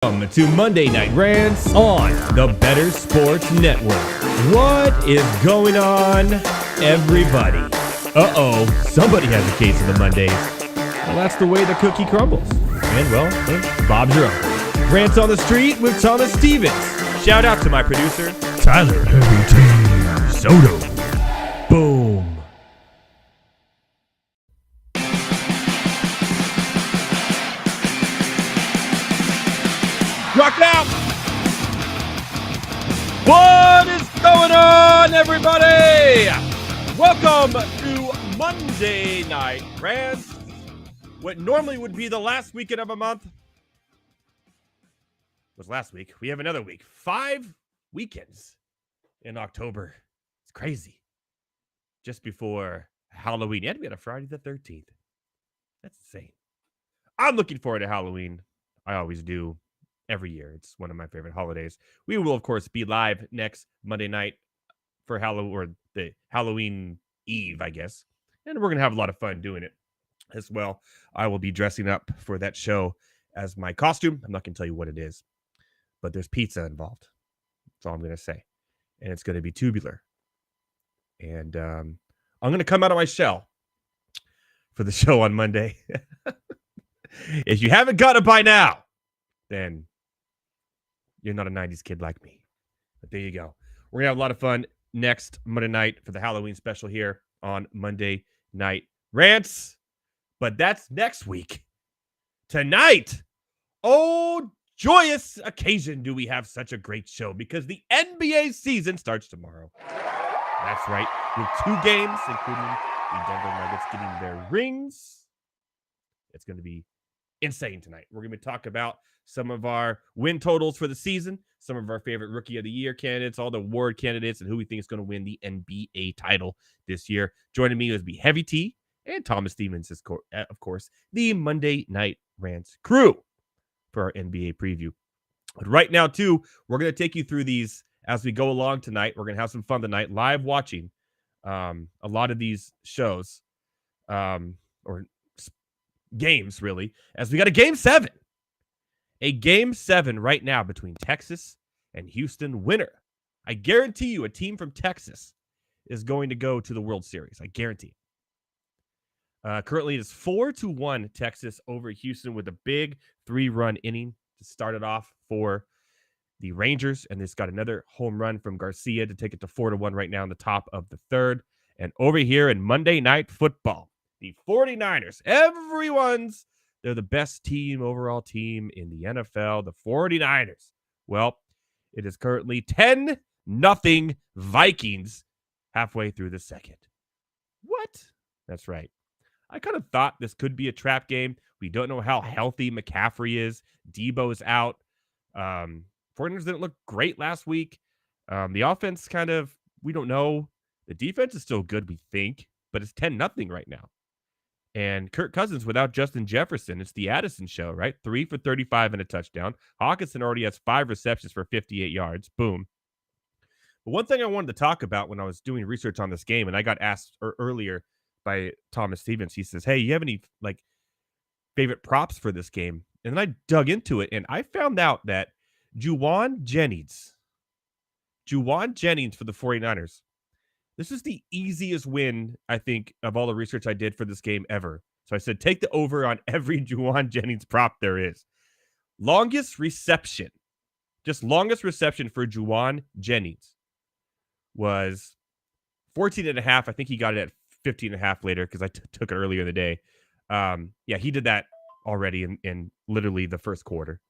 Welcome to Monday Night Rants on the Better Sports Network. What is going on, everybody? Uh-oh, somebody has a case of the Mondays. Well, that's the way the cookie crumbles. And, well, Bob's your uncle. Rants on the Street with Thomas Stevens. Shout out to my producer, Tyler Heavy T. Soto. Boom. Rock out! What is going on, everybody? Welcome to Monday Night Rants. What normally would be the last weekend of a month was last week. We have another week. 5 weekends in October. It's crazy. Just before Halloween. And we had a Friday the 13th. That's insane. I'm looking forward to Halloween. I always do. Every year. It's one of my favorite holidays. We will, of course, be live next Monday night for Halloween, or the Halloween Eve, I guess. And we're going to have a lot of fun doing it as well. I will be dressing up for that show as my costume. I'm not going to tell you what it is, but there's pizza involved. That's all I'm going to say. And it's going to be tubular. And I'm going to come out of my shell for the show on Monday. If you haven't got it by now, then you're not a 90s kid like me. But there you go. We're going to have a lot of fun next Monday night for the Halloween special here on Monday Night Rants. But that's next week. Tonight, oh, joyous occasion do we have such a great show, because the NBA season starts tomorrow. That's right. With 2 games, including the Denver Nuggets getting their rings. It's going to be insane tonight. We're going to talk about some of our win totals for the season, some of our favorite Rookie of the Year candidates, all the award candidates, and who we think is going to win the NBA title this year. Joining me is Heavy T and Thomas Stevens, of course, the Monday Night Rants crew for our NBA preview. But right now, too, we're going to take you through these as we go along tonight. We're going to have some fun tonight, live watching a lot of these shows, or games, really, as we got a Game 7. A Game 7 right now between Texas and Houston winner. I guarantee you a team from Texas is going to go to the World Series. I guarantee. Currently, it is 4-1 Texas over Houston with a big 3-run inning to start it off for the Rangers. And it's got another home run from Garcia to take it to 4-1 right now in the top of the third. And over here in Monday Night Football, the 49ers, they're the best overall team in the NFL, the 49ers. Well, it is currently 10-0 Vikings halfway through the second. What? That's right. I kind of thought this could be a trap game. We don't know how healthy McCaffrey is. Debo's out. 49ers didn't look great last week. The offense we don't know. The defense is still good, we think, but it's 10-0 right now. And Kirk Cousins without Justin Jefferson. It's the Addison show, right? 3 for 35 and a touchdown. Hawkinson already has 5 receptions for 58 yards. Boom. But one thing I wanted to talk about when I was doing research on this game, and I got asked earlier by Thomas Stevens, he says, hey, you have any favorite props for this game? And then I dug into it, and I found out that Juwan Jennings for the 49ers, this is the easiest win, I think, of all the research I did for this game ever. So I said, take the over on every Juwan Jennings prop there is. Longest reception for Juwan Jennings was 14.5. I think he got it at 15.5 later because I took it earlier in the day. He did that already in literally the first quarter.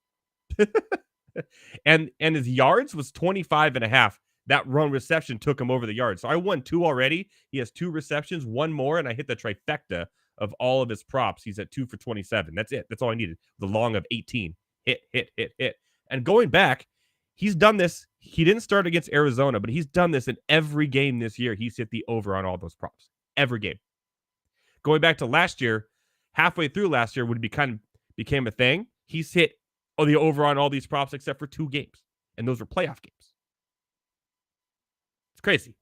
and his yards was 25.5. That run reception took him over the yard. So I won 2 already. He has 2 receptions, 1 more, and I hit the trifecta of all of his props. He's at 2 for 27. That's it. That's all I needed. The long of 18. Hit. And going back, he's done this. He didn't start against Arizona, but he's done this in every game this year. He's hit the over on all those props. Every game. Going back to last year, halfway through last year became a thing. He's hit the over on all these props except for 2 games. And those were playoff games. It's crazy.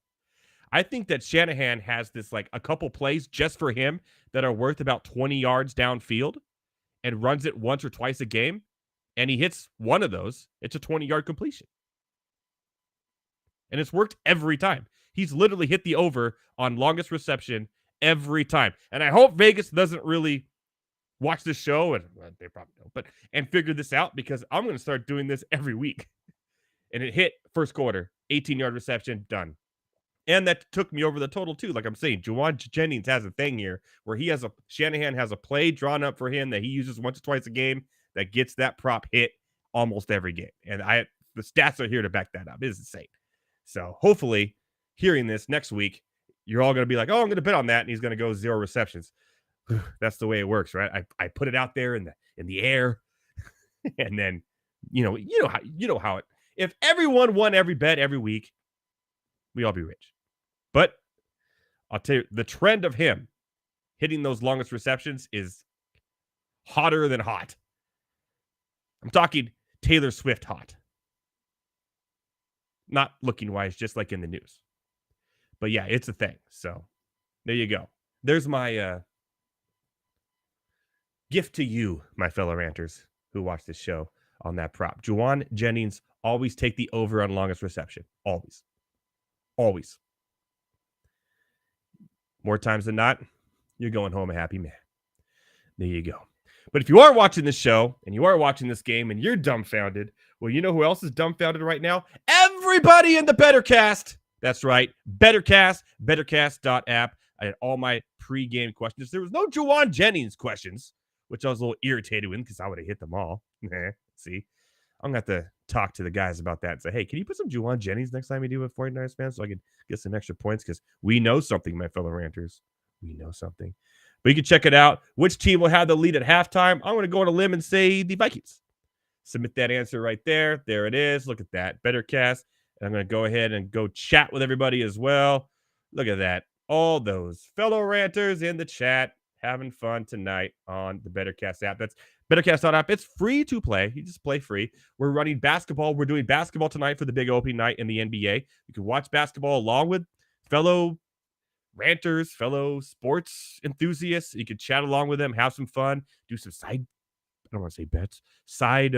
I think that Shanahan has this a couple plays just for him that are worth about 20 yards downfield and runs it once or twice a game. and he hits one of those, it's a 20-yard completion. And it's worked every time. He's literally hit the over on longest reception every time. And I hope Vegas doesn't really watch this show, and well, they probably don't, and figure this out, because I'm going to start doing this every week. And it hit first quarter, 18-yard reception, done. And that took me over the total too. Like I'm saying, Jauan Jennings has a thing here where Shanahan has a play drawn up for him that he uses once or twice a game that gets that prop hit almost every game. And the stats are here to back that up. It is insane. So hopefully, hearing this next week, you're all going to be like, oh, I'm going to bet on that, and he's going to go 0 receptions. That's the way it works, right? I put it out there in the air, and then you know how it. If everyone won every bet every week, we all be rich. But I'll tell you, the trend of him hitting those longest receptions is hotter than hot. I'm talking Taylor Swift hot. Not looking wise, just like in the news. But yeah, it's a thing. So there you go. There's my gift to you, my fellow ranters who watch this show, on that prop. Jauan Jennings, always take the over on longest reception. Always. Always. More times than not, you're going home a happy man. There you go. But if you are watching this show and you are watching this game and you're dumbfounded, well, you know who else is dumbfounded right now? Everybody in the Bettercast. That's right. Bettercast, bettercast.app. I had all my pregame questions. There was no Jauan Jennings questions, which I was a little irritated with because I would have hit them all. See, I'm going to have to talk to the guys about that and say, hey, can you put some Jauan Jennings next time we do a 49ers fan so I can get some extra points? Because we know something, my fellow ranters. We know something. But you can check it out. Which team will have the lead at halftime? I'm going to go on a limb and say the Vikings. Submit that answer right there. There it is. Look at that. Bettercast. And I'm going to go ahead and go chat with everybody as well. Look at that. All those fellow ranters in the chat having fun tonight on the Bettercast app. That's bettercast.app. It's free to play. You just play free. We're running basketball. We're doing basketball tonight for the big opening night in the NBA. You can watch basketball along with fellow ranters, fellow sports enthusiasts. You can chat along with them, have some fun, do some side, I don't want to say bets, side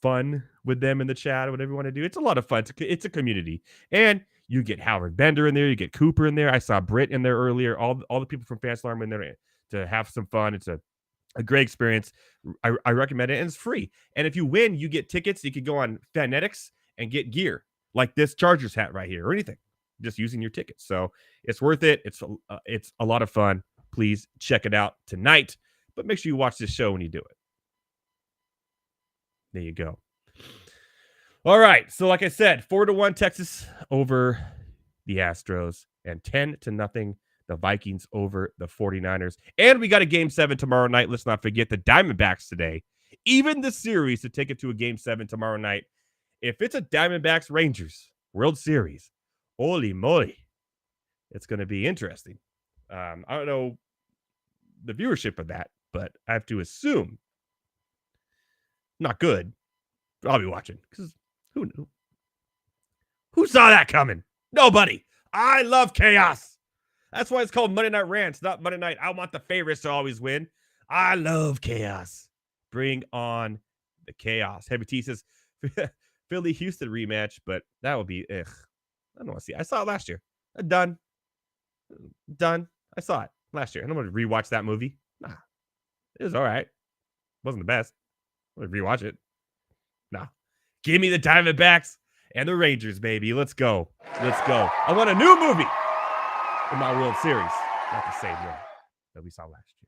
fun with them in the chat or whatever you want to do. It's a lot of fun. It's a community. And you get Howard Bender in there. You get Cooper in there. I saw Britt in there earlier. All the people from Fans Alarm in there to have some fun. It's a great experience. I recommend it, and it's free. And if you win, you get tickets. You could go on Fanatics and get gear like this Chargers hat right here or anything, just using your tickets. So it's worth it. It's a lot of fun. Please check it out tonight. But make sure you watch this show when you do it. There you go. All right. So like I said, 4-1 Texas over the Astros and 10-0 the Vikings over the 49ers. And we got a Game 7 tomorrow night. Let's not forget the Diamondbacks today. Even the series to take it to a Game 7 tomorrow night. If it's a Diamondbacks Rangers World Series, holy moly, it's going to be interesting. I don't know the viewership of that, but I have to assume not good. But I'll be watching because who knew? Who saw that coming? Nobody. I love chaos. That's why it's called Monday Night Rants, not Monday Night. I want the favorites to always win. I love chaos. Bring on the chaos. Heavy T says Philly Houston rematch, but that would be I don't want to see it. I saw it last year. Done. I saw it last year. I don't want to rewatch that movie. Nah. It was all right. Wasn't the best. I'm going to rewatch it. Nah. Give me the Diamondbacks and the Rangers, baby. Let's go. Let's go. I want a new movie in my World Series. Not the same one that we saw last year.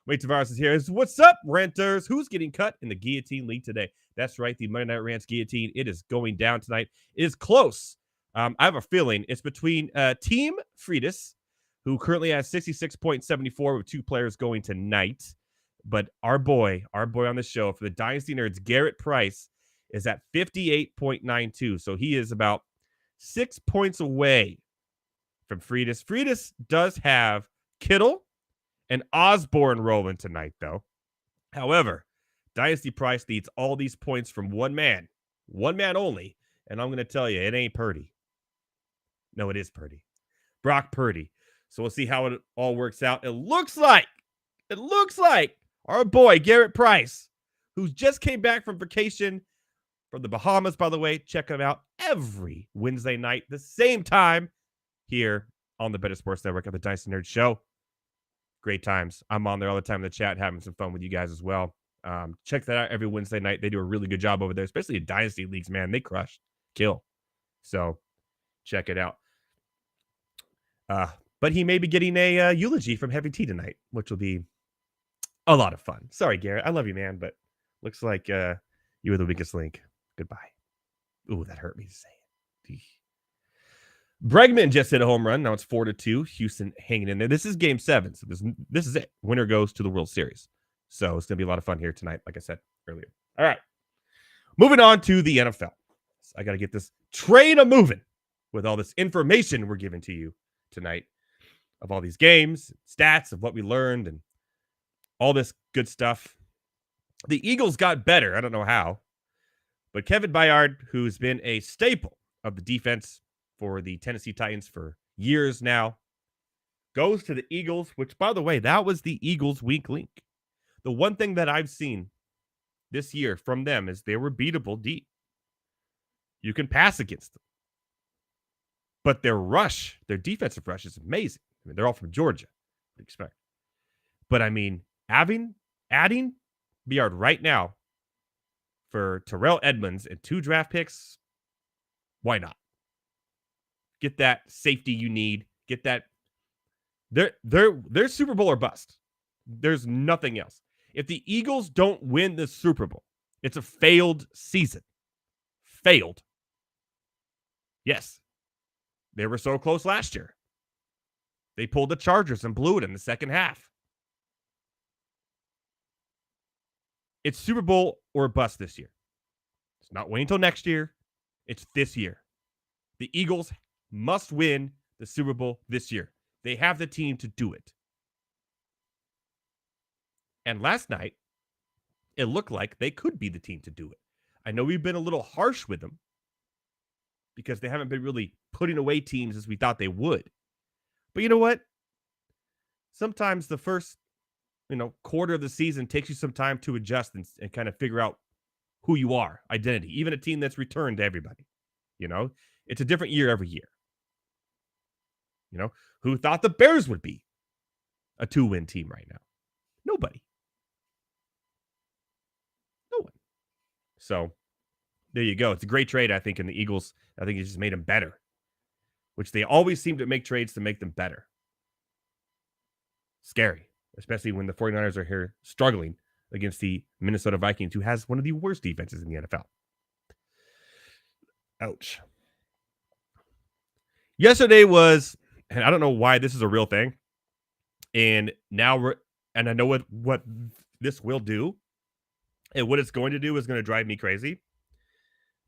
Wait, Tavares is here. What's up, renters? Who's getting cut in the Guillotine League today? That's right, the Monday Night Rants Guillotine. It is going down tonight. It is close. I have a feeling it's between Team Freitas, who currently has 66.74 with 2 players going tonight. But our boy on the show for the Dynasty Nerds, Garrett Price, is at 58.92. So he is about 6 points away from Freitas. Freitas does have Kittle and Osborne rolling tonight, though. However, Dynasty Price needs all these points from one man only. And I'm going to tell you, it ain't Purdy. No, it is Purdy. Brock Purdy. So we'll see how it all works out. It looks like our boy, Garrett Price, who just came back from vacation from the Bahamas, by the way. Check him out every Wednesday night, the same time here on the Better Sports Network at the Dice and Nerd Show. Great times. I'm on there all the time in the chat, having some fun with you guys as well. Check that out every Wednesday night. They do a really good job over there, especially in Dynasty Leagues, man. They crush, kill. So check it out. But he may be getting a eulogy from Heavy T tonight, which will be a lot of fun. Sorry, Garrett. I love you, man, but looks like you were the weakest link. Goodbye. Ooh, that hurt me to say it. Bregman just hit a home run. Now it's 4-2. Houston hanging in there. This is game 7, so this is it. Winner goes to the World Series. So it's going to be a lot of fun here tonight, like I said earlier. All right. Moving on to the NFL. I got to get this train a moving with all this information we're giving to you tonight of all these games, stats of what we learned, and all this good stuff. The Eagles got better. I don't know how. But Kevin Byard, who's been a staple of the defense for the Tennessee Titans for years now, goes to the Eagles, which, by the way, that was the Eagles' weak link. The one thing that I've seen this year from them is they were beatable deep. You can pass against them. But their rush, their defensive rush is amazing. I mean, they're all from Georgia. What do you expect? But, I mean, adding Byard right now for Terrell Edmonds and 2 draft picks, why not? Get that safety you need. Get that. They're Super Bowl or bust. There's nothing else. If the Eagles don't win the Super Bowl, it's a failed season. Failed. Yes. They were so close last year. They pulled the Chargers and blew it in the second half. It's Super Bowl or bust this year. It's not waiting until next year. It's this year. The Eagles must win the Super Bowl this year. They have the team to do it. And last night, it looked like they could be the team to do it. I know we've been a little harsh with them because they haven't been really putting away teams as we thought they would. But you know what? Sometimes the first, quarter of the season takes you some time to adjust and kind of figure out who you are, identity. Even a team that's returned to everybody. It's a different year every year. Who thought the Bears would be a 2-win team right now? Nobody. No one. So there you go. It's a great trade, I think, in the Eagles. I think it just made them better, which they always seem to make trades to make them better. Scary, especially when the 49ers are here struggling against the Minnesota Vikings, who has one of the worst defenses in the NFL. Ouch. Yesterday was, and I don't know why this is a real thing, and now and I know what this will do, and what it's going to do is going to drive me crazy.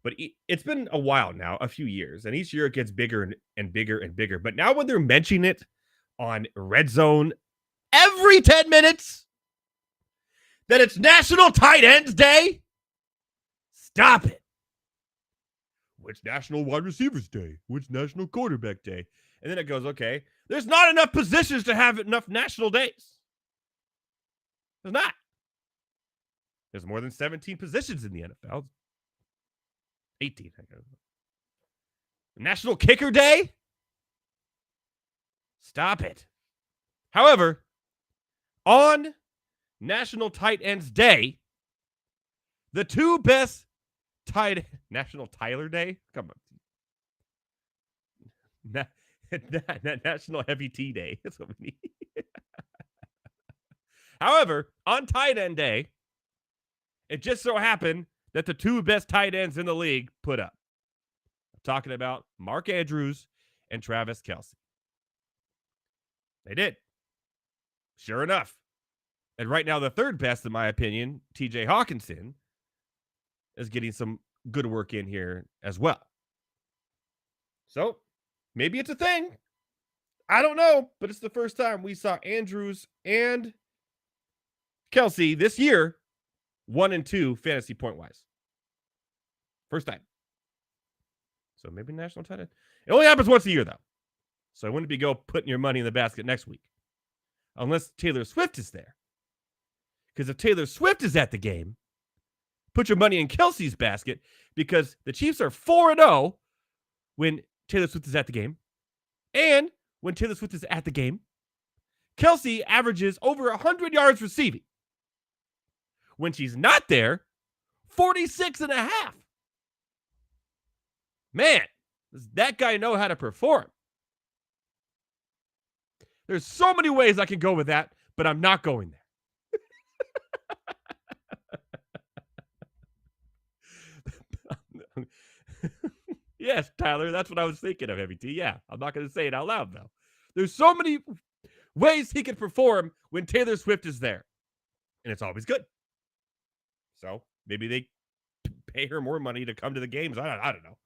But it's been a while now, a few years, and each year it gets bigger and bigger and bigger. But now when they're mentioning it on Red Zone every 10 minutes, that it's National Tight Ends Day, stop it. Which National Wide Receivers Day? Which National Quarterback Day? And then it goes, okay, there's not enough positions to have enough national days. There's not. There's more than 17 positions in the NFL. 18, I guess. National Kicker Day? Stop it. However, on National Tight Ends Day, the 2 best National Tyler Day? Come on. National Heavy T Day. That's what we need. However, on Tight End Day, it just so happened that the 2 best tight ends in the league put up. I'm talking about Mark Andrews and Travis Kelce. They did. Sure enough. And right now, the 3rd best, in my opinion, TJ Hawkinson, is getting some good work in here as well. So, maybe it's a thing. I don't know, but it's the first time we saw Andrews and Kelce this year 1 and 2 fantasy point wise. First time. So maybe national tight end. It only happens once a year, though. So I wouldn't be putting your money in the basket next week. Unless Taylor Swift is there. Because if Taylor Swift is at the game, put your money in Kelsey's basket because the Chiefs are 4-0 when Taylor Swift is at the game. And when Taylor Swift is at the game, Kelsey averages over 100 yards receiving. When she's not there, 46 and a half. Man, does that guy know how to perform? There's so many ways I can go with that, but I'm not going there. Yes, Tyler, that's what I was thinking of, Heavy T. Yeah, I'm not going to say it out loud, though. There's so many ways he can perform when Taylor Swift is there, and it's always good. So maybe they pay her more money to come to the games. I don't know.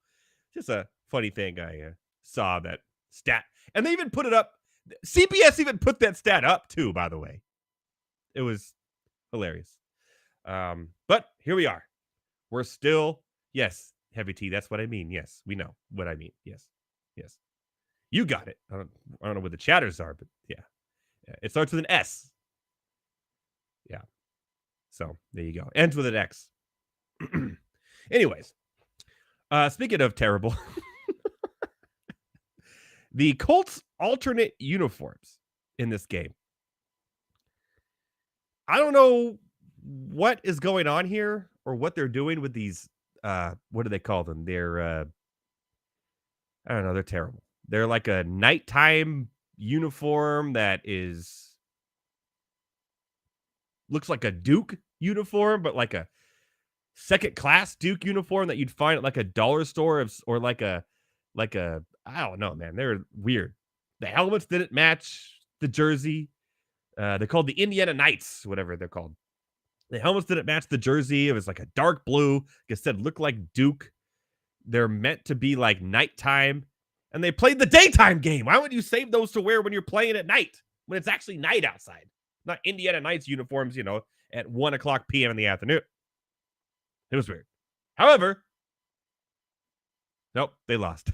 Just a funny thing I saw that stat. And they even put it up. CBS even put that stat up, too, by the way. It was hilarious. But here we are. We're still, yes, Heavy T, that's what I mean. Yes, we know what I mean. Yes. You got it. I don't know what the chatters are, but yeah. It starts with an S. Yeah. So there you go. Ends with an X. Anyways, speaking of terrible, the Colts alternate uniforms in this game. I don't know what is going on here or what they're doing with these. What do they call them? They're, I don't know. They're terrible. They're like a nighttime uniform that looks like a Duke uniform, but like a second class Duke uniform that you'd find at like a dollar store or like a, I don't know, man. They're weird. The helmets didn't match the jersey. They're called the Indiana Knights, whatever they're called. The helmets didn't match the jersey. It was like a dark blue. Like I said, looked like Duke. They're meant to be like nighttime. And they played the daytime game. Why would you save those to wear when you're playing at night? When it's actually night outside. Not Indiana Knights uniforms, at 1 o'clock p.m. in the afternoon. It was weird. However, nope, they lost.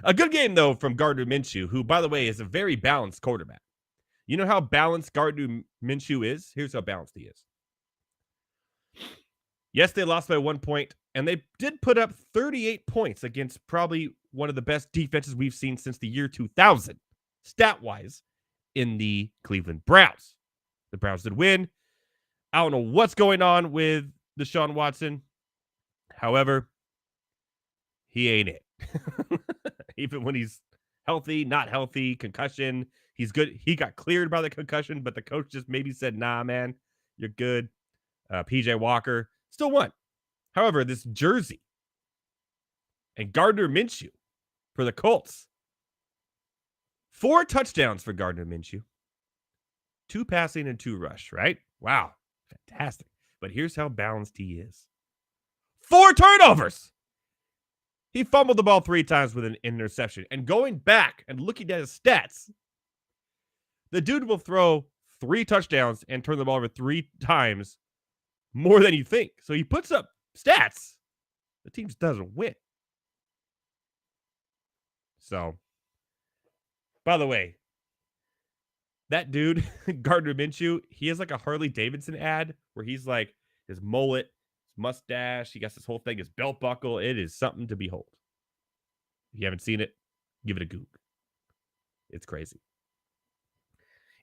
A good game, though, from Gardner Minshew, who, by the way, is a very balanced quarterback. You know how balanced Gardner Minshew is? Here's how balanced he is. Yes, they lost by 1 point, and they did put up 38 points against probably one of the best defenses we've seen since the year 2000, stat-wise, in the Cleveland Browns. The Browns did win. I don't know what's going on with Deshaun Watson. However, he ain't it. Even when he's healthy, not healthy, concussion, he's good. He got cleared by the concussion, but the coach just maybe said, nah, man, you're good. PJ Walker still won. However, this jersey and Gardner Minshew for the Colts. 4 touchdowns for Gardner Minshew. 2 passing and 2 rush, right? Wow. Fantastic. But here's how balanced he is. 4 turnovers. He fumbled the ball 3 times with an interception. And going back and looking at his stats, the dude will throw 3 touchdowns and turn the ball over 3 times more than you think. So he puts up stats. The team just doesn't win. So, by the way, that dude, Gardner Minshew, he has like a Harley Davidson ad where he's like his mullet, his mustache, he got this whole thing, his belt buckle. It is something to behold. If you haven't seen it, give it a goog. It's crazy.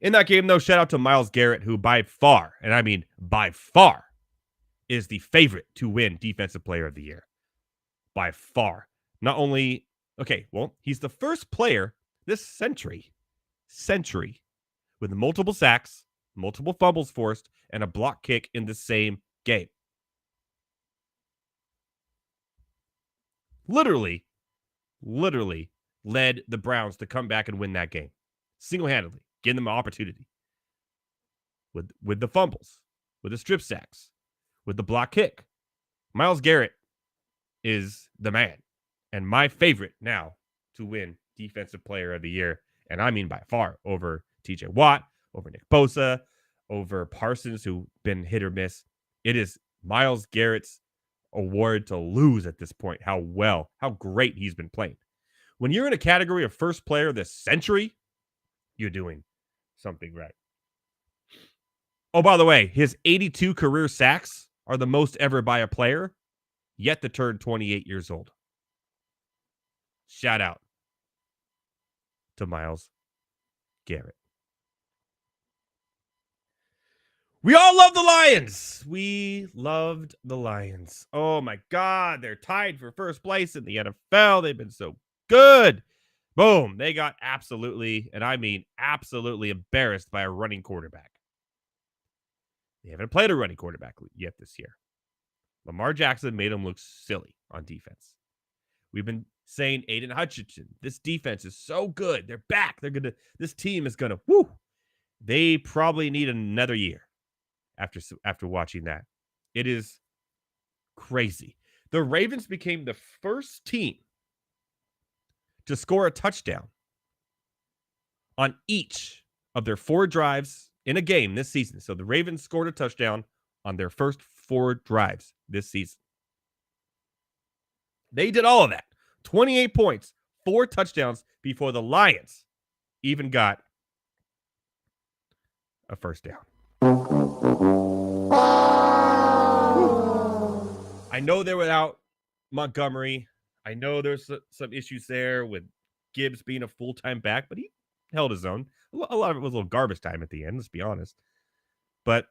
In that game, though, shout out to Myles Garrett, who by far, and I mean by far, is the favorite to win Defensive Player of the Year. By far. Not only, he's the first player this century, with multiple sacks, multiple fumbles forced, and a block kick in the same game. Literally led the Browns to come back and win that game. Single-handedly. Giving them an opportunity. With the fumbles. With the strip sacks. With the block kick. Myles Garrett is the man. And my favorite now to win Defensive Player of the Year. And I mean by far over TJ Watt, over Nick Bosa, over Parsons, who've been hit or miss. It is Myles Garrett's award to lose at this point. How great he's been playing. When you're in a category of first player this century, you're doing something right. Oh, by the way, his 82 career sacks are the most ever by a player yet to turn 28 years old. Shout out to Myles Garrett. We all love the Lions. We loved the Lions. Oh my God. They're tied for first place in the NFL. They've been so good. Boom. They got absolutely, and I mean absolutely embarrassed by a running quarterback. They haven't played a running quarterback yet this year. Lamar Jackson made them look silly on defense. We've been saying Aiden Hutchinson, this defense is so good. They're back. This team is gonna, whoo. They probably need another year after watching that. It is crazy. The Ravens became the first team to score a touchdown on each of their 4 drives in a game this season. So the Ravens scored a touchdown on their first 4 drives this season. They did all of that. 28 points, 4 touchdowns before the Lions even got a first down. I know they're without Montgomery. I know there's some issues there with Gibbs being a full-time back, but he held his own. A lot of it was a little garbage time at the end, let's be honest. But,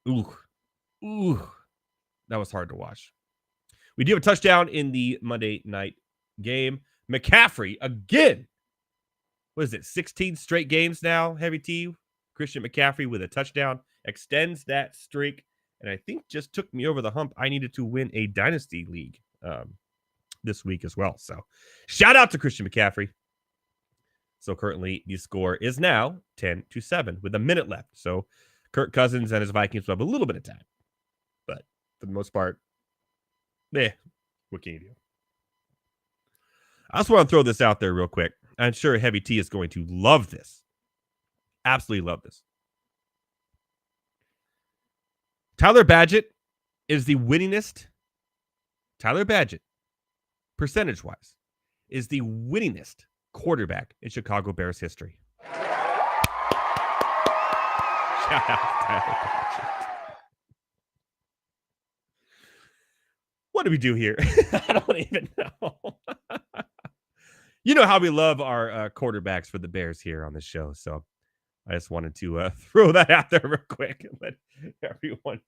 that was hard to watch. We do have a touchdown in the Monday night game. McCaffrey, again. What is it, 16 straight games now, Heavy T? Christian McCaffrey with a touchdown extends that streak, and I think just took me over the hump. I needed to win a dynasty league this week as well. So shout out to Christian McCaffrey. So currently the score is now 10-7 with a minute left. So Kirk Cousins and his Vikings will have a little bit of time. But for the most part, what can you do? I just want to throw this out there real quick. I'm sure Heavy T is going to love this. Absolutely love this. Tyler Badgett is the winningest. Tyler Badgett, percentage-wise, is the winningest quarterback in Chicago Bears history. Shout out to Tyler Badgett. What do we do here? I don't even know. You know how we love our quarterbacks for the Bears here on the show, so I just wanted to throw that out there real quick and let everyone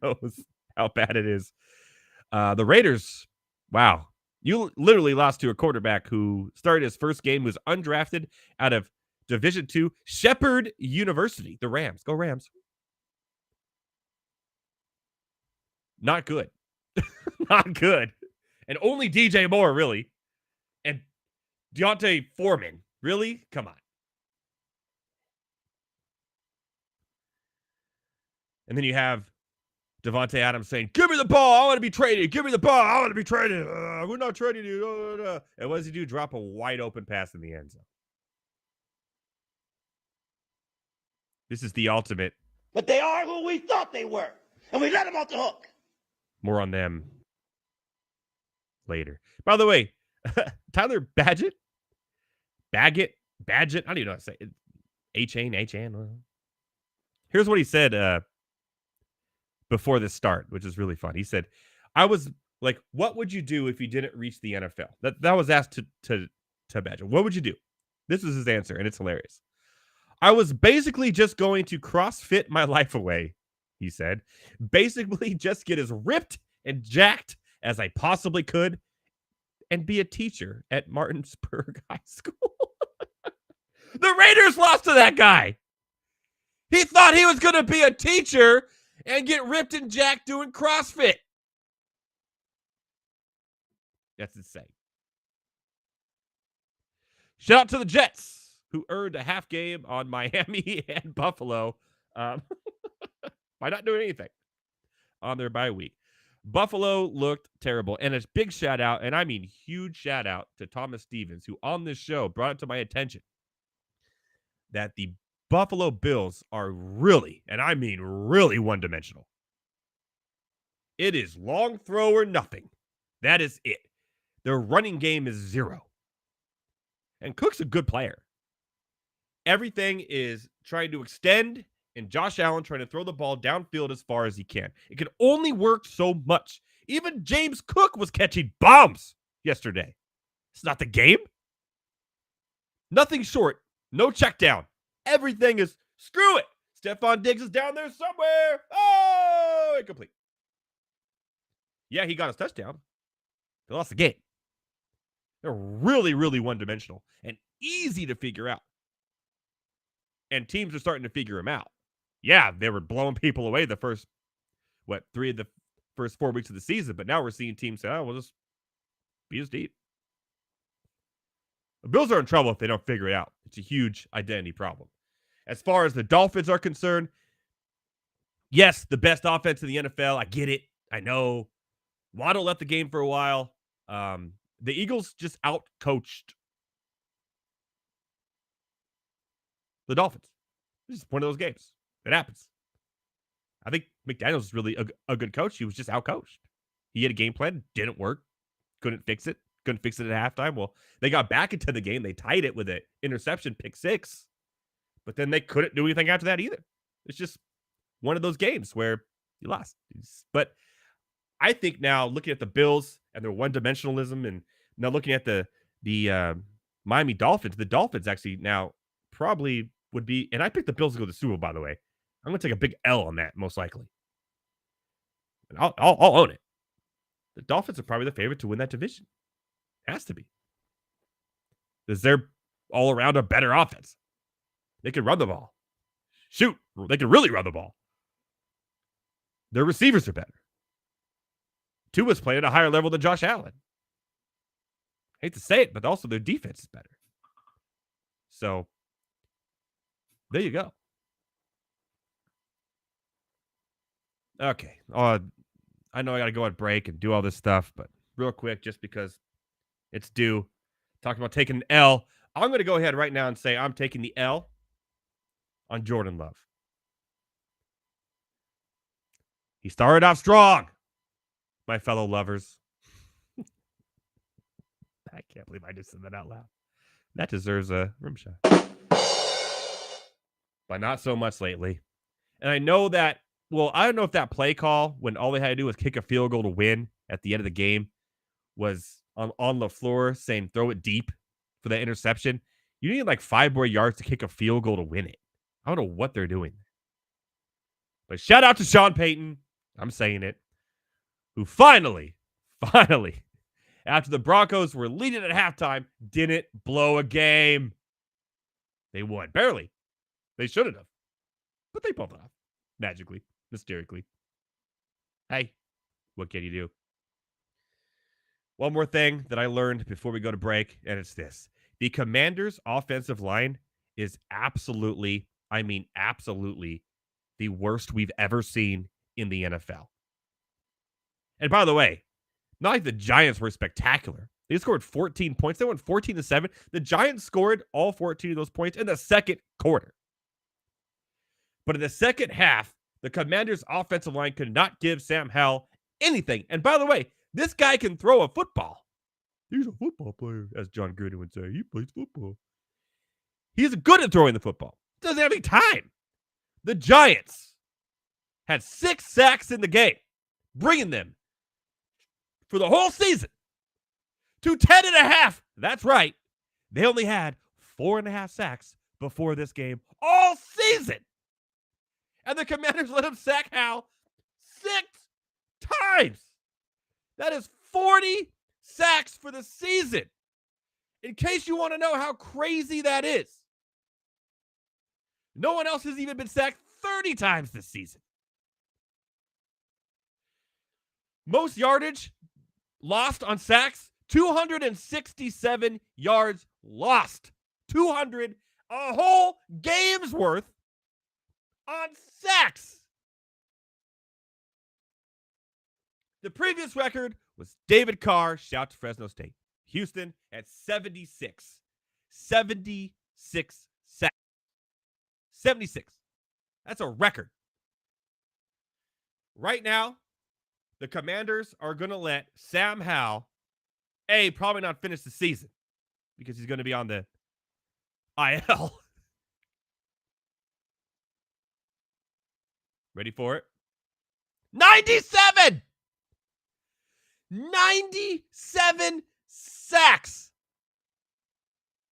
knows how bad it is. The Raiders, wow. You literally lost to a quarterback who started his first game, was undrafted out of Division II, Shepherd University. The Rams. Go Rams. Not good. Not good. And only DJ Moore, really. And Deontay Foreman. Really? Come on. And then you have Devontae Adams saying, give me the ball. I want to be traded. Give me the ball. I want to be traded. We're not trading you. And what does he do? Drop a wide open pass in the end zone. This is the ultimate. But they are who we thought they were. And we let them off the hook. More on them later. By the way, Tyler Badgett? Badgett? I don't even know how to say it. H-A-N. Here's what he said before this start, which is really fun. He said, I was like, what would you do if you didn't reach the NFL? That was asked to Badgett. What would you do? This is his answer, and it's hilarious. I was basically just going to CrossFit my life away, he said. Basically just get as ripped and jacked as I possibly could and be a teacher at Martinsburg High School. The Raiders lost to that guy. He thought he was going to be a teacher and get ripped and jacked doing CrossFit. That's insane. Shout out to the Jets, who earned a half game on Miami and Buffalo by not doing anything on their bye week. Buffalo looked terrible. And a big shout out, and I mean huge shout out to Thomas Stevens, who on this show brought it to my attention that the Buffalo Bills are really, and I mean really, one-dimensional. It is long throw or nothing. That is it. Their running game is 0. And Cook's a good player. Everything is trying to extend and Josh Allen trying to throw the ball downfield as far as he can. It can only work so much. Even James Cook was catching bombs yesterday. It's not the game. Nothing short. No check down. Everything is screw it. Stephon Diggs is down there somewhere. Oh, incomplete. Yeah, he got his touchdown. They lost the game. They're really, really one-dimensional and easy to figure out. And teams are starting to figure them out. Yeah, they were blowing people away the first, 3 of the first 4 weeks of the season. But now we're seeing teams say, oh, we'll just be as deep. The Bills are in trouble if they don't figure it out. It's a huge identity problem. As far as the Dolphins are concerned, yes, the best offense in the NFL. I get it. I know. Waddle left the game for a while. The Eagles just out-coached the Dolphins. It's just one of those games. It happens. I think McDaniels is really a good coach. He was just out-coached. He had a game plan. Didn't work. Couldn't fix it. Couldn't fix it at halftime. Well, they got back into the game. They tied it with an interception, pick 6. But then they couldn't do anything after that either. It's just one of those games where you lost. But I think now, looking at the Bills and their one-dimensionalism, and now looking at the Miami Dolphins, the Dolphins actually now probably would be, and I picked the Bills to go to the Super Bowl, by the way. I'm going to take a big L on that, most likely. And I'll own it. The Dolphins are probably the favorite to win that division. Has to be. Because they're all around a better offense. They can run the ball. Shoot, they can really run the ball. Their receivers are better. Tua's playing at a higher level than Josh Allen. Hate to say it, but also their defense is better. So, there you go. Okay. I know I got to go on break and do all this stuff, but real quick, just because it's due, talking about taking an L, I'm going to go ahead right now and say I'm taking the L on Jordan Love. He started off strong, my fellow lovers. I can't believe I just said that out loud. That deserves a rim shot. But not so much lately. And I know that, well, I don't know if that play call, when all they had to do was kick a field goal to win at the end of the game, was on LaFleur saying throw it deep for that interception. You need like 5 more yards to kick a field goal to win it. I don't know what they're doing. But shout out to Sean Payton. I'm saying it. Who finally, after the Broncos were leading at halftime, didn't blow a game. They won. Barely. They shouldn't have. But they pulled it off. Magically. Mysteriously. Hey, what can you do? One more thing that I learned before we go to break, and it's this. The Commanders' offensive line is absolutely, I mean absolutely, the worst we've ever seen in the NFL. And by the way, not like the Giants were spectacular. They scored 14 points. They went 14-7. The Giants scored all 14 of those points in the second quarter. But in the second half, the Commanders' offensive line could not give Sam Howell anything. And by the way, this guy can throw a football. He's a football player, as John Gruden would say. He plays football. He's good at throwing the football. Doesn't have any time. The Giants had 6 sacks in the game, bringing them for the whole season to 10.5. That's right. They only had 4.5 sacks before this game all season. And the Commanders let him sack Howell 6 times. That is 40 sacks for the season. In case you want to know how crazy that is. No one else has even been sacked 30 times this season. Most yardage lost on sacks, 267 yards lost. 200, a whole game's worth on sacks. The previous record was David Carr, shout to Fresno State. Houston at 76. 76 sacks. 76. That's a record. Right now, the Commanders are going to let Sam Howell, probably not finish the season because he's going to be on the IL. Ready for it? 97! 97 sacks.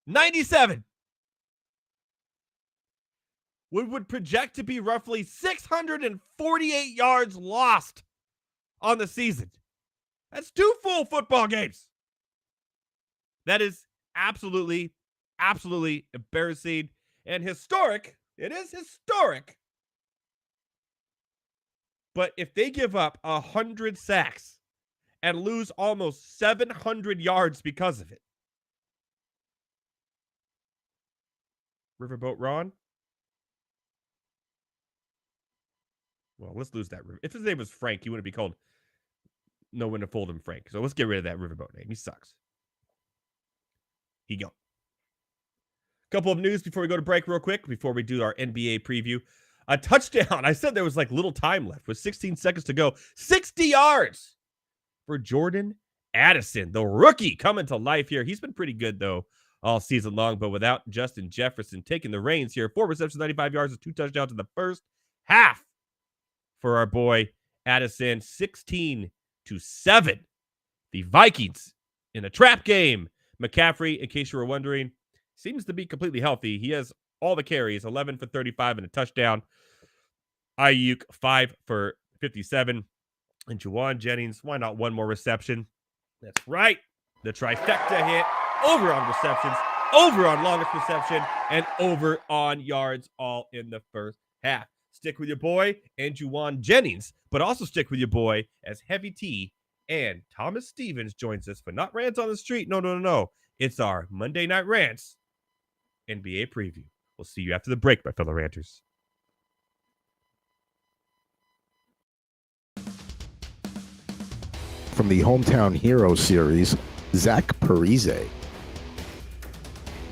97. Would project to be roughly 648 yards lost on the season. That's 2 full football games. That is absolutely embarrassing and historic. It is historic. But if they give up 100 sacks and lose almost 700 yards because of it. Riverboat Ron? Well, let's lose that. If his name was Frank, he wouldn't be called No One to Fold Him Frank. So let's get rid of that Riverboat name. He sucks. He go. Couple of news before we go to break real quick, before we do our NBA preview. A touchdown. I said there was like little time left with 16 seconds to go. 60 yards for Jordan Addison, the rookie coming to life here. He's been pretty good, though, all season long, but without Justin Jefferson taking the reins here. 4 receptions, 95 yards, and 2 touchdowns in the first half for our boy Addison. 16-7. The Vikings in a trap game. McCaffrey, in case you were wondering, seems to be completely healthy. He has all the carries, 11 for 35 and a touchdown. Ayuk, 5 for 57. And Juwan Jennings, why not one more reception? That's right. The trifecta hit. Over on receptions, over on longest reception, and over on yards, all in the first half. Stick with your boy and Juwan Jennings, but also stick with your boy as Heavy T and Thomas Stevens joins us for not Rants on the Street. No. It's our Monday Night Rants NBA preview. We'll see you after the break, my fellow ranters. From the Hometown Hero series, Zach Parise.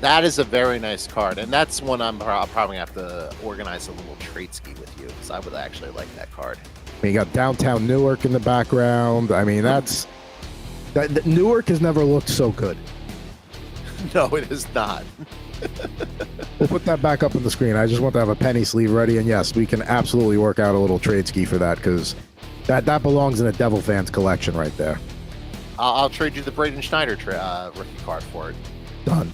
That is a very nice card, and that's one I'm probably going to have to organize a little trade ski with you, because I would actually like that card. You got downtown Newark in the background. I mean, Newark has never looked so good. No, it is not. We'll put that back up on the screen. I just want to have a penny sleeve ready, and yes, we can absolutely work out a little trade ski for that, because that belongs in a Devil fans collection right there. I'll trade you the Braden Schneider rookie card for it. Done.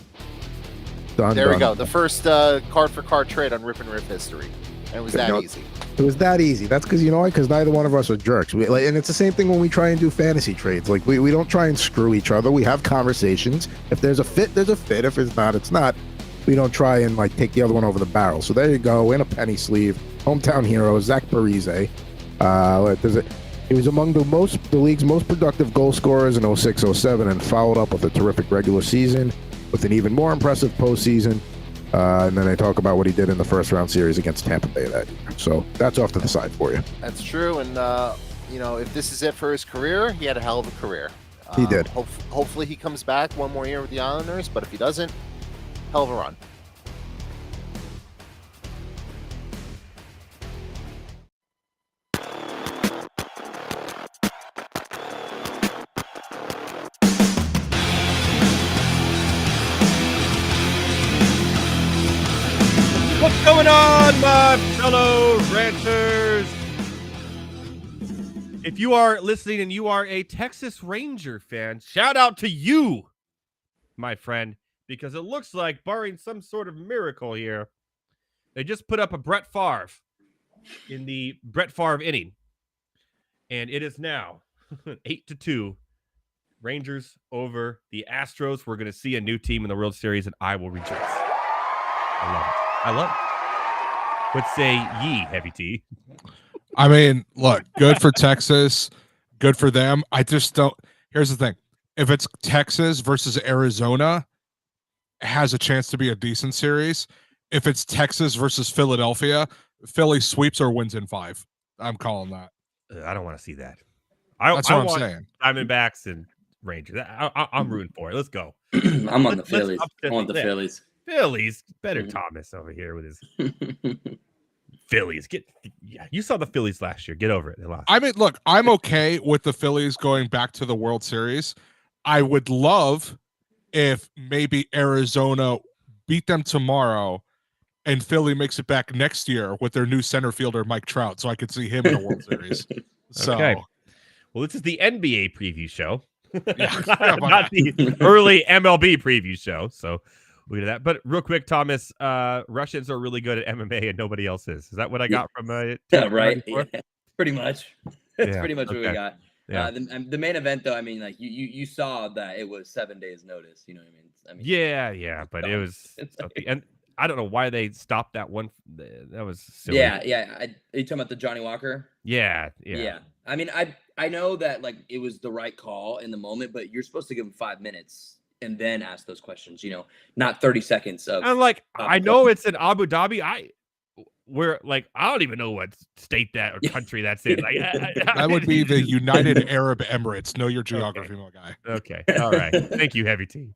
There we go. The first card-for-card trade on Rip and Riff history. And it was that easy. It was that easy. That's because, you know what? Because neither one of us are jerks. And it's the same thing when we try and do fantasy trades. Like, we don't try and screw each other. We have conversations. If there's a fit, there's a fit. If it's not, it's not. We don't try and, take the other one over the barrel. So there you go. In a penny sleeve. Hometown hero, Zach Parise. He was among the league's most productive goal scorers in 06-07 and followed up with a terrific regular season with an even more impressive postseason. And then they talk about what he did in the first round series against Tampa Bay that year. So that's off to the side for you. That's true. And, if this is it for his career, he had a hell of a career. He did. Hopefully he comes back one more year with the Islanders, but if he doesn't, hell of a run. What's going on, my fellow ranters? If you are listening and you are a Texas Ranger fan, shout out to you, my friend, because it looks like, barring some sort of miracle here, they just put up a Brett Favre in the Brett Favre inning. And it is now 8-2. Rangers over the Astros. We're going to see a new team in the World Series, and I will rejoice. I love it. What say ye, Heavy T? I mean, look, good for Texas, good for them. I just don't. Here's the thing: if it's Texas versus Arizona, it has a chance to be a decent series. If it's Texas versus Philadelphia, Philly sweeps or wins in 5. I'm calling that. I don't want to see that. That's what I'm saying. Diamondbacks and Rangers. I'm rooting for it. Let's go. I'm on the Phillies. I want the Phillies. Phillies. Better Thomas over here with his Phillies. You saw the Phillies last year. Get over it. They lost. I mean, look, I'm okay with the Phillies going back to the World Series. I would love if maybe Arizona beat them tomorrow and Philly makes it back next year with their new center fielder, Mike Trout. So I could see him in a World Series. So, Okay. Well, this is the NBA preview show. Yeah, not the early MLB preview show. So we'll do that. But real quick, Thomas, Russians are really good at MMA and nobody else is. Is that what I got from right? Yeah, pretty much. That's pretty much what we got. Yeah. The main event, though, I mean, like you saw that it was 7 days notice. You know what I mean? Yeah, but it was and I don't know why they stopped that one. That was silly. Yeah. Are you talking about the Johnny Walker? Yeah. I mean, I know that like it was the right call in the moment, but you're supposed to give him 5 minutes and then ask those questions. You know, not 30 seconds of. I'm like, I know it's in Abu Dhabi. We're like, I don't even know what state that or country that's in. Like, that would be the United Arab Emirates. Know your geography, my guy. Okay. All right. Thank you, Heavy T.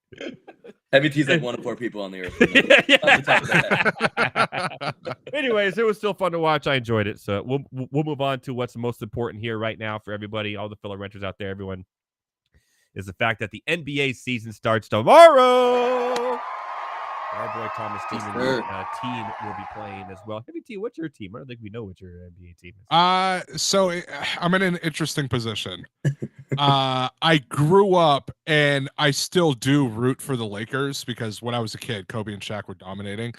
Heavy T's like 1 of 4 people on the earth. Anyways, it was still fun to watch. I enjoyed it. So we'll move on to what's most important here right now for everybody, all the fellow renters out there, everyone, is the fact that the NBA season starts tomorrow. Our boy Thomas team will be playing as well. Heavy T, what's your team? I don't think we know what your NBA team is. So I'm in an interesting position. I grew up and I still do root for the Lakers because when I was a kid, Kobe and Shaq were dominating.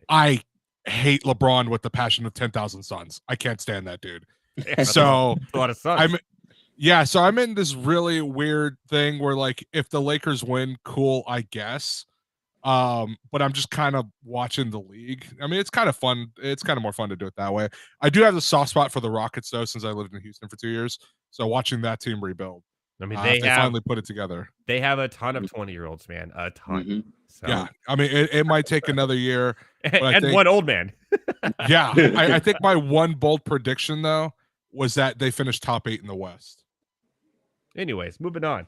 Right. I hate LeBron with the passion of 10,000 suns. I can't stand that dude. Yeah, so a lot of suns. So I'm in this really weird thing where like if the Lakers win, cool, I guess. But I'm just kind of watching the league. I mean, it's kind of fun. It's kind of more fun to do it that way. I do have a soft spot for the Rockets though, since I lived in Houston for 2 years. So watching that team rebuild. I mean, they finally put it together. They have a ton of 20-year-olds, man. A ton. Mm-hmm. So. Yeah. I mean, it might take another year. And I think, one old man. Yeah. I think my one bold prediction though was that they finished top 8 in the West. Anyways, moving on.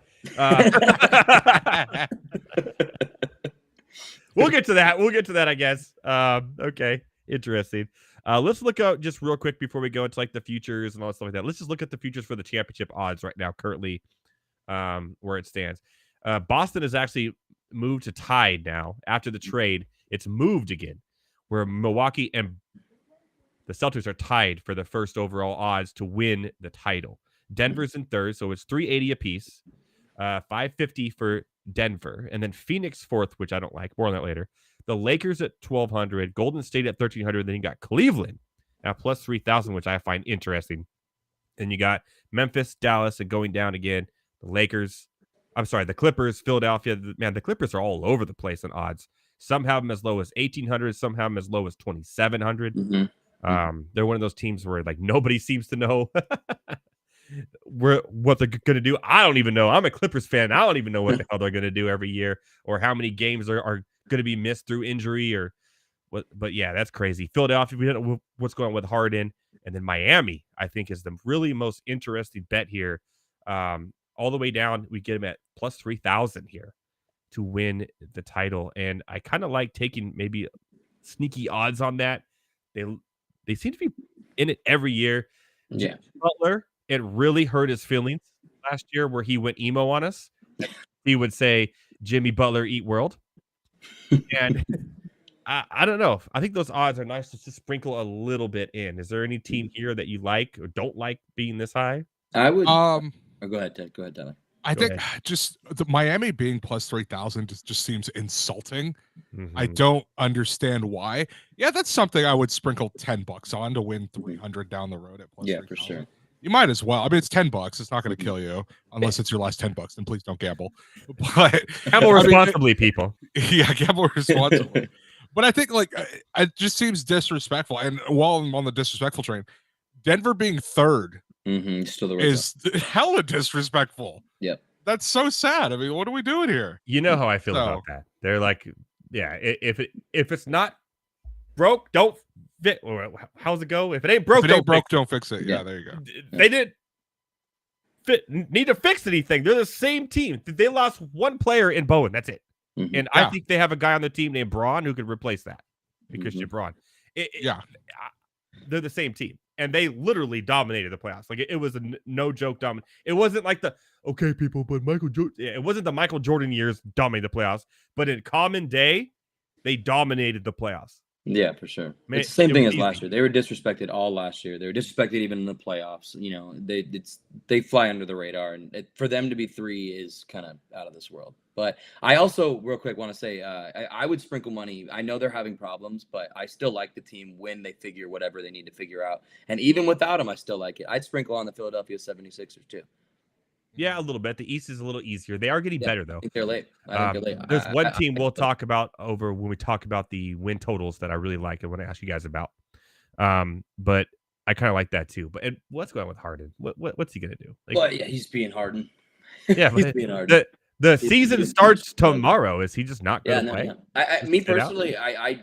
We'll get to that, I guess. Okay. Interesting. Let's look out just real quick before we go into like the futures and all that stuff like that. Let's just look at the futures for the championship odds right now, currently, where it stands. Boston has actually moved to tied now after the trade. It's moved again, where Milwaukee and the Celtics are tied for the first overall odds to win the title. Denver's in third, so it's 380 apiece. 550 for Denver, and then Phoenix fourth, which I don't like. More on that later. The Lakers at 1,200, Golden State at 1,300. Then you got Cleveland at plus 3,000, which I find interesting. Then you got Memphis, Dallas, and going down again. The Clippers, Philadelphia. Man, the Clippers are all over the place in odds. Some have them as low as 1,800. Some have them as low as 2,700. Mm-hmm. They're one of those teams where like nobody seems to know what they're going to do. I don't even know. I'm a Clippers fan. I don't even know what the hell they're going to do every year or how many games are going to be missed through injury or what. But yeah, that's crazy. Philadelphia, we don't know what's going on with Harden. And then Miami, I think, is the really most interesting bet here. All the way down, we get them at plus 3,000 here to win the title. And I kind of like taking maybe sneaky odds on that. They seem to be in it every year. Yeah. Butler, it really hurt his feelings last year where he went emo on us. He would say, Jimmy Butler, eat world. And I don't know. I think those odds are nice to just sprinkle a little bit in. Is there any team here that you like or don't like being this high? I would. Go ahead, Ted. Go ahead, Tyler. I think just the Miami being plus 3,000 just seems insulting. Mm-hmm. I don't understand why. Yeah, that's something I would sprinkle $10 on to win 300 down the road at plus. Yeah, for sure. You might as well. I mean, it's $10. It's not going to kill you unless it's your last $10. Then please don't gamble. But gamble responsibly, people. Yeah, gamble responsibly. But I think like it just seems disrespectful. And while I'm on the disrespectful train, Denver being third still the is hella disrespectful. Yep. That's so sad. I mean, what are we doing here? You know how I feel about that. They're like, yeah, if it's not broke, don't fit. How's it go? If it ain't broke, don't fix it. Yeah, there you go. They didn't need to fix anything. They're the same team. They lost one player in Bowen. That's it. Mm-hmm. And I think they have a guy on the team named Braun who could replace that. Christian Braun. They're the same team. And they literally dominated the playoffs. Like it was a no joke dominant. It wasn't like but Michael Jordan. It wasn't the Michael Jordan years dominating the playoffs. But in common day, they dominated the playoffs. Yeah, for sure. Man, it's the same it thing was as last easy. year. They were disrespected all last year. They were disrespected even in the playoffs. You know, they fly under the radar, and for them to be 3 is kind of out of this world. But I also, real quick, want to say I would sprinkle money. I know they're having problems, but I still like the team when they figure whatever they need to figure out. And even without them, I still like it. I'd sprinkle on the Philadelphia 76ers too. Yeah, a little bit. The East is a little easier. They are getting better, though. I think they're late. I think they're late. There's one team we'll talk about over when we talk about the win totals that I really like and want to ask you guys about. But I kind of like that too. But what's going on with Harden? What's he gonna do? Like, well, yeah, he's being Harden. Yeah, he's being Harden. The season starts tomorrow. Is he just not going to play? No. Me personally, I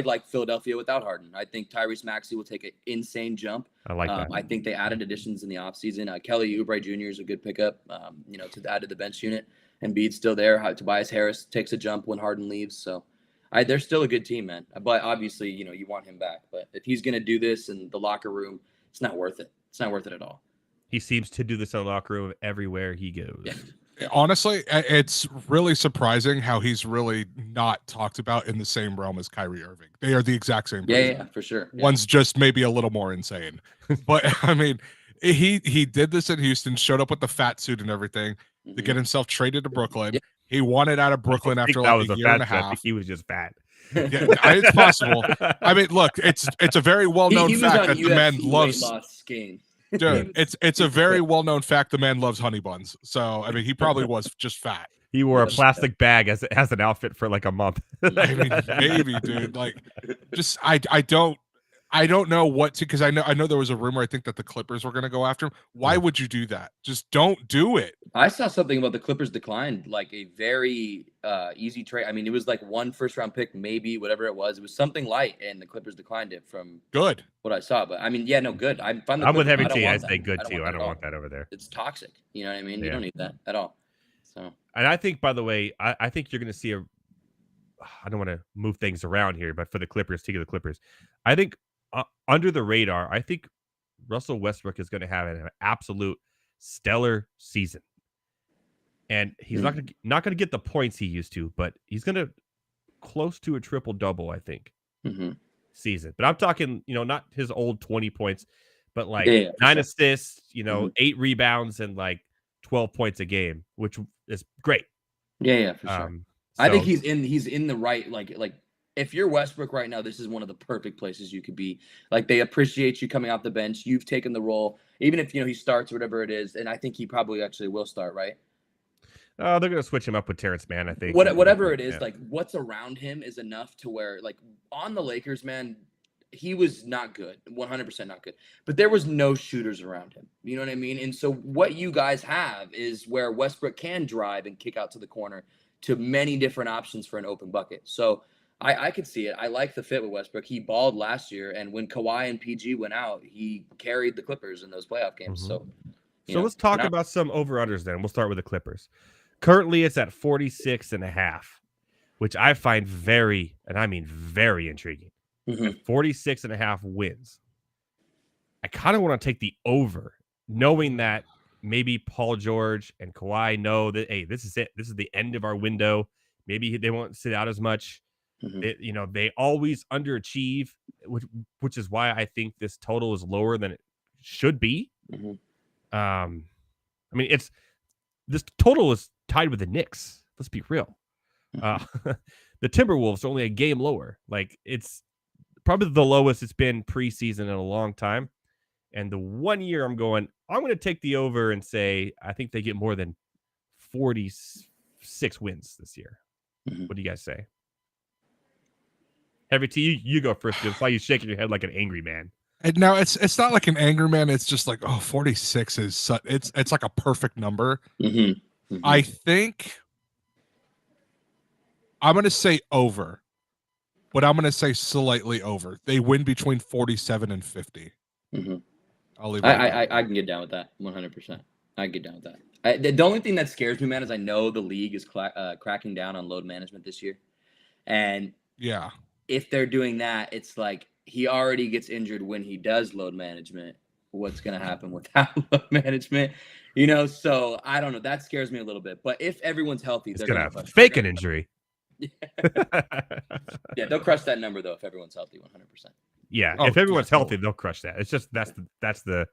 like Philadelphia without Harden. I think Tyrese Maxey will take an insane jump. I like that. I think they added additions in the offseason. Kelly Oubre Jr. is a good pickup, to add to the bench unit. Embiid's still there. Tobias Harris takes a jump when Harden leaves. So they're still a good team, man. But obviously, you want him back. But if he's going to do this in the locker room, it's not worth it. It's not worth it at all. He seems to do this in the locker room everywhere he goes. Yeah. Honestly, it's really surprising how he's really not talked about in the same realm as Kyrie Irving. They are the exact same person. Yeah, for sure. Yeah. One's just maybe a little more insane. But I mean, he did this in Houston, showed up with the fat suit and everything to get himself traded to Brooklyn. Yeah. He wanted out of Brooklyn after like a year and a half. I think he was just fat. Yeah, it's possible. I mean, look, it's a very well-known fact that the man loves game. Dude, it's a very well-known fact the man loves honey buns. So, I mean, he probably was just fat. He wore a plastic bag as an outfit for like a month. I mean, maybe, dude. Like, just I don't know what to, because I know there was a rumor, I think, that the Clippers were going to go after him. Why would you do that? Just don't do it. I saw something about the Clippers declined like a very easy trade. I mean, it was like 1 first-round pick, maybe, whatever it was. It was something light, and the Clippers declined it from good what I saw. But I mean, yeah, no, good. I'm with Heavy T. I say good too. I don't want that over there. It's toxic. You know what I mean? Yeah. You don't need that at all. So, and I think, by the way, I think you're going to see I don't want to move things around here, but for the Clippers, take the Clippers, I think under the radar, I think Russell Westbrook is going to have an absolute stellar season. And he's not going to get the points he used to, but he's going to close to a triple-double, I think, season. But I'm talking, not his old 20 points, but like 9 assists, 8 rebounds and like 12 points a game, which is great. Yeah, for sure. I think he's in the right, like if you're Westbrook right now, this is one of the perfect places you could be. Like, they appreciate you coming off the bench. You've taken the role, even if, he starts or whatever it is. And I think he probably actually will start, right? They're going to switch him up with Terrence Mann, I think. Whatever it is, like, what's around him is enough to where, like, on the Lakers, man, he was not good, 100% not good. But there was no shooters around him. You know what I mean? And so what you guys have is where Westbrook can drive and kick out to the corner to many different options for an open bucket. So I could see it. I like the fit with Westbrook. He balled last year, and when Kawhi and PG went out, he carried the Clippers in those playoff games. So let's talk about some over-unders then. We'll start with the Clippers. Currently, it's at 46.5, which I find very, and I mean very intriguing. 46.5 wins. I kind of want to take the over, knowing that maybe Paul George and Kawhi know that, hey, this is it. This is the end of our window. Maybe they won't sit out as much. They always underachieve, which is why I think this total is lower than it should be. I mean, this total is tied with the Knicks. Let's be real. The Timberwolves are only a game lower. Like, it's probably the lowest it's been preseason in a long time. And the 1 year I'm going to take the over and say I think they get more than 46 wins this year. What do you guys say? Heavy T, you go first. That's why you shaking your head like an angry man. And now it's not like an angry man. It's just like, 46 is it's like a perfect number. I think I'm going to say over, but I'm going to say slightly over. They win between 47 and 50. I'll leave it. I can get down with that 100%. I can get down with that. The only thing that scares me, man, is I know the league is cracking down on load management this year, and if they're doing that, it's like he already gets injured when he does load management. What's going to happen without load management? So I don't know. That scares me a little bit. But if everyone's healthy, they're going to fake an injury. Yeah, they'll crush that number though if everyone's healthy, 100%. Yeah, Oh, if everyone's yeah, healthy, totally. they'll crush that. It's just that's the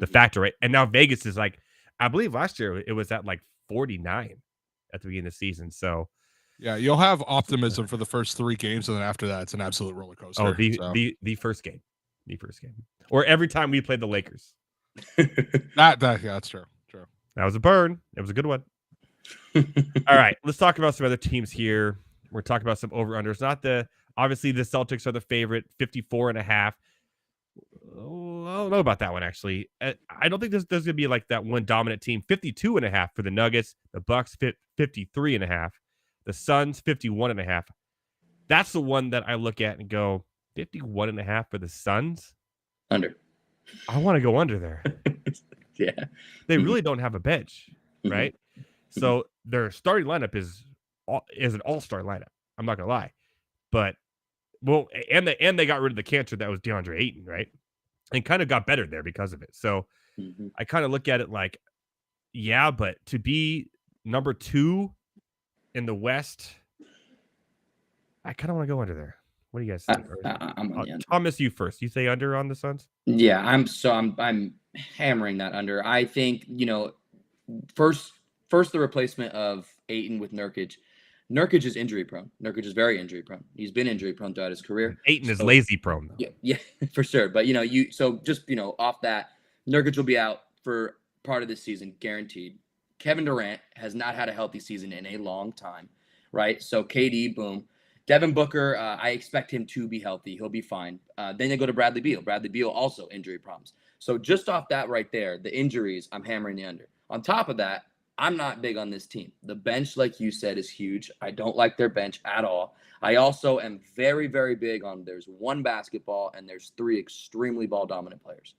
factor, right? And now Vegas is like, I believe last year it was at like 49 at the beginning of the season. So Yeah, you'll have optimism for the first 3 games, and then after that, it's an absolute roller coaster. the first game, or every time we played the Lakers, yeah, that's true. that was a burn. It was a good one. All right, let's talk about some other teams here. We're talking about some over-unders. Obviously, the Celtics are the favorite, 54.5. Oh, I don't know about that one, actually. I don't think there's going to be like that one dominant team. 52.5 for the Nuggets. The Bucks 53.5. The Suns 51.5. That's the one that I look at and go, 51.5 for the Suns? Under. I want to go under there. Yeah. They really don't have a bench, right? So their starting lineup is an all-star lineup. I'm not gonna lie, but and they got rid of the cancer that was DeAndre Ayton, right? And kind of got better there because of it. So I kind of look at it like, yeah, but to be number 2 in the West, I kind of want to go under there. What do you guys think? I'm on the under. Thomas, you first. You say under on the Suns? Yeah, I'm hammering that under. I think, first the replacement of Ayton with Nurkic. Nurkic is injury prone. Nurkic is very injury prone. He's been injury prone throughout his career. Ayton is lazy prone, though. Yeah, for sure. But off that, Nurkic will be out for part of this season, guaranteed. Kevin Durant has not had a healthy season in a long time, right? So KD, boom. Devin Booker, I expect him to be healthy. He'll be fine. Then they go to Bradley Beal. Bradley Beal also injury problems. So just off that right there, the injuries, I'm hammering the under. On top of that, I'm not big on this team. The bench, like you said, is huge. I don't like their bench at all. I also am very, very big on there's 1 basketball and there's 3 extremely ball-dominant players.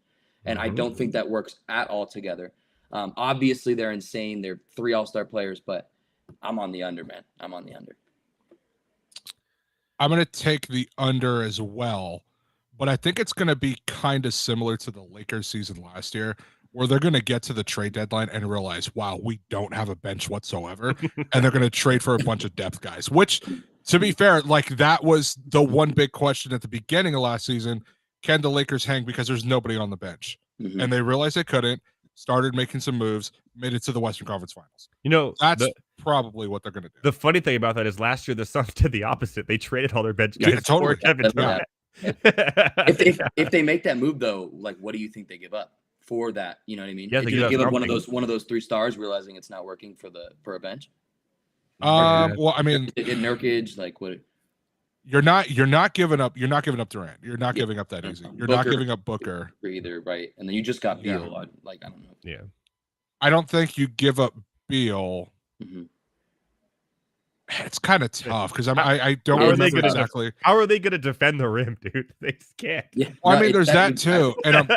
And I don't think that works at all together. Obviously, they're insane. They're 3 all-star players, but I'm on the under, man. I'm on the under. I'm going to take the under as well, but I think it's going to be kind of similar to the Lakers season last year, where they're going to get to the trade deadline and realize, wow, we don't have a bench whatsoever. And they're going to trade for a bunch of depth guys, which, to be fair, like that was the one big question at the beginning of last season. Can the Lakers hang because there's nobody on the bench? And they realized they couldn't, started making some moves, made it to the Western Conference Finals. That's probably what they're going to do. The funny thing about that is last year the Suns did the opposite. They traded all their bench guys. Yeah, totally. For Kevin Durant. If they make that move though, like what do you think they give up for that? You know what I mean? Yeah, they give up one of those 3 stars, realizing it's not working for a bench. Well, I mean, in Nurkic, like what? You're not giving up Durant. You're not giving up that easy. You're not giving up Booker either, right? And then you just got Beal. I don't know. Yeah, I don't think you give up Beal. It's kind of tough because I don't remember exactly. How are they going to defend the rim, dude? They just can't. Yeah. Well, I mean, there's that too, and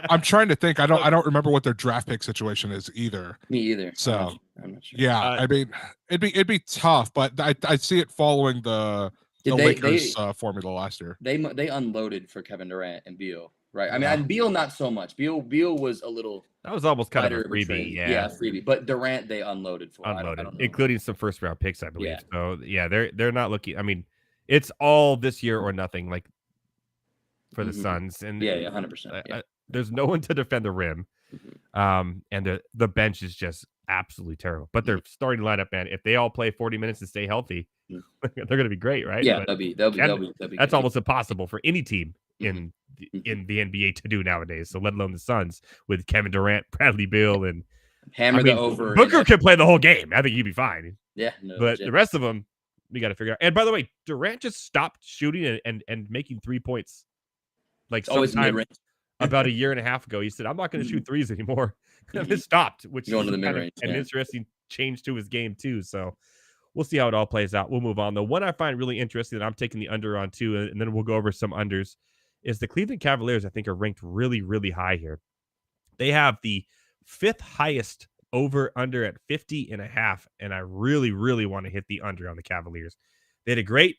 I'm trying to think. I don't remember what their draft pick situation is either. Me either. So I'm not sure. Yeah, I mean, it'd be tough, but I see it following the Lakers formula last year. They unloaded for Kevin Durant and Beal, right? I mean, and Beal not so much. Beal was a little. That was almost kind of a freebie. Yeah, freebie. But Durant they unloaded for. I don't know. Including some first round picks, I believe. Yeah. So yeah, they're not looking. I mean, it's all this year or nothing. Like for the Suns, and 100%. There's no one to defend the rim, and the bench is just absolutely terrible. But their starting lineup, man, if they all play 40 minutes and stay healthy, they're going to be great, right? Yeah, they'll be. That's almost impossible for any team in the NBA to do nowadays. So let alone the Suns with Kevin Durant, Bradley Beal, and the over. Booker can play the whole game. I think he'd be fine. Yeah, but the rest of them, we got to figure out. And by the way, Durant just stopped shooting and making 3 points. Like sometime about a year and a half ago, he said, "I'm not going to shoot threes anymore." It stopped, which is going to the mid-range, an interesting change to his game too. So we'll see how it all plays out. We'll move on. The one I find really interesting that I'm taking the under on too, and then we'll go over some unders, is the Cleveland Cavaliers. I think are ranked really, really high here. They have the 5th highest over under at 50.5, and I really, really want to hit the under on the Cavaliers. They had a great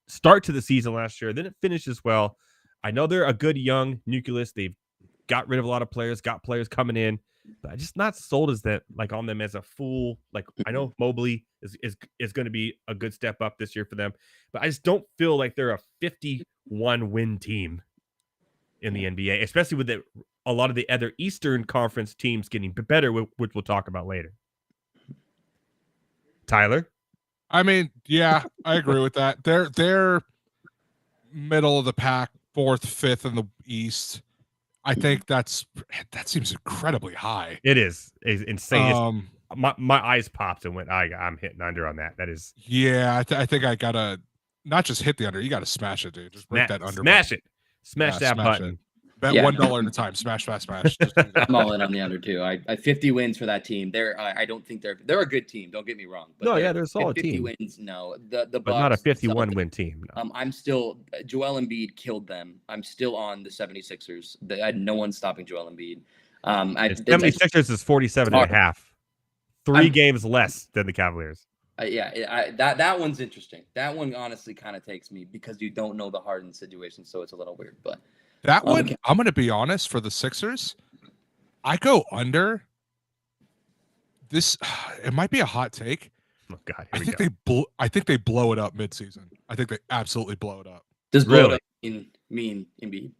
start to the season last year. Then it finishes well. I know they're a good young nucleus. They've got rid of a lot of players, got players coming in. but I'm just not sold as that, like on them as a full. Like I know Mobley is going to be a good step up this year for them, but I just don't feel like they're a 51 win team in the NBA, especially with a lot of the other Eastern Conference teams getting better, which we'll talk about later. Tyler? I mean, yeah, I agree with that. They're middle of the pack, 4th, 5th in the East. I think that seems incredibly high. It is. It's insane. My eyes popped and went, I'm hitting under on that. That is. Yeah, I think I gotta not just hit the under. You gotta smash it, dude. Just break that under. Smash it. Smash that button. It. Bet $1 at a time. Smash, fast, smash. I'm all in on the under too. I 50 wins for that team. I don't think they're a good team. Don't get me wrong. But they're a solid 50 team. 50 wins, no. The Bucks, but not a 51 win team. No. I'm still Joel Embiid killed them. I'm still on the 76ers. I had no one stopping Joel Embiid. 76ers is 47.5. 3 games less than the Cavaliers. That one's interesting. That one honestly kind of takes me because you don't know the Harden situation, so it's a little weird. But that one, I'm going to be honest, for the Sixers, I go under. This, it might be a hot take. Oh God, I think they blow it up midseason. I think they absolutely blow it up. Does blow it up mean Embiid?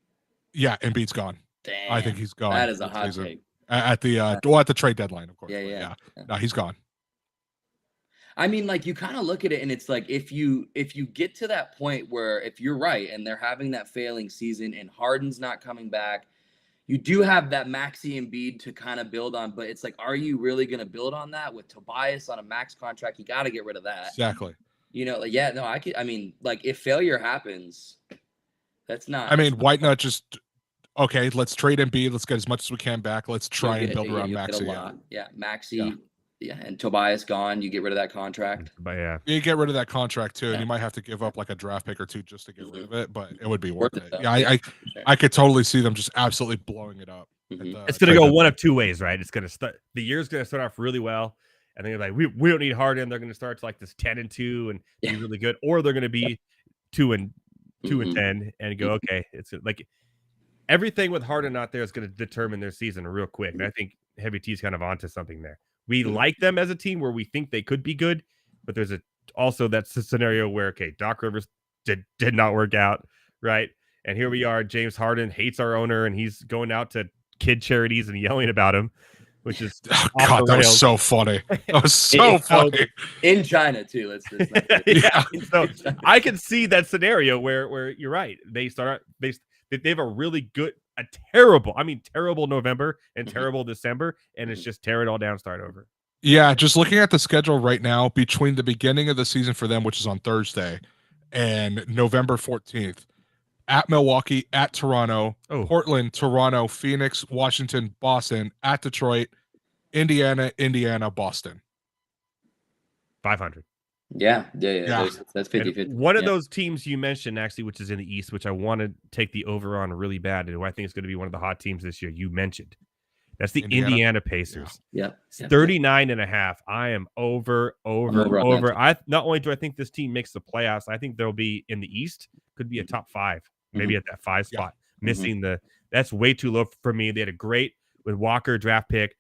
Yeah, Embiid's gone. Damn, I think he's gone. That is a hot take. At the trade deadline, of course. Yeah. No, he's gone. I mean, like you kind of look at it and it's like if you get to that point where if you're right and they're having that failing season and Harden's not coming back, you do have that Maxey Embiid to kind of build on, but it's like, are you really going to build on that with Tobias on a max contract? You got to get rid of that. Exactly. You know, like, yeah, no, I mean, like if failure happens, that's not. I mean, why not just, okay, let's trade Embiid. Let's get as much as we can back. Let's try and build around Maxey. Yeah, Maxey. Yeah, and Tobias gone. You get rid of that contract. But yeah, you get rid of that contract too, and you might have to give up like a draft pick or two just to get rid of it. But it would be worth it. Yeah, I could totally see them just absolutely blowing it up. It's going to go one of two ways, right? It's going to start. The year's going to start off really well, and they're like, we don't need Harden. They're going to start to like this 10-2 and be really good, or they're going to be 2-10 and go, okay, it's like everything with Harden out there is going to determine their season real quick. And I think Heavy T's kind of onto something there. We like them as a team where we think they could be good, but there's also that scenario where, okay, Doc Rivers did not work out, right? And here we are, James Harden hates our owner, and he's going out to kid charities and yelling about him, which is God, that was so funny. That was so funny. In China too. Let's yeah. So I can see that scenario where you're right. They have a really good. Terrible November and terrible December, and it's just tear it all down, start over. Yeah, just looking at the schedule right now, between the beginning of the season for them, which is on Thursday, and November 14th, at Milwaukee, at Toronto, Portland, Toronto, Phoenix, Washington, Boston, at Detroit, Indiana, Boston. 500. Yeah. That's 50-50. One of those teams you mentioned, actually, which is in the East, which I want to take the over on really bad, and who I think is going to be one of the hot teams this year, you mentioned. That's the Indiana Pacers. Yeah. 39.5. I am over. I not only do I think this team makes the playoffs, I think they'll be in the East, could be a top 5, maybe at that 5 spot. Missing that's way too low for me. They had a great with Walker draft pick.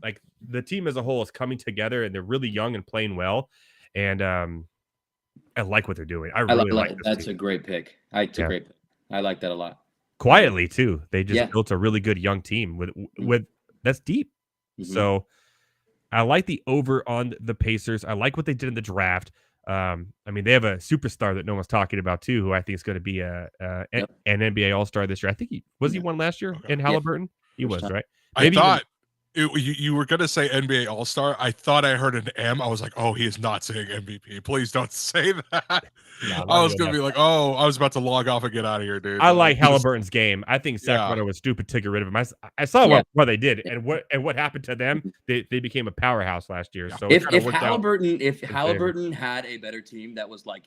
Like the team as a whole is coming together, and they're really young and playing well. And I like what they're doing. I really like this that's team. A great pick. It's a great pick. I like that a lot. Quietly too. They just built a really good young team with that's deep. So I like the over on the Pacers. I like what they did in the draft. I mean, they have a superstar that no one's talking about too, who I think is going to be an NBA All-Star this year. I think he won last year in Halliburton. He was, right? Maybe I thought you were going to say NBA All-Star. I thought I heard an M. I was like, oh, he is not saying MVP. Please don't say that. No, I was going to be like, oh, I was about to log off and get out of here, dude. I like Halliburton's game. I think Sacramento was stupid to get rid of him. I saw what they did and what happened to them. They became a powerhouse last year. So if Halliburton had a better team that was like,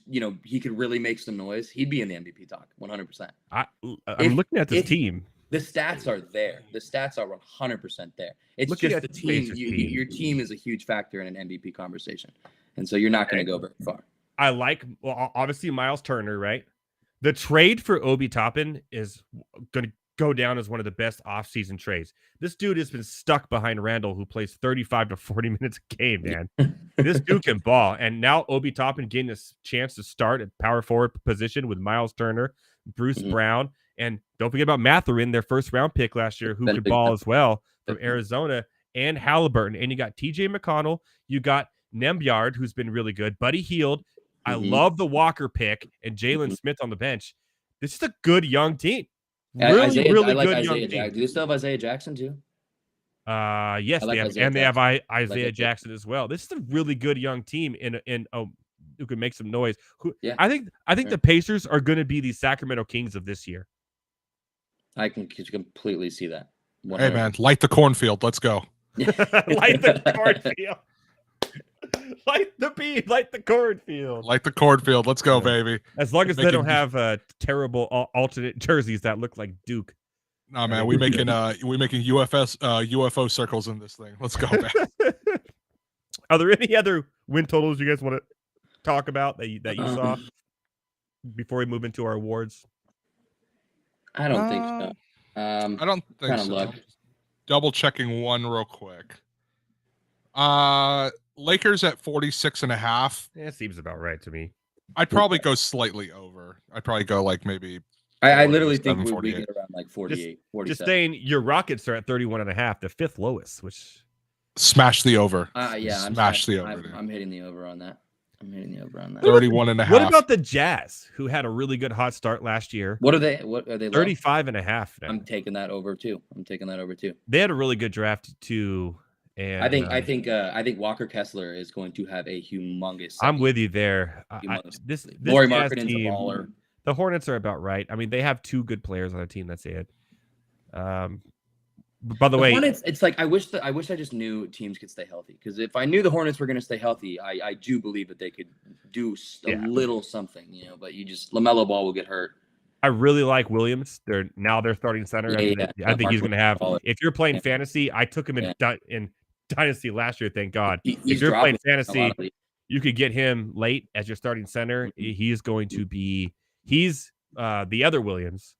he could really make some noise, he'd be in the MVP talk 100%. I'm looking at this team. The stats are there. The stats are 100% there. It's just the team. Your team is a huge factor in an MVP conversation. And so you're not going to go very far. I like, obviously, Miles Turner, right? The trade for Obi Toppin is going to go down as one of the best offseason trades. This dude has been stuck behind Randall, who plays 35 to 40 minutes a game, man. This dude can ball. And now Obi Toppin getting a chance to start at power forward position with Miles Turner, Bruce Brown, and don't forget about Matherin, their first round pick last year, who could ball as well from Arizona, and Halliburton. And you got TJ McConnell. You got Nembyard, who's been really good. Buddy Hield. I love the Walker pick and Jalen Smith on the bench. This is a good young team. Really, really good young team. Do they still have Isaiah Jackson too? Yes, they have, and they have Isaiah Jackson as well. This is a really good young team who can make some noise. I think the Pacers are going to be the Sacramento Kings of this year. I can completely see that. 100%. Hey man, light the cornfield. Let's go. Light the cornfield. Light the cornfield. Light the cornfield. Let's go, baby. As long as they don't have terrible alternate jerseys that look like Duke. Nah, man, we making UFO circles in this thing. Let's go, man. Are there any other win totals you guys want to talk about that you saw before we move into our awards? I don't think so. I don't think so. Look. Double checking one real quick. Lakers at 46.5. Yeah, it seems about right to me. I'd probably go slightly over. I'd probably go like maybe. I literally think we get around like 48, 47. Just saying, your Rockets are at 31.5, the fifth lowest, which smash the over. Yeah, smash the over. I'm hitting the over on that. 31.5. What about the Jazz, who had a really good hot start last year? What are they? 35.5 now. I'm taking that over too. They had a really good draft too. And I think Walker Kessler is going to have a humongous. I'm with you there. This Lauri Jazz Markkanen's a baller. The Hornets are about right. I mean, they have two good players on their team. That's it. By the way, Hornets, it's like I wish I just knew teams could stay healthy, because if I knew the Hornets were going to stay healthy, I do believe that they could do a little something, But LaMelo Ball will get hurt. I really like Williams. They're starting center. I think he's going to have. If you're playing fantasy, I took him in Dynasty last year. Thank God. If you're playing fantasy, you could get him late as your starting center. He's going to be. He's the other Williams,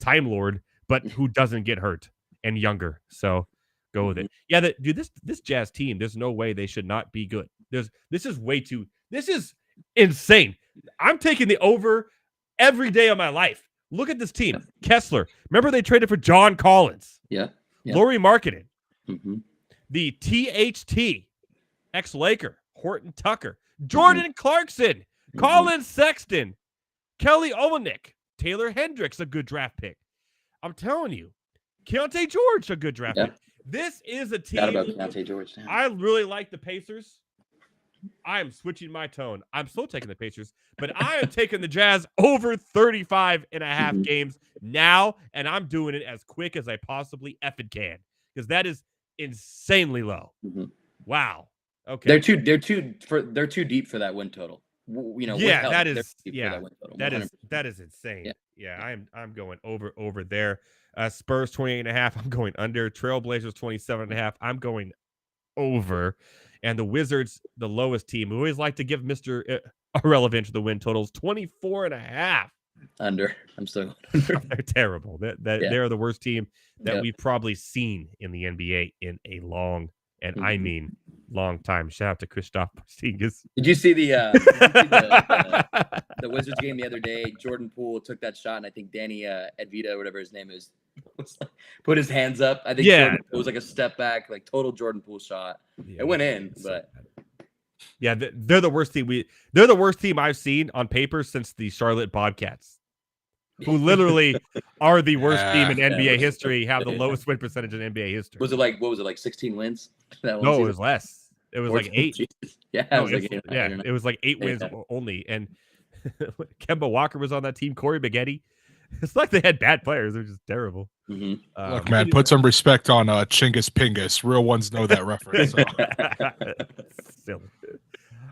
Time Lord, but who doesn't get hurt and younger. So go with it. Yeah, this Jazz team, there's no way they should not be good. This is insane. I'm taking the over every day of my life. Look at this team. Kessler. Remember they traded for John Collins. Yeah. Lauri Markkanen. The THT, ex-Laker, Horton Tucker, Jordan Clarkson, Colin Sexton, Kelly Olynyk, Taylor Hendricks, a good draft pick. I'm telling you, Keontae George, a good draft pick. This is a team. About Keontae George. I really like the Pacers. I am switching my tone. I'm still taking the Pacers, but I am taking the Jazz over 35.5 games now, and I'm doing it as quick as I possibly effing can, because that is insanely low. Wow. Okay. They're too deep for that win total. That is insane. Yeah, I'm going over there. Spurs 28.5. I'm going under. Trailblazers 27.5. I'm going over. And the Wizards, the lowest team. We always like to give Mr. Irrelevant the win totals, 24.5. Under. I'm still going under. They're terrible. They're the worst team that we've probably seen in the NBA in a long, and I mean long time. Shout out to Kristaps Porzingis. Did you see the Wizards game the other day? Jordan Poole took that shot, and I think Danny Edvita, whatever his name is, put his hands up. I think Jordan Poole was like a step back, like total Jordan Poole shot. It went in, but yeah, they're the worst team. They're the worst team I've seen on paper since the Charlotte Bobcats, who literally are the worst team in NBA history, have the lowest win percentage in NBA history. Was it like 16 wins? No, it was less. It was like 8. It was like 8 wins only. And Kemba Walker was on that team. Corey Maggette. It's like they had bad players. They're just terrible. Look, man, put some respect on Chingus Pingus. Real ones know that reference. So. Silly.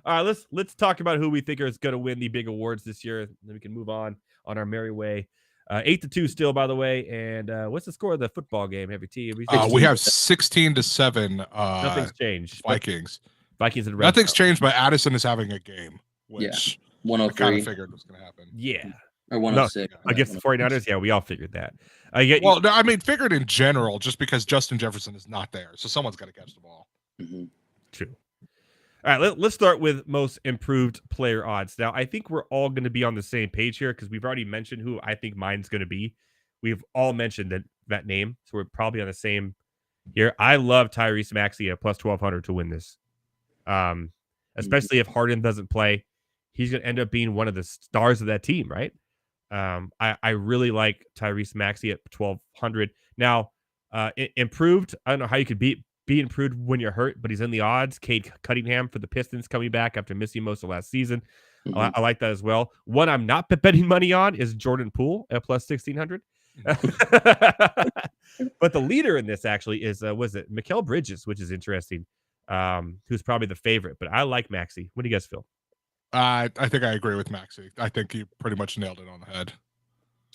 All right, let's talk about who we think is going to win the big awards this year. Then we can move on our merry way. 8-2 still, by the way. And what's the score of the football game? Heavy T. We have 16-7. Nothing's changed. Vikings and Red nothing's changed, but Addison is having a game, which 103. I kind of figured was going to happen. Yeah. Or 106. Against the 49ers, yeah, we all figured that. Well, no, I mean, figured in general, just because Justin Jefferson is not there, so someone's got to catch the ball. Mm-hmm. True. All right, let's start with most improved player odds. Now, I think we're all going to be on the same page here because we've already mentioned who I think mine's going to be. We've all mentioned that name, so we're probably on the same here. I love Tyrese Maxey at plus 1,200 to win this, especially if Harden doesn't play. He's going to end up being one of the stars of that team, right? I really like Tyrese Maxey at 1,200. Now, improved. I don't know how you could be improved when you're hurt, but he's in the odds. Cade Cunningham for the Pistons coming back after missing most of last season. Mm-hmm. I like that as well. One I'm not betting money on is Jordan Poole at plus 1,600. But the leader in this actually is Mikal Bridges, which is interesting. Who's probably the favorite, but I like Maxey. What do you guys feel? I think I agree with Maxey. I think he pretty much nailed it on the head.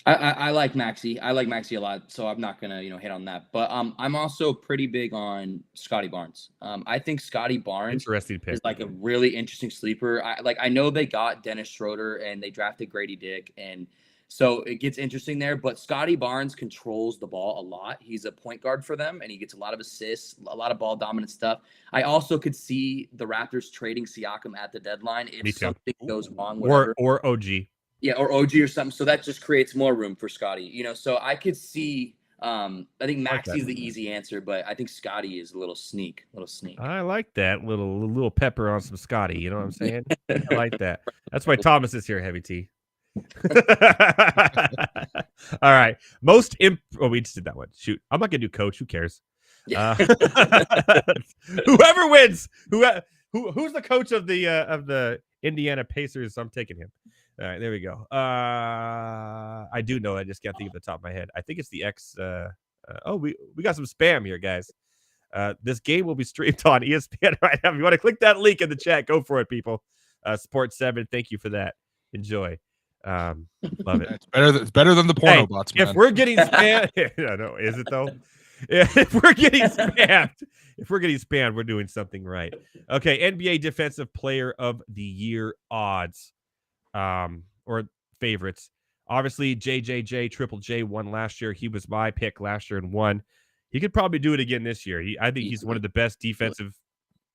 I like Maxey. I like Maxey a lot, so I'm not gonna hit on that. But I'm also pretty big on Scotty Barnes. I think Scotty Barnes interesting pick. is like a really interesting sleeper. I know they got Dennis Schroeder and they drafted Grady Dick, and so it gets interesting there. But Scotty Barnes controls the ball a lot. He's a point guard for them, and he gets a lot of assists, a lot of ball dominant stuff. I also could see the Raptors trading Siakam at the deadline if something goes wrong. Or OG. Yeah, or OG or something. So that just creates more room for Scotty. So I could see. I think Maxey's the easy answer, but I think Scotty is a little sneak. I like that little pepper on some Scotty. You know what I'm saying? I like that. That's why Thomas is here, Heavy T. All right. We just did that one. Shoot. I'm not gonna do coach. Who cares? Yeah. Whoever wins. Who's the coach of the Indiana Pacers? I'm taking him. All right, there we go. I do know. I just can't think of the top of my head. I think it's the X. We got some spam here, guys. This game will be streamed on ESPN right now. If you want to click that link in the chat, go for it, people. Sports 7, thank you for that. Enjoy. Love it. It's better than the porno bots, man. If we're getting spammed, I know, is it though? If we're getting spammed, we're doing something right. Okay, NBA Defensive Player of the Year odds. Or favorites. Obviously, JJJ Triple J won last year. He was my pick last year and won. He could probably do it again this year. I think he's one of the best defensive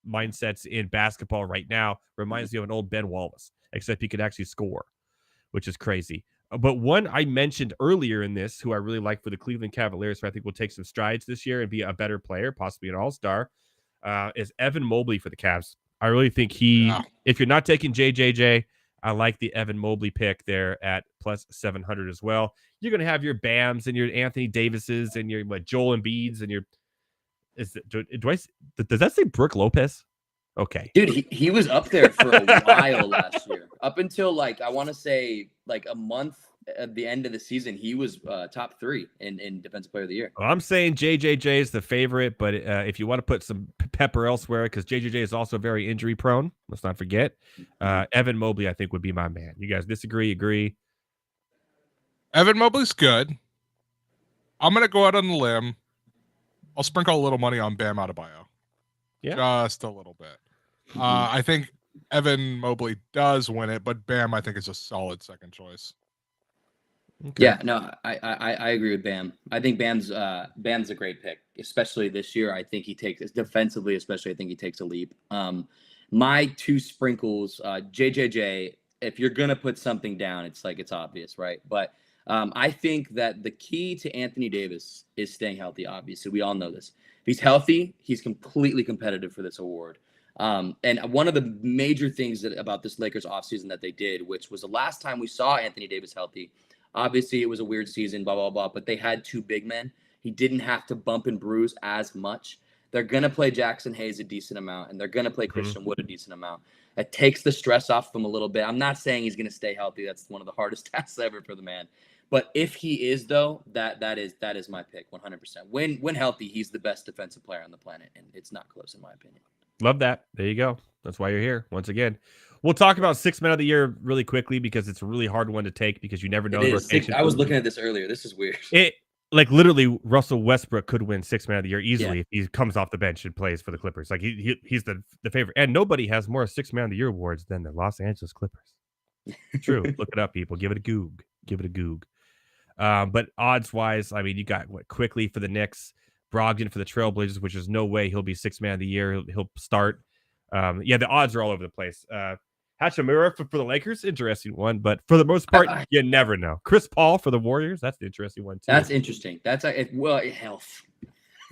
mindsets in basketball right now. Reminds me of an old Ben Wallace, except he could actually score, which is crazy. But one I mentioned earlier in this, who I really like for the Cleveland Cavaliers, who I think will take some strides this year and be a better player, possibly an all-star, is Evan Mobley for the Cavs. I really think if you're not taking JJJ, I like the Evan Mobley pick there at plus 700 as well. You're going to have your Bams and your Anthony Davises and your Joel Embiids and your does that say Brook Lopez? Okay. Dude, he was up there for a while last year. Up until I want to say a month at the end of the season, he was top 3 in Defensive Player of the Year. Well, I'm saying JJJ is the favorite, but if you want to put some pepper elsewhere, because JJJ is also very injury prone, let's not forget. Evan Mobley, I think, would be my man. You guys disagree? Agree? Evan Mobley's good. I'm going to go out on the limb. I'll sprinkle a little money on Bam Adebayo. Yeah. Just a little bit. I think Evan Mobley does win it, but Bam, I think, is a solid second choice. Okay. Yeah, no, I agree with Bam. I think Bam's a great pick, especially this year. I think he takes defensively, especially. I think he takes a leap. My 2 sprinkles, JJJ. If you're gonna put something down, it's obvious, right? But I think that the key to Anthony Davis is staying healthy. Obviously, we all know this. If he's healthy, he's completely competitive for this award. And one of the major things about this Lakers offseason that they did, which was the last time we saw Anthony Davis healthy. Obviously, it was a weird season, blah, blah, blah, but they had 2 big men. He didn't have to bump and bruise as much. They're going to play Jackson Hayes a decent amount, and they're going to play Christian Wood a decent amount. It takes the stress off him a little bit. I'm not saying he's going to stay healthy. That's one of the hardest tasks ever for the man. But if he is, though, that is my pick, 100%. When healthy, he's the best defensive player on the planet, and it's not close in my opinion. Love that. There you go. That's why you're here once again. We'll talk about 6 men of the year really quickly because it's a really hard one to take because you never know. I was looking at this earlier. This is weird. Literally, Russell Westbrook could win 6 man of the year easily if he comes off the bench and plays for the Clippers. He's the favorite, and nobody has more 6 man of the year awards than the Los Angeles Clippers. True. Look it up, people. Give it a goog. give it a goog. But odds wise, I mean, you got Quickly for the Knicks, Brogdon for the Trailblazers, which is no way he'll be 6th man of the year. He'll start. The odds are all over the place. Hachimura for the Lakers, interesting one, but for the most part, you never know. Chris Paul for the Warriors, that's an interesting one too. That's interesting. That's health.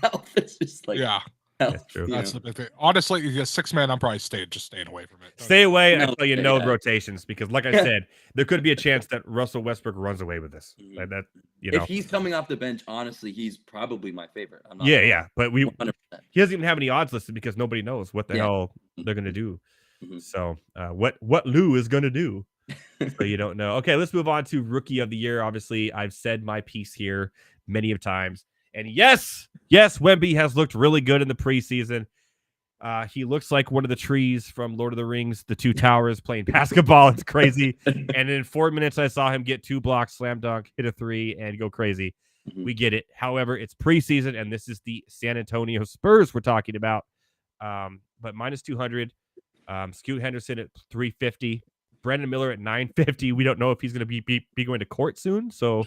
Health is just like yeah. That's true. That's the big thing. Honestly, 6-man, I'm probably staying away from it. Stay away until rotations, because like I said, there could be a chance that Russell Westbrook runs away with this. Like that, if he's coming off the bench, honestly, he's probably my favorite. But he doesn't even have any odds listed because nobody knows what the hell they're gonna do. So what Lou is gonna do, so you don't know. Okay, let's move on to Rookie of the Year. Obviously, I've said my piece here many of times. And yes, Wemby has looked really good in the preseason. He looks like one of the trees from Lord of the Rings, the Two Towers, playing basketball. It's crazy. And in 4 minutes, I saw him get 2 blocks, slam dunk, hit a 3, and go crazy. We get it. However, it's preseason, and this is the San Antonio Spurs we're talking about. But minus 200. Scoot Henderson at 350. Brandon Miller at 950. We don't know if he's going to be going to court soon, so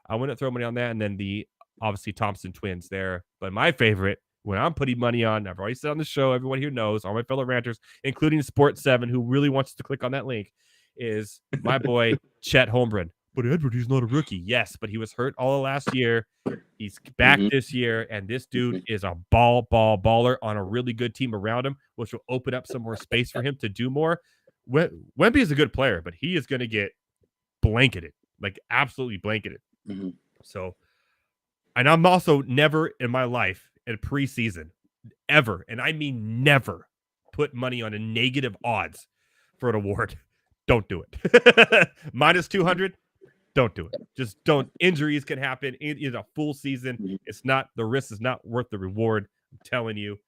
I wouldn't throw money on that. And then the obviously Thompson twins there. But my favorite, when I'm putting money on, I've already said on the show, everyone here knows, all my fellow ranters, including Sport 7, who really wants to click on that link, is my boy Chet Holmgren. But Edward, he's not a rookie. Yes, but he was hurt all of last year. He's back this year, and this dude is a baller on a really good team around him, which will open up some more space for him to do more. Wemby is a good player, but he is going to get blanketed, like absolutely blanketed. So, and I'm also never in my life in preseason, ever, and I mean never, put money on a negative odds for an award. Don't do it. Minus 200. Don't do it. Just don't. Injuries can happen in a full season. It's not, the risk is not worth the reward. I'm telling you,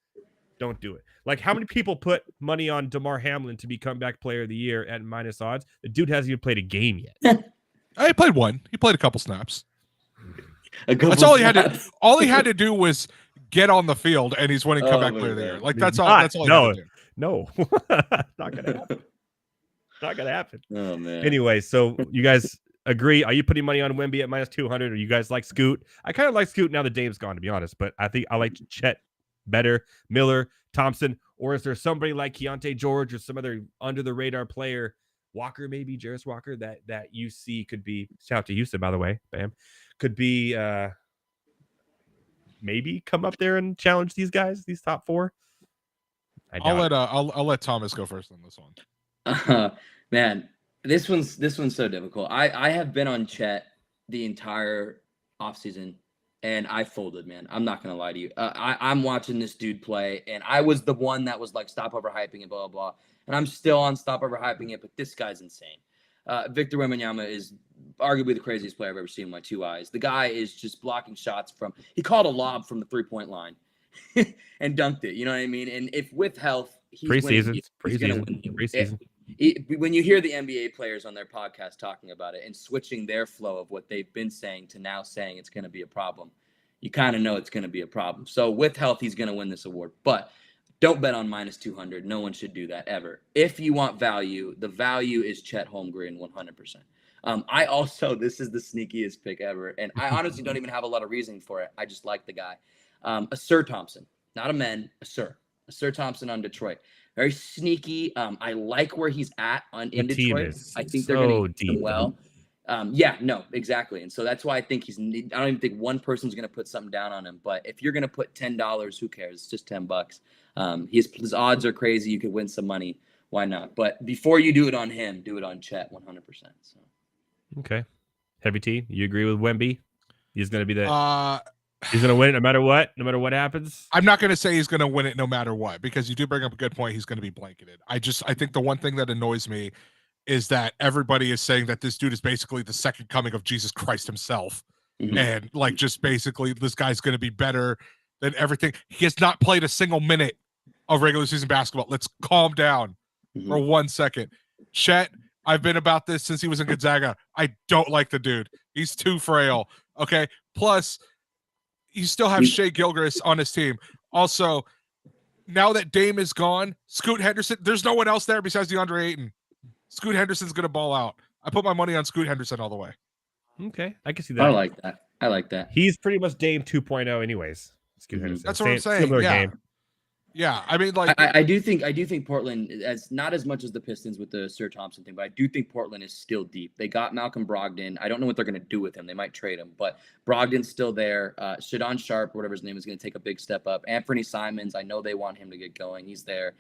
don't do it. Like, how many people put money on DeMar Hamlin to be comeback player of the year at minus odds? The dude hasn't even played a game yet. He played one. He played a couple snaps. That's all he had to. All he had to do was get on the field, and he's winning comeback player of the year. Like that's all. That's all. He had to do. No, not gonna happen. Not gonna happen. Oh man. Anyway, so you guys agree? Are you putting money on Wemby at minus 200? Or you guys like Scoot? I kind of like Scoot now that Dame's gone, to be honest. But I think I like Chet better. Miller, Thompson, or is there somebody like Keontae George or some other under the radar player? Walker, maybe Jarris Walker, that you see could be, shout out to Houston, by the way, bam, could be maybe come up there and challenge these guys, these top 4. I'll let Thomas go first on this one. Man, this one's so difficult. I have been on Chet the entire offseason, and I folded, man. I'm not gonna lie to you. I'm watching this dude play, and I was the one that was like, stop overhyping it, blah, blah, blah. And I'm still on stop overhyping it, but this guy's insane. Victor Wembanyama is arguably the craziest player I've ever seen with my 2 eyes. The guy is just blocking shots he called a lob from the 3-point line and dunked it. You know what I mean? And if with health, he's going to win you. When you hear the NBA players on their podcast talking about it and switching their flow of what they've been saying to now saying it's going to be a problem, you kind of know it's going to be a problem. So with health, he's going to win this award. But don't bet on minus 200. No one should do that ever. If you want value, the value is Chet Holmgren 100%. I also, this is the sneakiest pick ever, and I honestly don't even have a lot of reasoning for it. I just like the guy. Sir Thompson, not a men, a Sir Thompson on Detroit. Very sneaky. I like where he's at in Detroit. I think they're going to do well. Exactly. And so that's why I think I don't even think one person's going to put something down on him. But if you're going to put $10, who cares? It's just $10. His odds are crazy. You could win some money. Why not? But before you do it on him, do it on Chet 100%. So. Okay. Heavy T, you agree with Wemby? He's going to be he's going to win it no matter what happens. I'm not going to say he's going to win it no matter what, because you do bring up a good point. He's going to be blanketed. I think the one thing that annoys me is that everybody is saying that this dude is basically the second coming of Jesus Christ himself. And like, just basically this guy's going to be better than everything. He has not played a single minute of regular season basketball. Let's calm down for 1 second. Chet, I've been about this since he was in Gonzaga. I don't like the dude. He's too frail. Okay. Plus, you still have Shea Gilgeous on his team. Also, now that Dame is gone, Scoot Henderson, there's no one else there besides DeAndre Ayton. Scoot Henderson's going to ball out. I put my money on Scoot Henderson all the way. Okay, I can see that. I like that. I like that. He's pretty much Dame 2.0 anyways. Scoot Mhm. Henderson. That's what I'm saying. Similar Yeah. game. Yeah, I mean, like, I do think Portland, as not as much as the Pistons with the Sir Thompson thing, but I do think Portland is still deep. They got Malcolm Brogdon. I don't know what they're going to do with him. They might trade him, but Brogdon's still there. Shadon Sharp, whatever his name is, going to take a big step up. Anthony Simons, I know they want him to get going. He's there.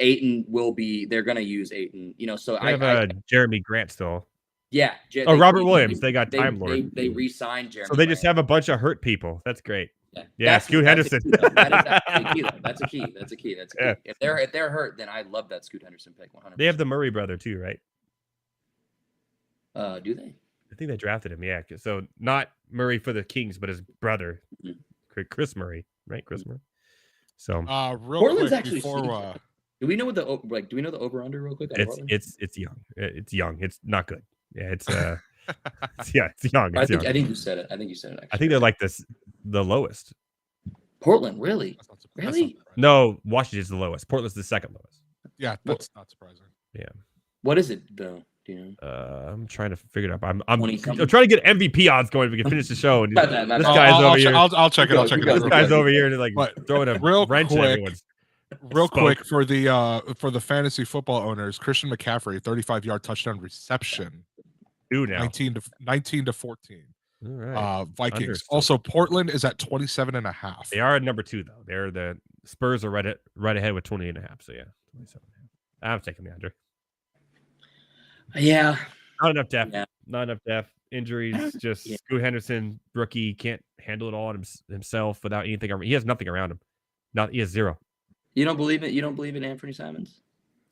Ayton will be. They're going to use Ayton. You know, so They have Jeremy Grant still. yeah. Robert Williams. They got Time Lord. They re-signed Jeremy. So they just Grant. have a bunch of hurt people. That's great. Yeah, That's Scoot Henderson. That's a key. That's a key. Yeah. If they're hurt, then I love that Scoot Henderson pick 100%. They have the Murray brother too, right? Do they? I think they drafted him. Yeah. So not Murray for the Kings, but his brother, Chris Murray, right? Chris Murray. So real Portland's quick actually before do we know what the do we know the over under real quick? it's young. It's young. It's not good. Yeah, it's it's young. It's young. I think you said it. Actually. I think they're like the lowest. Portland, really? Really? No, Washington's the lowest. Portland's the second lowest. Yeah, that's not surprising. Yeah. What is it though? Do you know? I'm trying to figure it out. I'm 20 trying to get MVP odds going. If we can finish the show. And My bad. this guy's over here. I'll check it. I'll check it. This guy's over here and like But throwing a real wrench at quick, everyone's. Real spoke. quick for the fantasy football owners, Christian McCaffrey, 35-yard touchdown reception, Two now. 19 to 14. All right. Vikings. Understood. Also, Portland is at 27.5. They are at number 2 though. They're the Spurs are right ahead with 20.5. So yeah, 27.5. I'm taking the under. Yeah. Not enough depth. Yeah. Not enough depth. Injuries. Just Scoot Henderson, rookie, can't handle it all on himself without anything. He has nothing around him. He has zero. You don't believe it? You don't believe in Anthony Simons?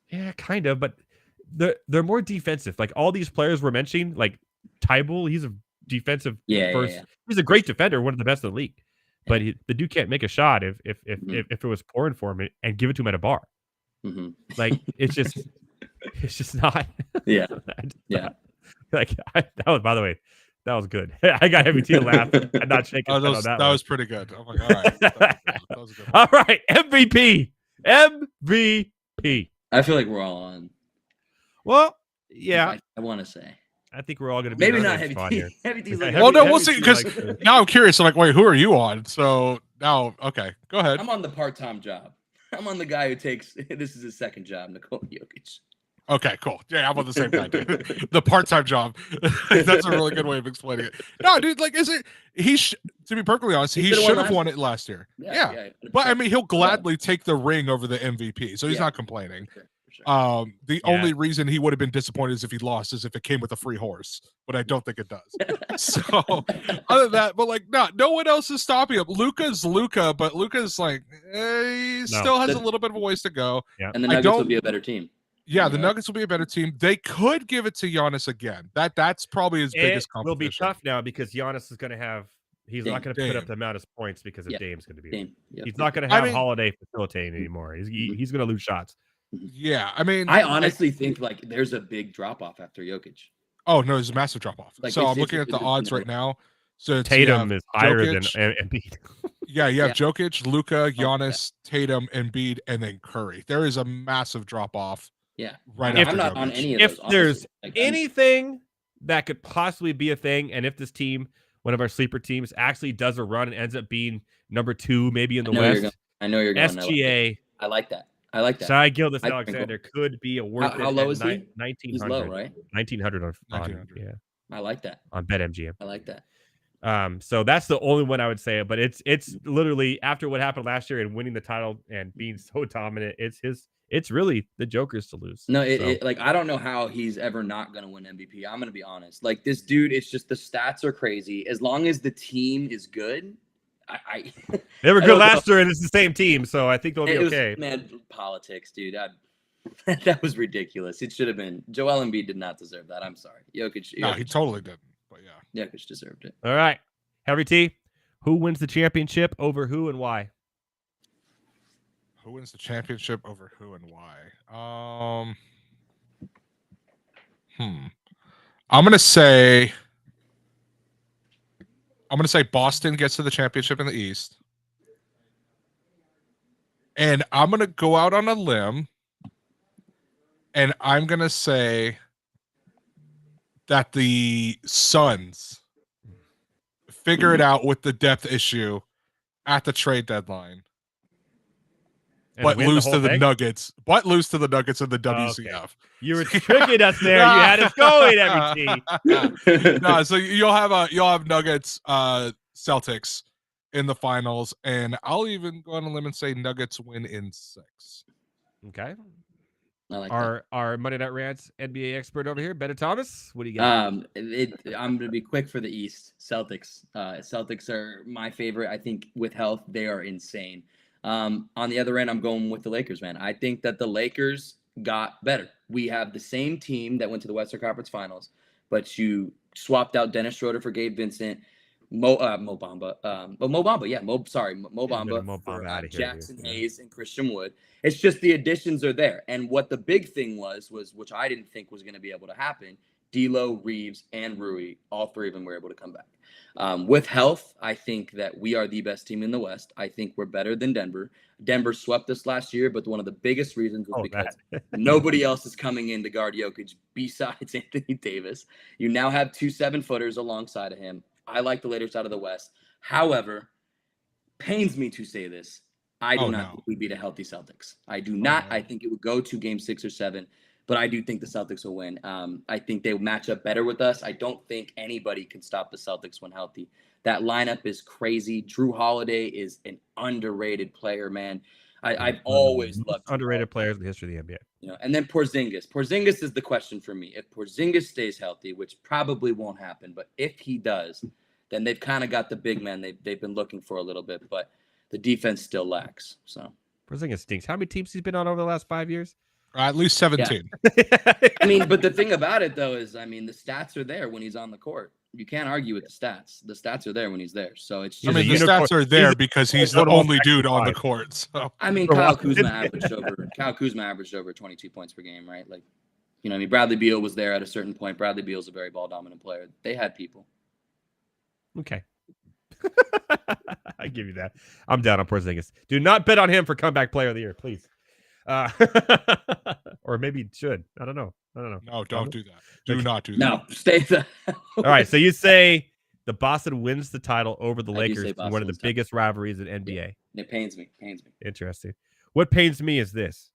Yeah, kind of, but they're more defensive. Like all these players we're mentioning, like Tybal, he's a defensive first. Yeah. He's a great defender, one of the best in the league. But the dude can't make a shot if it was pouring for him and give it to him at a bar. Mm-hmm. Like it's just not. Yeah. Like that was, by the way, that was good. I got heavy to laugh. I'm not shaking. Oh, that was pretty good. I'm like, all right. That was a good one. All right, MVP. I feel like we're all on. Well, yeah. I want to say. I think we're all going to be maybe not heavy T. Heavy T's like Well, no, we'll see. Because now I'm curious. I'm like, wait, who are you on? So now, okay, go ahead. I'm on the part-time job. I'm on the guy who takes this is his second job, Nikola Jokic. Okay, cool. Yeah, I'm on the same guy, dude. The part-time job. That's a really good way of explaining it. No, dude, like, is it? To be perfectly honest, he should have won it last year. Yeah. But I mean, he'll gladly take the ring over the MVP, so he's not complaining. Sure. The only reason he would have been disappointed is if he lost, is if it came with a free horse, but I don't think it does. So, other than that, but like, no one else is stopping him. Luka's Luka, but Luka's like, he still has a little bit of a ways to go. Yeah. And the Nuggets will be a better team. Yeah, the Nuggets will be a better team. They could give it to Giannis again. That's probably his biggest competition. It will be tough now because Giannis is going to have. He's not going to put up the amount of points because of Dame's going to be. Dame. Yep. He's not going to have Holiday facilitating anymore. He's going to lose shots. Yeah, I mean, I honestly think like there's a big drop off after Jokic. Oh no, there's a massive drop off. Like, so I'm looking at the odds right now. So Tatum is higher than Embiid. Yeah, you have Jokic, Luka, Giannis, Tatum, Embiid, and then Curry. There is a massive drop off. Yeah, right. I'm not on any of those. If there's anything that could possibly be a thing, and if this team, one of our sleeper teams, actually does a run and ends up being number 2, maybe in the West, I know you're going. SGA. I like that. I like that. Shai Gilgeous-Alexander could be a worth how low is he? 1900. He's low, right? 1900 on 1900. Yeah. I like that. On BetMGM. I like that. So that's the only one I would say, but it's literally after what happened last year and winning the title and being so dominant, it's really the Joker's to lose. No, like I don't know how he's ever not going to win MVP. I'm going to be honest. Like this dude, it's just the stats are crazy. As long as the team is good, they were good last year and it's the same team, so I think they'll be okay. Man, politics, dude. That was ridiculous. It should have been. Joel Embiid did not deserve that. I'm sorry. Jokic. No, he totally didn't. But yeah, Jokic deserved it. All right, Heavy T, who wins the championship over who and why? Who wins the championship over who and why? I'm gonna say Boston gets to the championship in the East, and I'm gonna go out on a limb, and I'm gonna say that the Suns figure it out with the depth issue at the trade deadline, And but win the lose whole to the thing? Nuggets. But lose to the Nuggets in the Okay. WCF. You were tricking us there. You had us going, MT. No, so you'll have Nuggets, Celtics in the finals, and I'll even go on a limb and say Nuggets win in 6. Okay. I like that. Our Monday Night Rants NBA expert over here, Bennett Thomas. What do you got? I'm gonna be quick for the East. Celtics. Celtics are my favorite. I think with health, they are insane. On the other end, I'm going with the Lakers, man. I think that the Lakers got better. We have the same team that went to the Western Conference Finals, but you swapped out Dennis Schroeder for Gabe Vincent, Mo Bamba for outta here, Jackson dude. Hayes and Christian Wood. It's just the additions are there. And what the big thing was which I didn't think was going to be able to happen, D'Lo, Reeves, and Rui, all three of them were able to come back. With health, I think that we are the best team in the West. I think we're better than Denver. Denver swept us last year, but one of the biggest reasons was because nobody else is coming in to guard Jokic besides Anthony Davis. You now have 2 7-footers alongside of him. I like the Lakers out of the West. However, pains me to say this. I do not think we beat a healthy Celtics. I do not. I think it would go to game 6 or 7, but I do think the Celtics will win. I think they match up better with us. I don't think anybody can stop the Celtics when healthy. That lineup is crazy. Drew Holiday is an underrated player, man. I've always loved underrated players in the history of the NBA. You know, and then Porzingis. Porzingis is the question for me. If Porzingis stays healthy, which probably won't happen, but if he does, then they've kind of got the big man they've been looking for a little bit, but the defense still lacks. So Porzingis stinks. How many teams he's been on over the last 5 years? At least 17. I mean, but the thing about it though is, I mean, the stats are there when he's on the court. You can't argue with the stats. The stats are there when he's there. So it's just I mean, the stats are there because he's the only dude on the court. So I mean, Kyle Kuzma averaged over 22 points per game, right? Like, you know, I mean, Bradley Beal was there at a certain point. Bradley Beal's a very ball dominant player. They had people. Okay. I give you that. I'm down on Porzingis. Do not bet on him for comeback player of the year, please. Or maybe you should. I don't know. no, don't do that. Do not do that. No, stay the. All right. So you say the Boston wins the title over the I do Lakers say in Boston one of the wins the title. biggest rivalries in NBA. It pains me. Interesting. What pains me is this.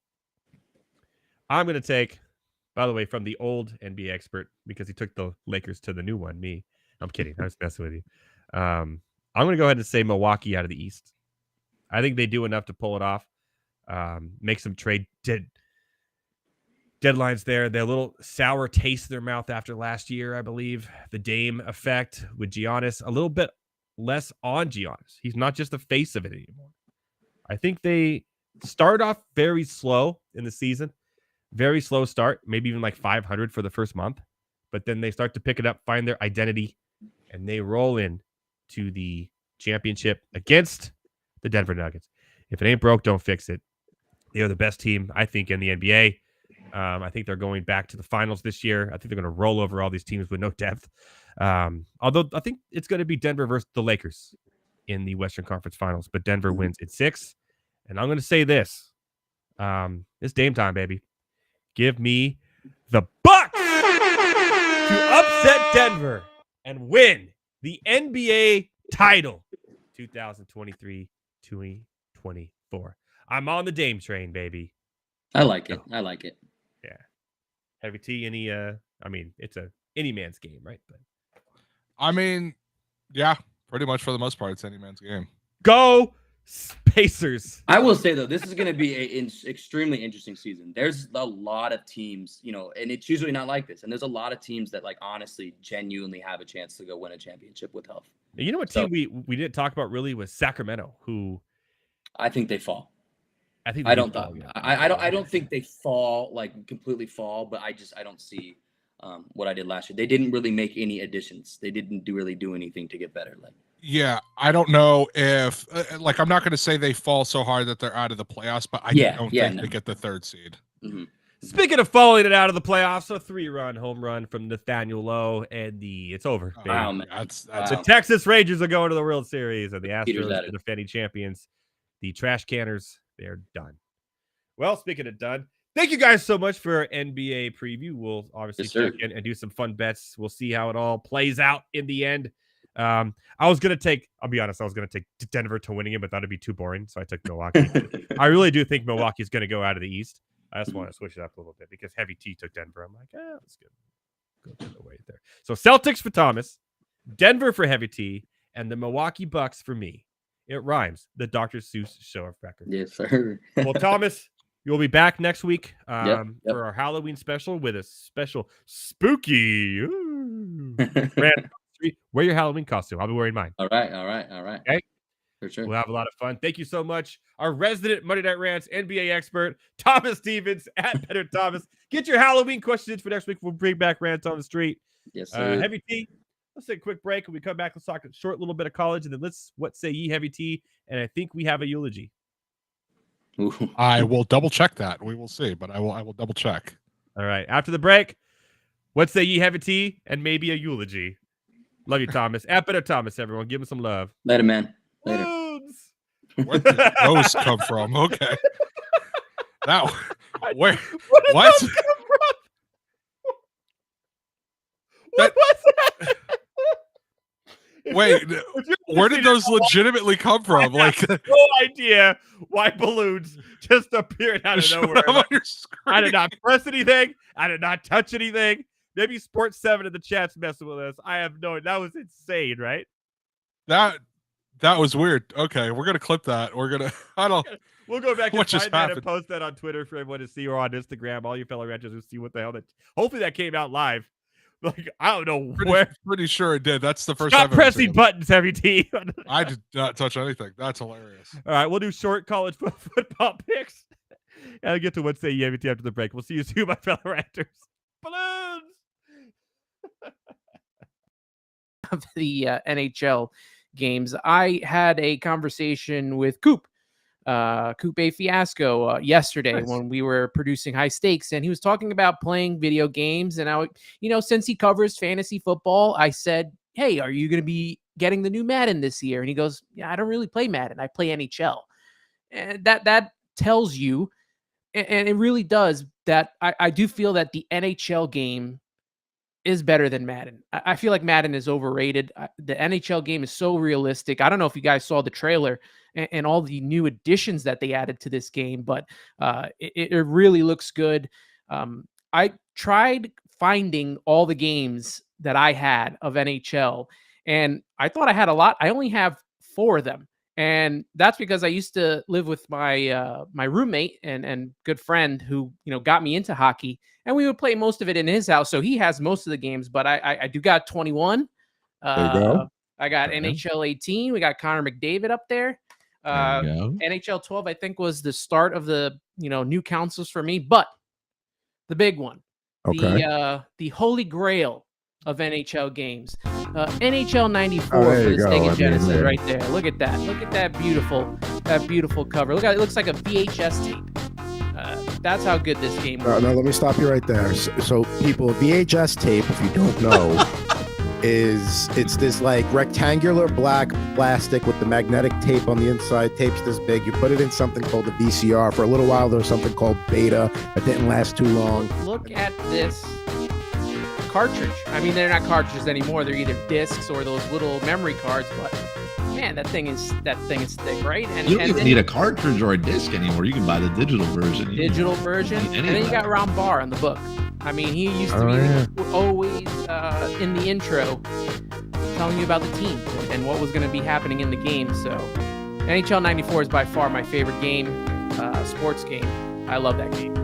I'm going to take, by the way, from the old NBA expert, because he took the Lakers to the new one, me. I'm kidding. I was messing with you. I'm going to go ahead and say Milwaukee out of the East. I think they do enough to pull it off. Make some trade deadlines there. They're a little sour taste in their mouth after last year, I believe. The Dame effect with Giannis, a little bit less on Giannis. He's not just the face of it anymore. I think they start off very slow in the season. Very slow start, maybe even like 500 for the first month. But then they start to pick it up, find their identity, and they roll in to the championship against the Denver Nuggets. If it ain't broke, don't fix it. They are the best team, I think, in the NBA. I think they're going back to the finals this year. I think they're going to roll over all these teams with no depth. Although I think it's going to be Denver versus the Lakers in the Western Conference Finals, but Denver wins at 6. And I'm going to say this. It's Dame time, baby. Give me the Bucks to upset Denver and win the NBA title 2023-2024. I'm on the Dame train, baby. I like it. Yeah. Heavy T, any I mean, it's any man's game, right? But I mean, yeah, pretty much for the most part, it's any man's game. go Pacers. I will say though, this is going to be an extremely interesting season. There's a lot of teams, you know, and it's usually not like this. And there's a lot of teams that, like, honestly, genuinely have a chance to go win a championship with health. You know what team we didn't talk about really was Sacramento, who I think they fall. I don't think they fall, like completely fall, but I don't see what I did last year. They didn't really make any additions. They didn't really do anything to get better. Like, yeah, I don't know if like, I'm not going to say they fall so hard that they're out of the playoffs, but I don't think they get the 3rd seed. Mm-hmm. Speaking of falling it out of the playoffs, a 3-run home run from Nathaniel Lowe, and it's over. Baby. Wow, man. That's The Texas Rangers are going to the World Series, and the Peter's Astros at are it. defending champions. The Trash Canners, they're done. Well, speaking of done, Thank you guys so much for our NBA preview. We'll obviously Yes, sir. check in and do some fun bets. We'll see how it all plays out in the end. I'll be honest, I was gonna take Denver to winning it, but that'd be too boring. So I took Milwaukee. I really do think Milwaukee's gonna go out of the East. I just want to switch it up a little bit because Heavy T took Denver. I'm like, let's go to the way there. So Celtics for Thomas, Denver for Heavy T, and the Milwaukee Bucks for me. It rhymes. The Dr. Seuss show of record. Yes, sir. Well, Thomas, you'll be back next week Yep. for our Halloween special with a special spooky. Rant. Wear your Halloween costume. I'll be wearing mine. All right. Okay. For sure. We'll have a lot of fun. Thank you so much. Our resident Monday Night Rants NBA expert, Thomas Stevens at Better Thomas. Get your Halloween questions for next week. We'll bring back Rants on the Street. Yes, sir. Heavy T, let's take a quick break. When we come back, let's talk a short little bit of college, and then what say ye, Heavy T? And I think we have a eulogy. Ooh. I will double check that. We will see, but I will double check. All right. After the break, what say ye, Heavy T? And maybe a eulogy. Love you, Thomas. At Better Thomas, everyone. Give him some love. Later, man. Later. Loons. Where did those come from? Okay. Now, where? Where did What? those come from? What was that? Wait, where did those legitimately come from? Like, no idea why balloons just appeared out of show nowhere. them on your screen. I did not press anything. I did not touch anything. Maybe Sports 7 in the chat's messing with us. I have no. That was insane, right? That was weird. Okay, we're gonna clip that. We're gonna. I don't. We'll go back and What just find that and happened? post that on Twitter for everyone to see, or on Instagram. All you fellow ranchers who see what the hell that. Hopefully that came out live. Like I don't know where. Pretty sure it did. That's the first. Stop I've ever pressing seen it. buttons, Heavy T. I did not touch anything. That's hilarious. All right, we'll do short college football picks. And I'll get to what say you Heavy T after the break. We'll see you soon, my fellow ranchers. Balloons. Of the NHL games, I had a conversation with Coop A Fiasco yesterday when we were producing High Stakes, and he was talking about playing video games. And since he covers fantasy football, I said, "Hey, are you going to be getting the new Madden this year?" And he goes, "Yeah, I don't really play Madden. I play NHL." And that tells you, and it really does, that I do feel that the NHL game is better than Madden. I feel like Madden is overrated. The NHL game is so realistic. I don't know if you guys saw the trailer and all the new additions that they added to this game, but it really looks good. I tried finding all the games that I had of NHL, and I thought I had a lot. I only have 4 of them. And that's because I used to live with my my roommate and good friend who got me into hockey, and we would play most of it in his house. So he has most of the games, but I do got 21. There you go. I got Okay. NHL 18. We got Connor McDavid up there. There you go. NHL 12, I think, was the start of the new consoles for me. But the big one, Okay. the holy grail of NHL games, NHL 94 Oh, there for you the go. Sega I mean, Genesis, yeah. right there. Look at that. Look at that beautiful cover. Look at it. Looks like a VHS tape. That's how good this game was. No, let me stop you right there. So people, VHS tape, if you don't know, it's this like rectangular black plastic with the magnetic tape on the inside. Tape's this big. You put it in something called a VCR. For a little while, there was something called Beta that didn't last too long. Look at this cartridge. I mean, they're not cartridges anymore. They're either discs or those little memory cards. But man, that thing is thick, right? And You don't and even then need a cartridge or a disc anymore. You can buy the digital version. You can- digital version, Any and of then you that. got Ron Barr on the book. I mean, he used to Oh, be yeah. always in the intro telling you about the team and what was going to be happening in the game. So NHL 94 is by far my favorite game, sports game. I love that game.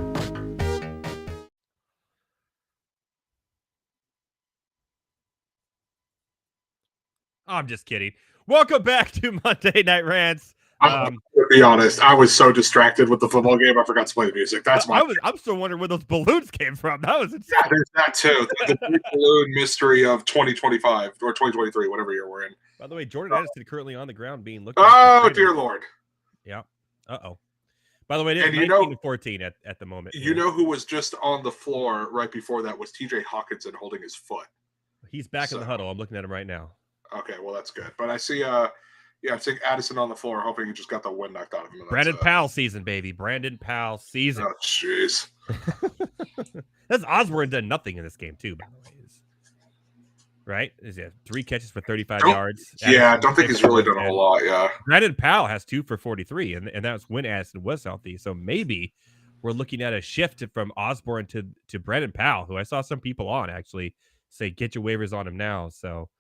I'm just kidding. Welcome back to Monday Night Rants. I'm to be honest, I was so distracted with the football game, I forgot to play the music. That's my. I'm still wondering where those balloons came from. That was insane. Yeah, there's that too. The big balloon mystery of 2025 or 2023, whatever year we're in. By the way, Jordan Addison currently on the ground being looked Oh at. dear lord! Yeah. Uh-oh. By the way, it is And 19 to 14 at the moment. You know who was just on the floor right before that was T.J. Hawkinson holding his foot. He's back in the So- huddle. I'm looking at him right now. Okay, well that's good. But I see, Yeah, I'm seeing Addison on the floor, hoping he just got the wind knocked out of him. and Brandon that's it. Powell season, baby. Brandon Powell season. Oh, jeez. That's Osborne done nothing in this game too, by the way. Right? Is it 3 catches for 35 yards? Yeah, I don't think he's really done a whole lot. Yeah. Brandon Powell has 2 for 43, and that's when Addison was healthy. So maybe we're looking at a shift from Osborne to Brandon Powell, who I saw some people on actually say get your waivers on him now. So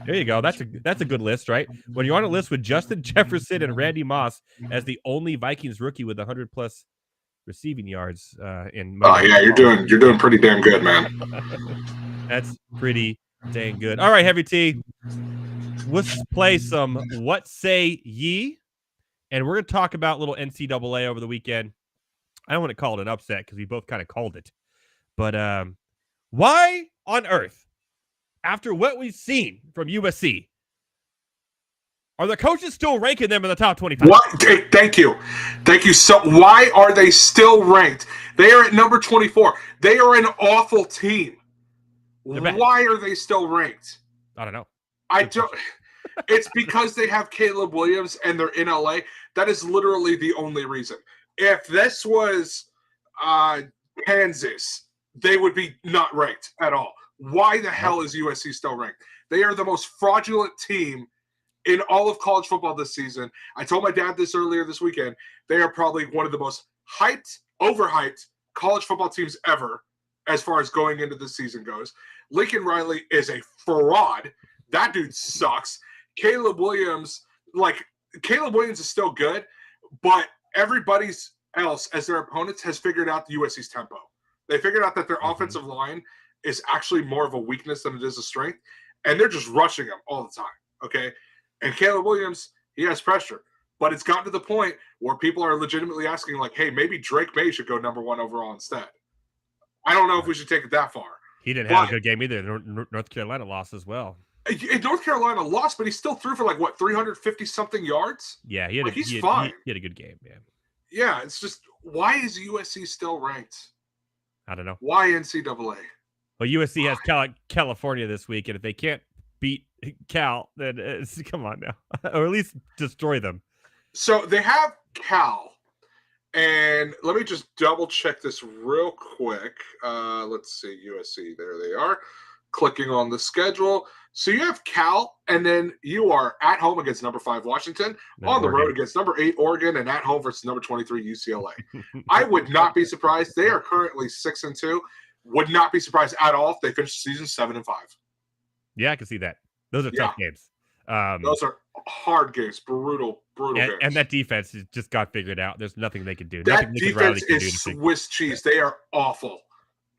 there you go. That's a good list, right? When you're on a list with Justin Jefferson and Randy Moss as the only Vikings rookie with 100 plus receiving yards in. Oh yeah, you're doing pretty damn good, man. That's pretty dang good. All right, Heavy T. Let's play some What Say Ye? And we're going to talk about little NCAA over the weekend. I don't want to call it an upset because we both kind of called it. But why on earth, after what we've seen from USC, are the coaches still ranking them in the top 25? What? Thank you. So why are they still ranked? They are at number 24. They are an awful team. Why are they still ranked? I don't know. I don't. It's because they have Caleb Williams and they're in LA. That is literally the only reason. If this was Kansas, they would be not ranked at all. Why the hell is USC still ranked? They are the most fraudulent team in all of college football this season. I told my dad this earlier this weekend. They are probably one of the most overhyped college football teams ever as far as going into the season goes. Lincoln Riley is a fraud. That dude sucks. Caleb Williams is still good, but everybody's else as their opponents has figured out the USC's tempo. They figured out that their offensive line is actually more of a weakness than it is a strength, and they're just rushing them all the time, okay? And Caleb Williams, he has pressure, but it's gotten to the point where people are legitimately asking, like, hey, maybe Drake May should go number 1 overall instead. I don't know if we should take it that far. He didn't have a good game either. North Carolina lost as well. North Carolina lost, but he still threw for 350-something yards? Yeah, he's fine. He had a good game, man. Yeah, it's just, why is USC still ranked? I don't know. Why NCAA? Well, USC has California this week, and if they can't beat Cal, then come on now. Or at least destroy them. So they have Cal. And let me just double check this real quick. Let's see, USC, there they are. Clicking on the schedule. So you have Cal, and then you are at home against number 5 Washington, on the road against number 8 Oregon, and at home versus number 23 UCLA. I would not be surprised. They are currently 6-2. Would not be surprised at all if they finish the season 7-5. Yeah, I can see that. Those are tough games. Those are hard games, brutal games. And that defense has just got figured out. There's nothing they can do. That defense is Swiss cheese. They are awful.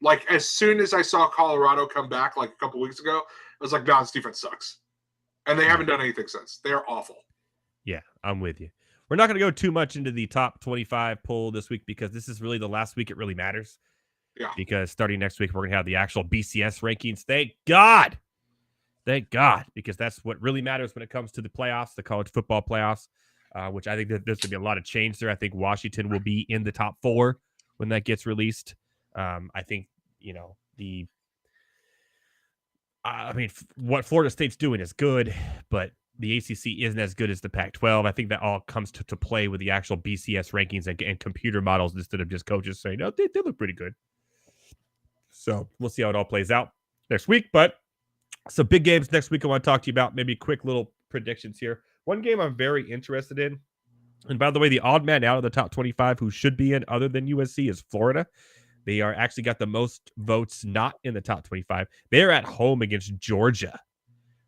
Like, as soon as I saw Colorado come back like a couple weeks ago, I was like, nah, this defense sucks. And they haven't done anything since. They are awful. Yeah, I'm with you. We're not going to go too much into the top 25 poll this week because this is really the last week it really matters. Yeah. Because starting next week, we're going to have the actual BCS rankings. Thank God. Thank God, because that's what really matters when it comes to the playoffs, the college football playoffs, which I think that there's going to be a lot of change there. I think Washington will be in the top 4 when that gets released. I think, what Florida State's doing is good, but the ACC isn't as good as the Pac-12. I think that all comes to play with the actual BCS rankings and computer models instead of just coaches saying, oh, they look pretty good. So we'll see how it all plays out next week, but some big games next week I want to talk to you about. Maybe quick little predictions here. One game I'm very interested in, and by the way, the odd man out of the top 25 who should be in other than USC is Florida. They are actually got the most votes not in the top 25. They're at home against Georgia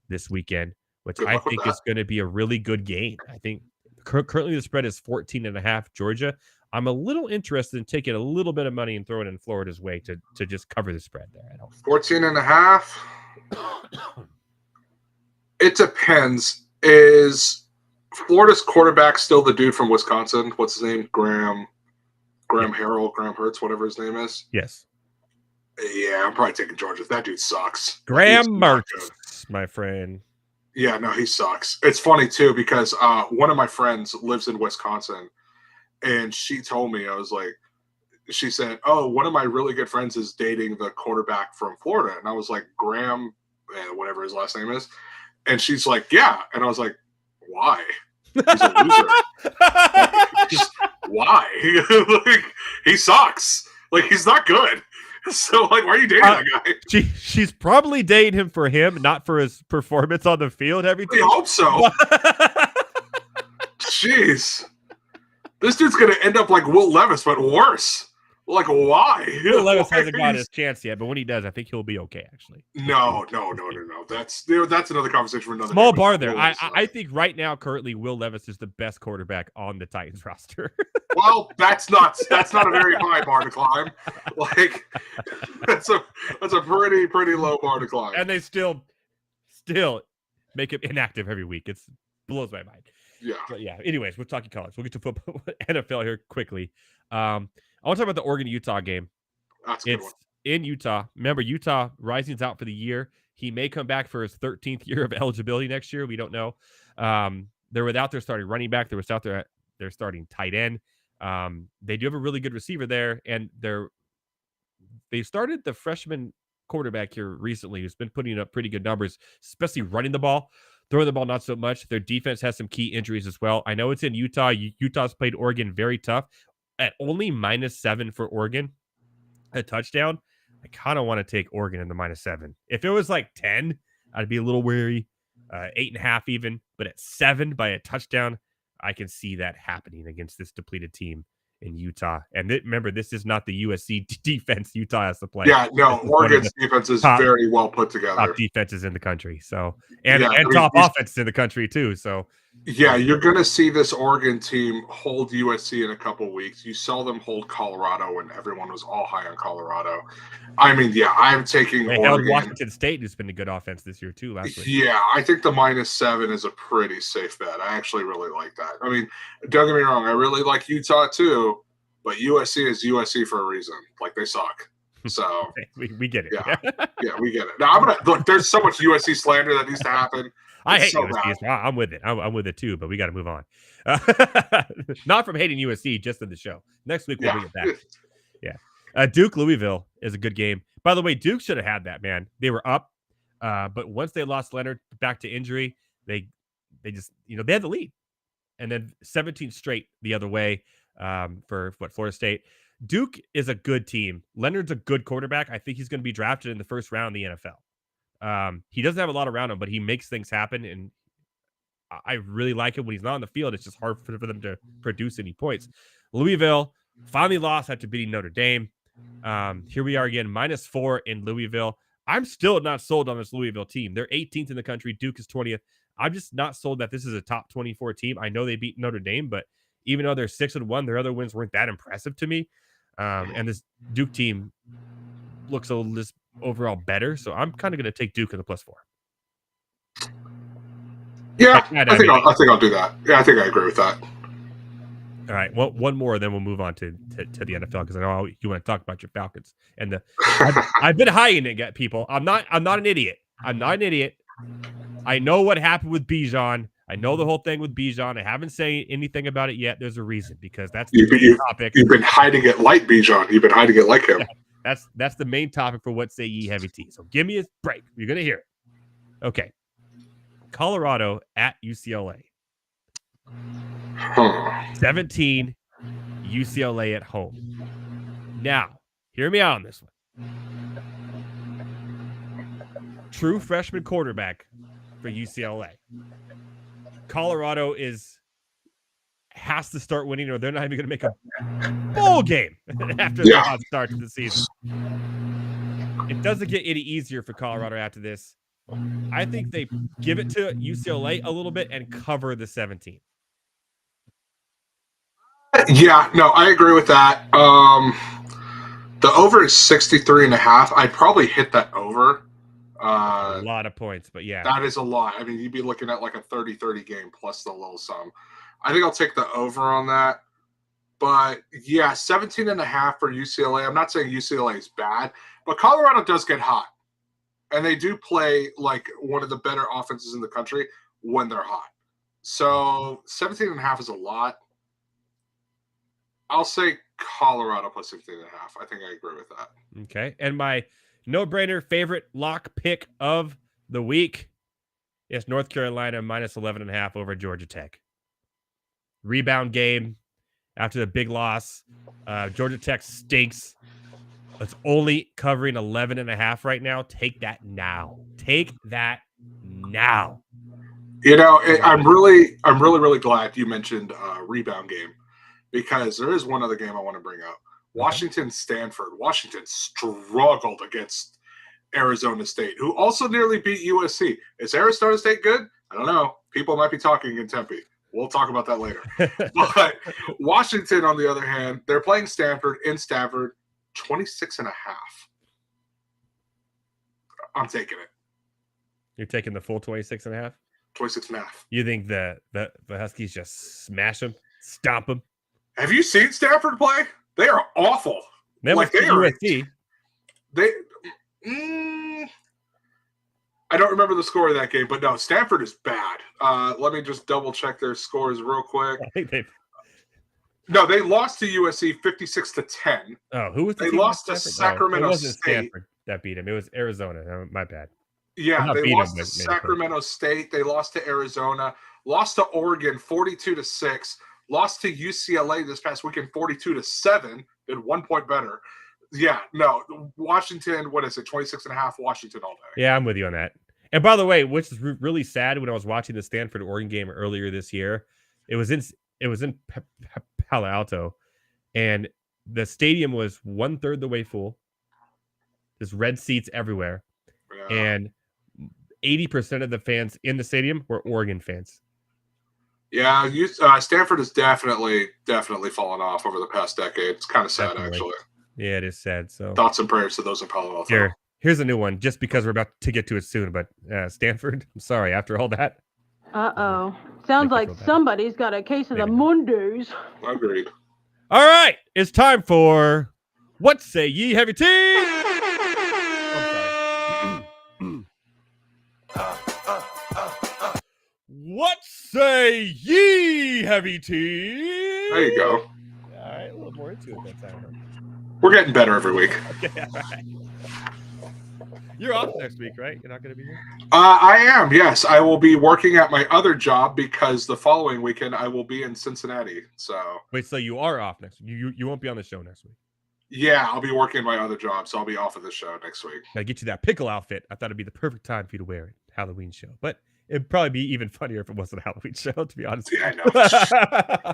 this weekend, which I think is going to be a really good game. I think currently the spread is 14.5 Georgia. I'm a little interested in taking a little bit of money and throwing it in Florida's way to just cover the spread there. 14.5. It depends. Is Florida's quarterback still the dude from Wisconsin? What's his name? Graham Harrell, Graham Hurts, whatever his name is. Yes. Yeah, I'm probably taking Georgia. That dude sucks. Graham Mertz, my friend. Yeah, no, he sucks. It's funny too because one of my friends lives in Wisconsin, and she told me, she said, "Oh, one of my really good friends is dating the quarterback from Florida," and I was like, "Graham, whatever his last name is," and she's like, "Yeah," and I was like, why? He's a loser. Just why? Like, he sucks. Like, he's not good. So, like, why are you dating that guy? She's probably dating him for him, not for his performance on the field. Everything. I hope so. Jeez. This dude's going to end up like Will Levis, but worse. Like, why? Will Levis hasn't got his chance yet, but when he does, I think he'll be okay, actually. No. That's another conversation for another Small day. bar there. I think right now, currently, Will Levis is the best quarterback on the Titans roster. Well, that's not a very high bar to climb. Like, that's a pretty low bar to climb. And they still make him inactive every week. It blows my mind. Yeah. But yeah. Anyways, we're talking college. We'll get to football, NFL here quickly. I want to talk about the Oregon-Utah game. That's a good one. In Utah. Remember, Utah Rising's out for the year. He may come back for his 13th year of eligibility next year. We don't know. They're without their starting running back. They're without their starting tight end. They do have a really good receiver there, and they started the freshman quarterback here recently who's been putting up pretty good numbers, especially running the ball. Throwing the ball, not so much. Their defense has some key injuries as well. I know it's in Utah. Utah's played Oregon very tough. At only -7 for Oregon, a touchdown, I kind of want to take Oregon in the -7. If it was like 10, I'd be a little wary. 8.5 even. But at 7 by a touchdown, I can see that happening against this depleted team in Utah. And remember, this is not the USC defense Utah has to play. Yeah, no, Oregon's defense is very well put together. Top defenses in the country. So, and top offenses in the country too. So, yeah, you're going to see this Oregon team hold USC in a couple weeks. You saw them hold Colorado when everyone was all high on Colorado. I mean, yeah, I'm taking they Oregon. held Washington State, who's been a good offense this year too. Last week. Yeah, I think the -7 is a pretty safe bet. I actually really like that. I mean, don't get me wrong, I really like Utah too, but USC is USC for a reason. Like, they suck. So we get it. Yeah, we get it. Now I'm gonna look. There's so much USC slander that needs to happen. I hate USC. I'm with it. I'm with it too, but we got to move on. Not from hating USC, just in the show. Next week we'll bring it back. Yeah. Duke Louisville is a good game. By the way, Duke should have had that, man. They were up, but once they lost Leonard back to injury, they just they had the lead, and then 17 straight the other way for Florida State. Duke is a good team. Leonard's a good quarterback. I think he's going to be drafted in the first round of the NFL. He doesn't have a lot around him, but he makes things happen, and I really like him when he's not on the field. It's just hard for them to produce any points. Louisville finally lost after beating Notre Dame. Here we are again, -4 in Louisville. I'm still not sold on this Louisville team. They're 18th in the country. Duke is 20th. I'm just not sold that this is a top 24 team. I know they beat Notre Dame, but even though they're 6-1, their other wins weren't that impressive to me. And this Duke team looks a little overall better, so I'm kind of going to take Duke in the +4. Yeah, I think I'll do that. Yeah, I think I agree with that. All right, well, one more, then we'll move on to the NFL because I know you want to talk about your Falcons. And I've been hiding it, people. I'm not an idiot. I'm not an idiot. I know what happened with Bijan. I know the whole thing with Bijan. I haven't said anything about it yet. There's a reason, because that's the main topic. You've been hiding it like Bijan. You've been hiding it like him. Yeah, that's the main topic for What Say Ye Heavy Tea. So give me a break. You're going to hear it. Okay. Colorado at UCLA. 17, UCLA at home. Now, hear me out on this one. True freshman quarterback for UCLA. Colorado has to start winning, or they're not even going to make a bowl game after the hot start to the season. It doesn't get any easier for Colorado after this. I think they give it to UCLA a little bit and cover the 17. Yeah, no, I agree with that. The over is 63.5. I'd probably hit that over. A lot of points, but yeah. That is a lot. I mean, you'd be looking at like a 30-30 game plus the little sum. I think I'll take the over on that. But yeah, 17.5 for UCLA. I'm not saying UCLA is bad, but Colorado does get hot. And they do play like one of the better offenses in the country when they're hot. So 17.5 is a lot. I'll say Colorado plus 16.5. I think I agree with that. Okay. And my no-brainer favorite lock pick of the week, Yes, North Carolina minus 11.5 over Georgia Tech. Rebound game after the big loss. Georgia Tech stinks. It's only covering 11.5 right now. Take that now. Take that now. I'm really glad you mentioned rebound game, because there is one other game I want to bring up. Washington Stanford. Washington struggled against Arizona State, who also nearly beat USC. Is Arizona State good? I don't know. People might be talking in Tempe. We'll talk about that later. But Washington, on the other hand, they're playing Stanford in Stanford, 26.5. I'm taking it. You're taking the full 26.5? 26.5. You think the Huskies just smash them, stomp them? Have you seen Stanford play? They are awful. They like they are USC. I don't remember the score of that game, but no, Stanford is bad. Let me just double check their scores real quick. I think they lost to USC 56-10. Oh, who was they lost to Sacramento it wasn't State? Stanford that beat him. It was Arizona. Oh, my bad. Yeah, they lost to Sacramento State. They lost to Arizona. Lost to Oregon 42-6. Lost to UCLA this past weekend 42-7. Did 1 point better. Yeah, no, Washington. What is it? 26.5. Washington all day. Yeah, I'm with you on that. And by the way, which is really sad, when I was watching the Stanford Oregon game earlier this year, it was in Palo Alto, and the stadium was 1/3 the way full. There's red seats everywhere, and 80% of the fans in the stadium were Oregon fans. Yeah, Stanford has definitely fallen off over the past decade. It's kind of sad, actually. Yeah, it is sad. So thoughts and prayers to those in Palo Alto. Sure. Here's a new one, just because we're about to get to it soon. But Stanford, I'm sorry. After all that. Sounds like somebody's got a case of the Mondays. Agreed. All right, it's time for What Say Ye Heavy Tea? What say ye, Heavy Tea? There you go. All right, a little more into it that time. We're getting better every week. Okay, all right. You're off next week, right? You're not going to be here? I am, yes. I will be working at my other job because the following weekend I will be in Cincinnati. So wait, so you are off next week? You won't be on the show next week? Yeah, I'll be working my other job, so I'll be off of the show next week. Gotta get you that pickle outfit. I thought it'd be the perfect time for you to wear it. Halloween show. But it'd probably be even funnier if it wasn't a Halloween show, to be honest. Yeah, I know.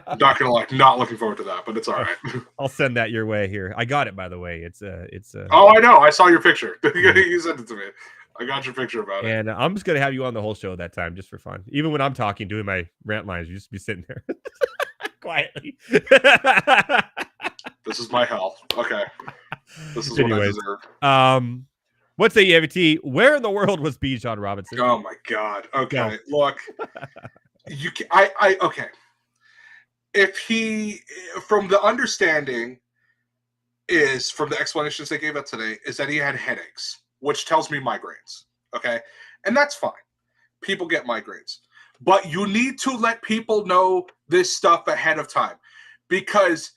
I'm not gonna lie, not looking forward to that, but it's all right. I'll send that your way here. I got it, by the way. It's Oh, I know. I saw your picture. You sent it to me. I got your picture about it. And I'm just gonna have you on the whole show that time, just for fun. Even when I'm talking, doing my rant lines, you just be sitting there quietly. This is my hell. Okay. This is what I deserve. What's the EVT? Where in the world was Bijan Robinson? Oh my God. Okay. No. Look, okay. If he, from the understanding is, from the explanations they gave us today, is that he had headaches, which tells me migraines. Okay. And that's fine. People get migraines, but you need to let people know this stuff ahead of time, because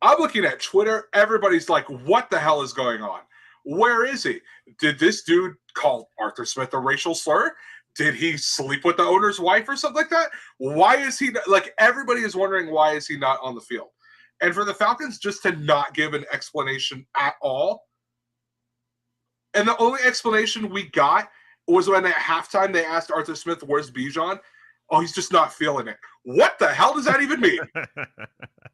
I'm looking at Twitter. Everybody's like, what the hell is going on? Where is he? Did this dude call Arthur Smith a racial slur? Did he sleep with the owner's wife or something like that? Why is he not, like, everybody is wondering, why is he not on the field? And for the Falcons just to not give an explanation at all. And the only explanation we got was when at halftime they asked Arthur Smith, where's Bijan? Oh, he's just not feeling it. What the hell does that even mean?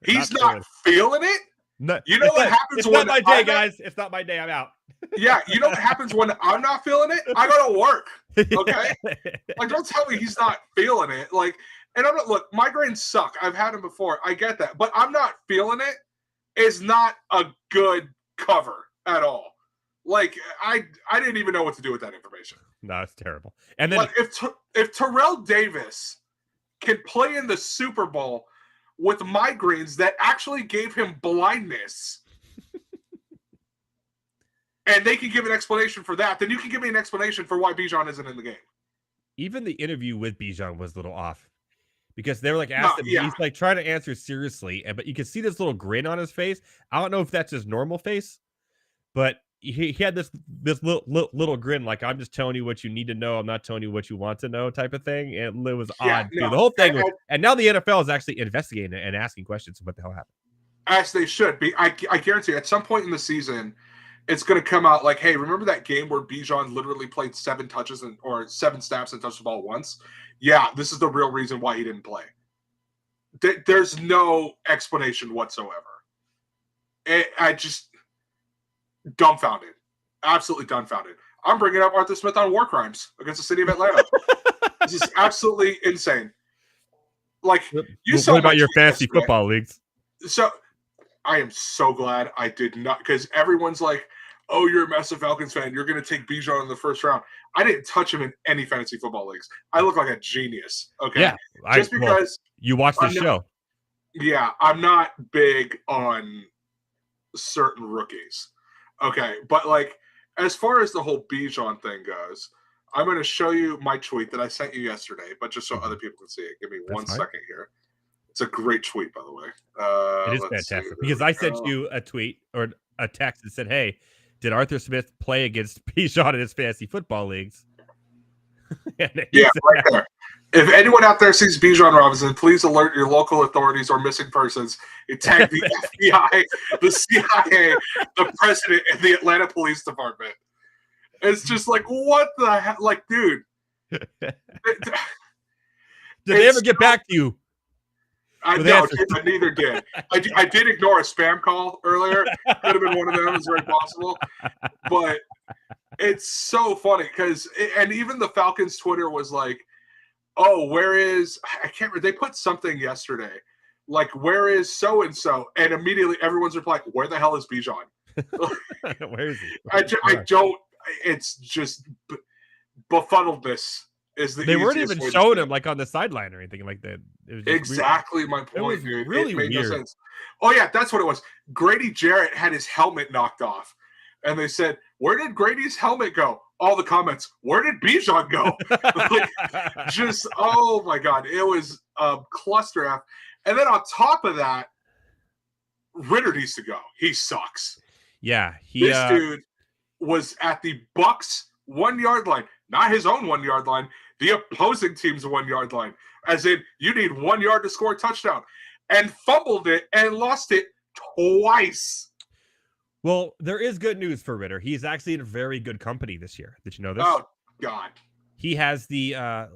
He's not feeling it? No, you know what happens it's when not my day, guys. It's not my day. I'm out. Yeah, you know what happens when I'm not feeling it? I go to work. Okay? Like, don't tell me he's not feeling it. Like, and I'm not, look, migraines suck. I've had them before. I get that. But I'm not feeling it is not a good cover at all. Like, I didn't even know what to do with that information. No, it's terrible. And then, like, if Terrell Davis can play in the Super Bowl with migraines that actually gave him blindness, and they can give an explanation for that, then you can give me an explanation for why Bijan isn't in the game. Even the interview with Bijan was a little off, because they were like, asked him, he's like trying to answer seriously, but you can see this little grin on his face. I don't know if that's his normal face, but he had this little grin, like, I'm just telling you what you need to know. I'm not telling you what you want to know, type of thing. And it was odd. No, the whole thing was, and now the NFL is actually investigating it and asking questions of what the hell happened. As they should be. I guarantee you, at some point in the season, it's going to come out like, hey, remember that game where Bijan literally played 7 touches or 7 snaps and touched the ball once? Yeah, this is the real reason why he didn't play. There's no explanation whatsoever. I just dumbfounded, absolutely dumbfounded. I'm bringing up Arthur Smith on war crimes against the city of Atlanta. This is absolutely insane. Like, you saw what about your fantasy football leagues? So I am so glad I did not, because everyone's like, oh, you're a massive Falcons fan, you're going to take Bijan in the first round. I didn't touch him in any fantasy football leagues. I look like a genius. Okay. Yeah. Just because you watch the show. Yeah. I'm not big on certain rookies. Okay. But like, as far as the whole Bijan thing goes, I'm going to show you my tweet that I sent you yesterday, but just so other people can see it. Give me one second here. It's a great tweet, by the way. It is fantastic, because I sent you a tweet or a text that said, hey, did Arthur Smith play against Bijan in his fantasy football leagues? Yeah, right there. If anyone out there sees Bijan Robinson, please alert your local authorities or missing persons. Tag the FBI, the CIA, the president, and the Atlanta Police Department. It's just like, what the hell? Like, dude. Did they ever get back to you? No, neither did. I did ignore a spam call earlier. Could have been one of them. It's very possible. But it's so funny because, and even the Falcons Twitter was like, oh, where is, I can't remember. They put something yesterday, like, where is so-and-so? And immediately everyone's replying, where the hell is Bijan? Where is he? I don't, it's just befuddledness. They weren't even showing him like on the sideline or anything like that. It was exactly my point, dude. Really it made weird. No sense. Oh yeah, that's what it was. Grady Jarrett had his helmet knocked off, and they said, "Where did Grady's helmet go?" All the comments, "Where did Bijan go?" Like, just oh my god, it was a cluster F. And then on top of that, Ritter needs to go. He sucks. Yeah, this dude was at the Bucs 1 yard line. Not his own 1 yard line, the opposing team's 1 yard line. As in, you need 1 yard to score a touchdown. And fumbled it and lost it twice. Well, there is good news for Ritter. He's actually in very good company this year. Did you know this? Oh, God. He has the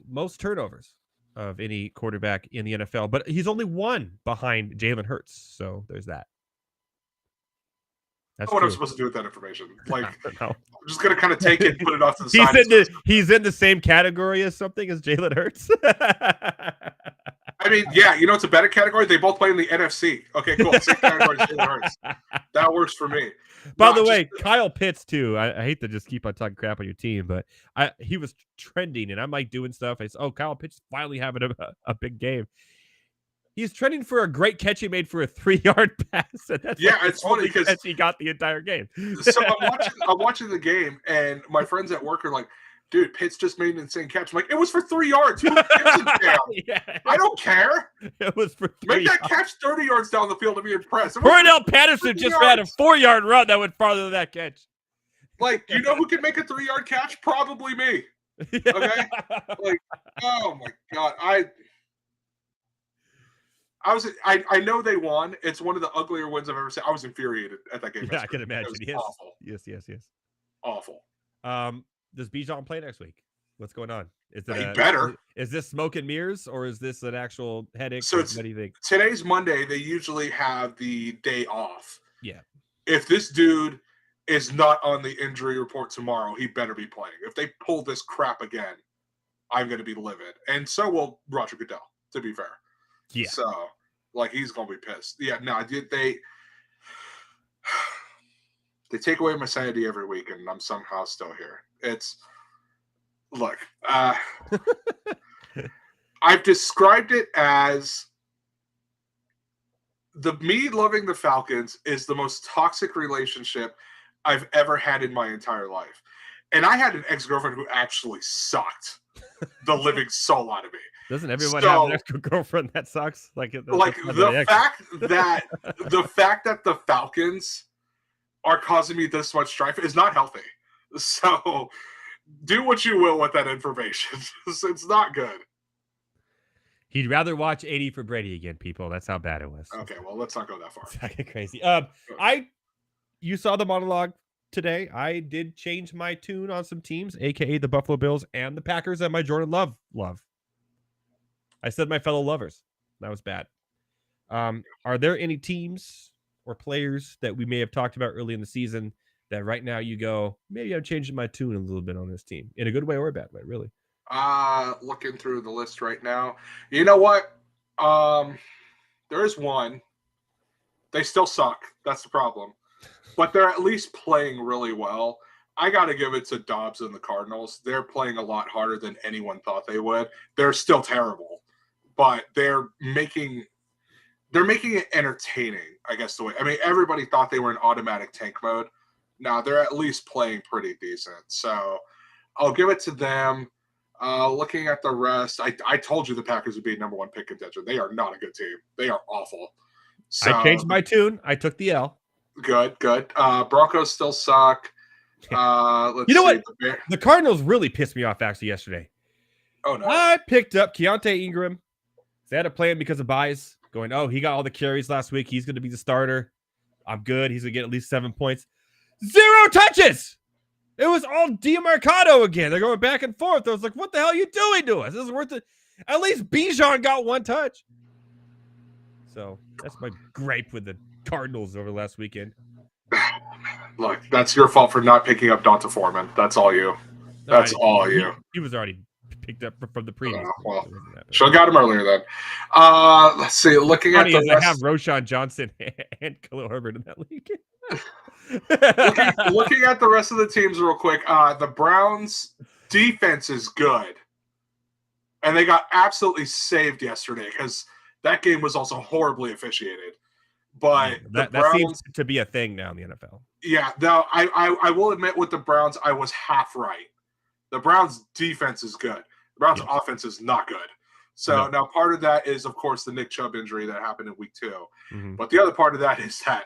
most turnovers of any quarterback in the NFL, but he's only one behind Jalen Hurts. So there's that. That's what true. I'm supposed to do with that information. Like, I'm just going to kind of take it and put it off to the side. He's in the same category as something as Jalen Hurts. I mean, yeah, you know, it's a better category. They both play in the NFC. Okay, cool. Same category as Jalen Hurts. That works for me. By the way, Kyle Pitts, too. I hate to just keep on talking crap on your team, but he was trending, and I'm like doing stuff. I said, oh, Kyle Pitts finally having a big game. He's trending for a great catch he made for a 3-yard pass. And that's it's funny because he got the entire game. So I'm watching the game, and my friends at work are like, dude, Pitts just made an insane catch. I'm like, it was for 3 yards. Who gives a damn? Yeah. I don't care. It was for 3 Make that catch 30 yards down the field to be impressed. Cornell Patterson just ran a 4-yard run that went farther than that catch. Like, you know who can make a 3-yard catch? Probably me. Okay? Like, oh my God. I know they won. It's one of the uglier wins I've ever seen. I was infuriated at that game. Yeah, I can imagine. Yes. Awful. Yes. Awful. Does Bijan play next week? What's going on? Is he better? Is this smoke and mirrors, or is this an actual headache? So what do you think? Today's Monday. They usually have the day off. Yeah. If this dude is not on the injury report tomorrow, he better be playing. If they pull this crap again, I'm going to be livid. And so will Roger Goodell, to be fair. Yeah. So, like, he's going to be pissed. Yeah, no, they take away my sanity every week, and I'm somehow still here. Look, I've described it as me loving the Falcons is the most toxic relationship I've ever had in my entire life. And I had an ex-girlfriend who actually sucked the living soul out of me. Doesn't everyone have an ex-girlfriend that sucks? The fact that the Falcons are causing me this much strife is not healthy. So do what you will with that information. It's not good. He'd rather watch 80 for Brady again, people. That's how bad it was. Okay, well, let's not go that far. It's fucking crazy. You saw the monologue today. I did change my tune on some teams, aka the Buffalo Bills and the Packers, and my Jordan Love. I said my fellow lovers. That was bad. Are there any teams or players that we may have talked about early in the season that right now you go, maybe I'm changing my tune a little bit on this team, in a good way or a bad way, really? Looking through the list right now. You know what? There is one. They still suck. That's the problem. But they're at least playing really well. I got to give it to Dobbs and the Cardinals. They're playing a lot harder than anyone thought they would. They're still terrible, but they're making it entertaining, I guess, the way. I mean, everybody thought they were in automatic tank mode. Now they're at least playing pretty decent. So I'll give it to them. Looking at the rest, I told you the Packers would be a number one pick contention. They are not a good team. They are awful. So, I changed my tune. I took the L. Good. Broncos still suck. Let's you know see, what? The Cardinals really pissed me off actually yesterday. Oh, no. I picked up Keontae Ingram. They had to play him because of buys. Going, he got all the carries last week. He's going to be the starter. I'm good. He's going to get at least 7 points. 0 touches. It was all DeMarcado again. They're going back and forth. I was like, what the hell are you doing to us? This is worth it. At least Bijan got 1 touch. So that's my gripe with the Cardinals over last weekend. Look, that's your fault for not picking up Donta Foreman. That's all you. That's all you. He was already picked up from the previous. Well, should have got him earlier then. Let's see. Looking at the rest, I have Roshan Johnson and Khalil Herbert in that league. looking at the rest of the teams real quick. The Browns defense is good, and they got absolutely saved yesterday because that game was also horribly officiated. But that seems to be a thing now in the NFL. Yeah, now I will admit with the Browns, I was half right. The Browns defense is good. The Browns offense is not good. So now part of that is, of course, the Nick Chubb injury that happened in week 2. Mm-hmm. But the other part of that is that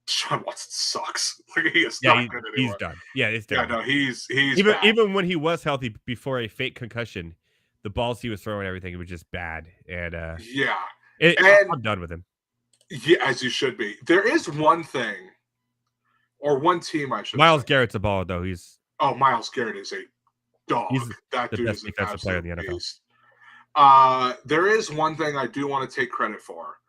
Sean Watson sucks. Like, he is not good anymore. He's done. Yeah, it's done. Yeah, no, he's even when he was healthy before a fake concussion, the balls he was throwing, everything, it was just bad. And I'm done with him. Yeah, as you should be. There is one thing, or one team, I should Myles say. Garrett's a baller, though. Myles Garrett is a dog. He's that the dude best is an defensive player in the NFL. Beast. There is one thing I do want to take credit for.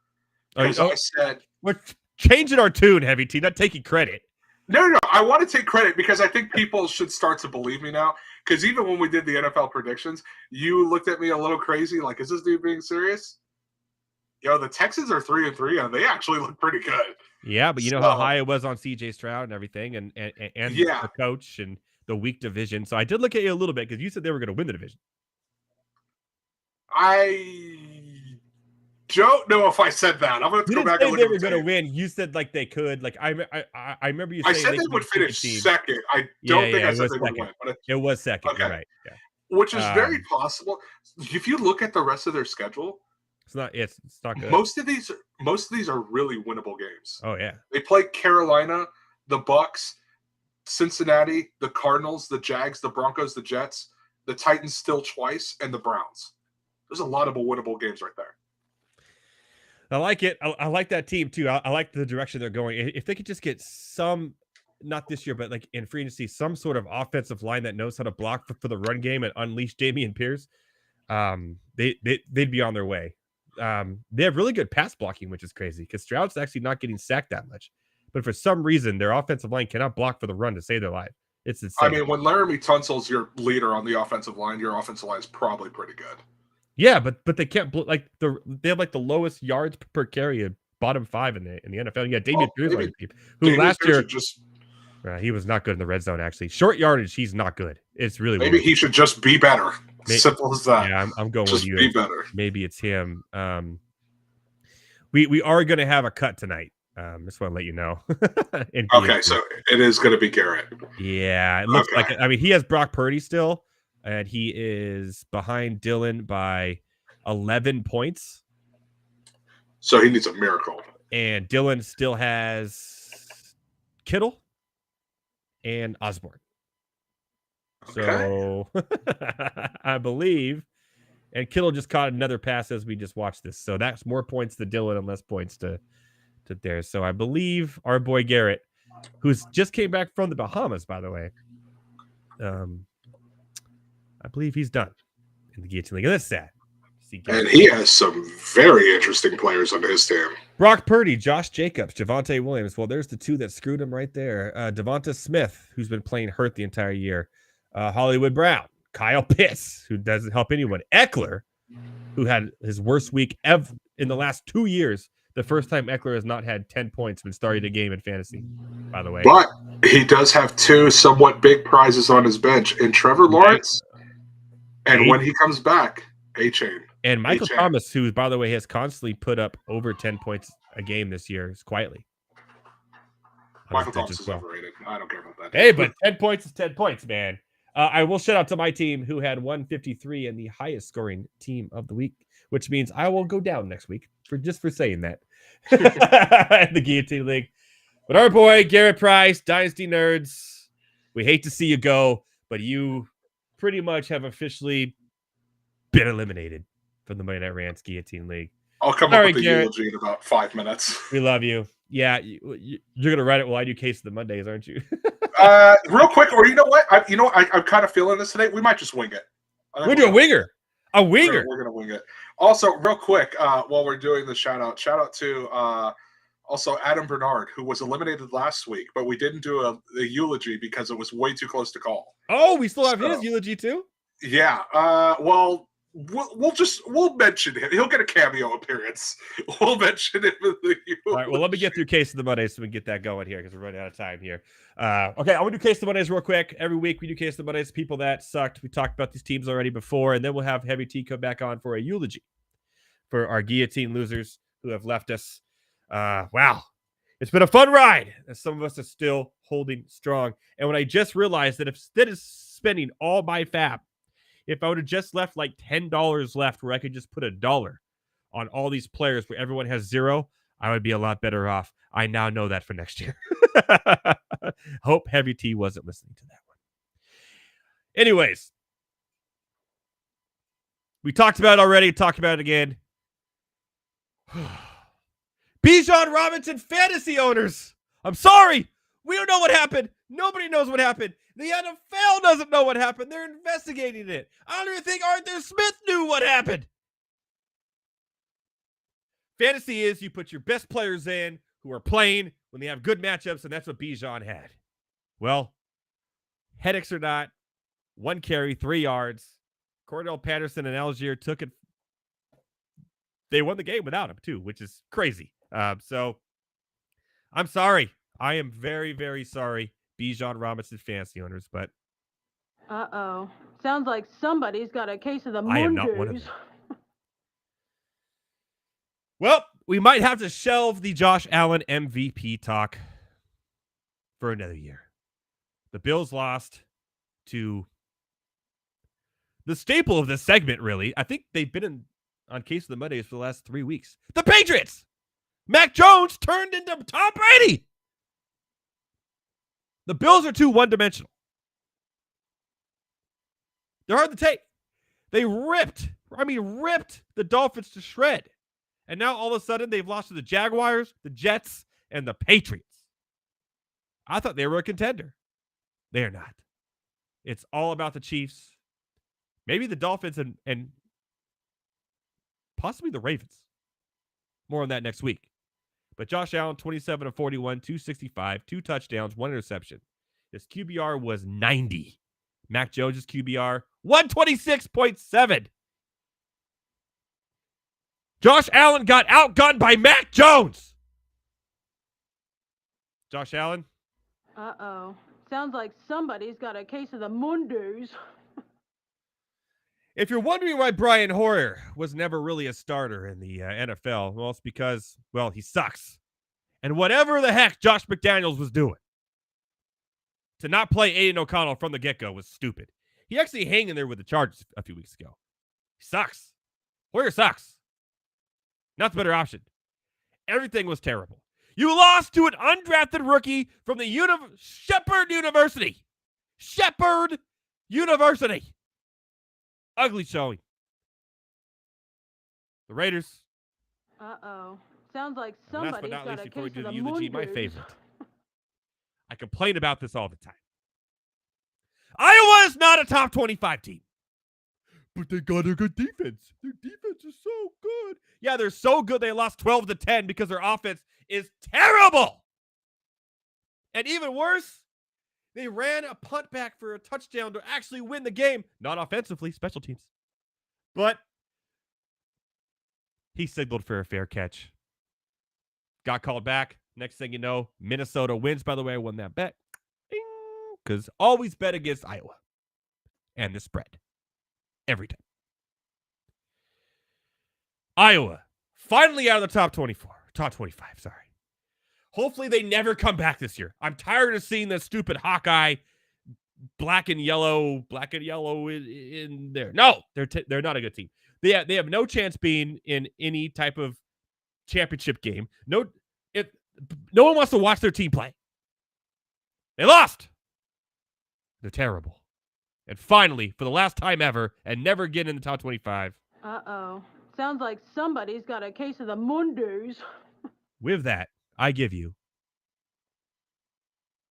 As I said, we're changing our tune, Heavy T, not taking credit. No. I want to take credit because I think people should start to believe me now. Because even when we did the NFL predictions, you looked at me a little crazy, like, is this dude being serious? The Texans are 3-3, and they actually look pretty good. Yeah, but you know how high it was on CJ Stroud and everything, and the coach and the weak division. So I did look at you a little bit because you said they were going to win the division. I don't know if I said that. I'm going to go back and look at the they were going to win. You said like they could. Like I remember you saying I said they would finish second. I don't think I said they would win. But it was second. Okay. Right. Yeah. Which is very possible. If you look at the rest of their schedule, it's not good. Most of these are really winnable games. Oh yeah. They play Carolina, the Bucks, Cincinnati, the Cardinals, the Jags, the Broncos, the Jets, the Titans still twice, and the Browns. There's a lot of winnable games right there. I like it. I like that team too. I like the direction they're going. If they could just get some, not this year, but like in free agency, some sort of offensive line that knows how to block for the run game and unleash Dameon Pierce, they'd be on their way. They have really good pass blocking, which is crazy because Stroud's actually not getting sacked that much. But for some reason, their offensive line cannot block for the run to save their life. It's insane. I mean, when Laramie Tunsil's your leader on the offensive line, your offensive line is probably pretty good. Yeah, but they can't they have like the lowest yards per carry, bottom 5 in the NFL. Yeah, Dameon Pierce, who last year he was not good in the red zone. Actually, short yardage, he's not good. It's really maybe he should just be better. Simple as that. Yeah, I'm going just with you. Be better. Maybe it's him. We are going to have a cut tonight. Just want to let you know. Okay, so it is going to be Garrett. Yeah, it looks like it. I mean, he has Brock Purdy still, and he is behind Dylan by 11 points. So he needs a miracle. And Dylan still has Kittle. and Osborne. Okay. So I believe, and Kittle just caught another pass as we just watched this. So that's more points to Dylan and less points to there. So I believe our boy Garrett, who's just came back from the Bahamas, by the way, I believe he's done in the Guillotine League. And that's sad. And he has some very interesting players on his team. Brock Purdy, Josh Jacobs, Javonte Williams. Well, there's the two that screwed him right there. Devonta Smith, who's been playing hurt the entire year. Hollywood Brown, Kyle Pitts, who doesn't help anyone. Eckler, who had his worst week ever in the last 2 years. The first time Eckler has not had 10 points when starting a game in fantasy, by the way. But he does have two somewhat big prizes on his bench in Trevor Lawrence. And when he comes back, A-Chain. And Michael Thomas, who, by the way, has constantly put up over 10 points a game this year, is quietly. Michael Thomas is overrated. I don't care about that. Hey, but 10 points is 10 points, man. I will shout out to my team, who had 153 and the highest scoring team of the week, which means I will go down next week for saying that. The Guillotine League. But our boy, Garrett Price, Dynasty Nerds, we hate to see you go, but you pretty much have officially been eliminated from the Monday Night Rants Guillotine League. I'll come up with the eulogy in about 5 minutes. We love you. Yeah, you're going to write it while I do Case of the Mondays, aren't you? Real quick, or you know what? I'm kind of feeling this today. We might just wing it. We'll do a winger. A winger. We're going to wing it. Also, real quick, while we're doing the shout out to also Adam Bernard, who was eliminated last week, but we didn't do a eulogy because it was way too close to call. Oh, we still have his eulogy too? Yeah. Well, we'll mention him. He'll get a cameo appearance. We'll mention him in the eulogy. All right. Well, let me get through Case of the Mondays so we can get that going here because we're running out of time here. Okay, I want to do Case of the Mondays real quick. Every week we do Case of the Mondays. People that sucked. We talked about these teams already before, and then we'll have Heavy T come back on for a eulogy for our Guillotine losers who have left us. Wow. It's been a fun ride, and some of us are still holding strong. And when I just realized that instead of spending all my fab, if I would have just left like $10 left where I could just put $1 on all these players where everyone has zero, I would be a lot better off. I now know that for next year. Hope Heavy T wasn't listening to that one. Anyways, we talked about it already, talked about it again. Bijan Robinson fantasy owners. I'm sorry. We don't know what happened. Nobody knows what happened. The NFL doesn't know what happened. They're investigating it. I don't even think Arthur Smith knew what happened. Fantasy is you put your best players in who are playing when they have good matchups, and that's what Bijan had. Well, headaches or not, 1 carry, 3 yards. Cordell Patterson and Algier took it. They won the game without him, too, which is crazy. So I'm sorry. I am very, very sorry, Bijan Robinson fantasy owners, but sounds like somebody's got a case of the I am not one of Mondays. them. Well, we might have to shelve the Josh Allen MVP talk for another year. The Bills lost to the staple of this segment, really. I think they've been on Case of the Mondays for the last 3 weeks. The Patriots! Mac Jones turned into Tom Brady! The Bills are too one-dimensional. They're hard to take. They ripped the Dolphins to shred. And now all of a sudden they've lost to the Jaguars, the Jets, and the Patriots. I thought they were a contender. They are not. It's all about the Chiefs. Maybe the Dolphins and possibly the Ravens. More on that next week. But Josh Allen, 27 of 41, 265, 2 touchdowns, 1 interception. His QBR was 90. Mac Jones' QBR, 126.7. Josh Allen got outgunned by Mac Jones. Josh Allen? Sounds like somebody's got a case of the Mondays. If you're wondering why Brian Hoyer was never really a starter in the NFL, well, it's because, well, he sucks. And whatever the heck Josh McDaniels was doing to not play Aiden O'Connell from the get-go was stupid. He actually hung in there with the Chargers a few weeks ago. He sucks. Hoyer sucks. Not the better option. Everything was terrible. You lost to an undrafted rookie from the Shepherd University. Shepherd University. Ugly showing. The Raiders. Uh-oh. Sounds like And last but somebody's not got least, a before we case do of the the eulogy, my Mondays. favorite. I complain about this all the time. Iowa is not a top 25 team. But they got a good defense. Their defense is so good. Yeah, they're so good they lost 12-10 because their offense is terrible. And even worse, they ran a punt back for a touchdown to actually win the game. Not offensively, special teams. But he signaled for a fair catch. Got called back. Next thing you know, Minnesota wins. By the way, I won that bet. Because always bet against Iowa. And the spread. Every time. Iowa, finally out of the top 24. Top 25, sorry. Hopefully they never come back this year. I'm tired of seeing that stupid Hawkeye black and yellow in there. No, they're not a good team. They have no chance being in any type of championship game. No one wants to watch their team play. They lost. They're terrible. And finally, for the last time ever, and never again in the top 25. Uh-oh. Sounds like somebody's got a case of the Mondays. With that, I give you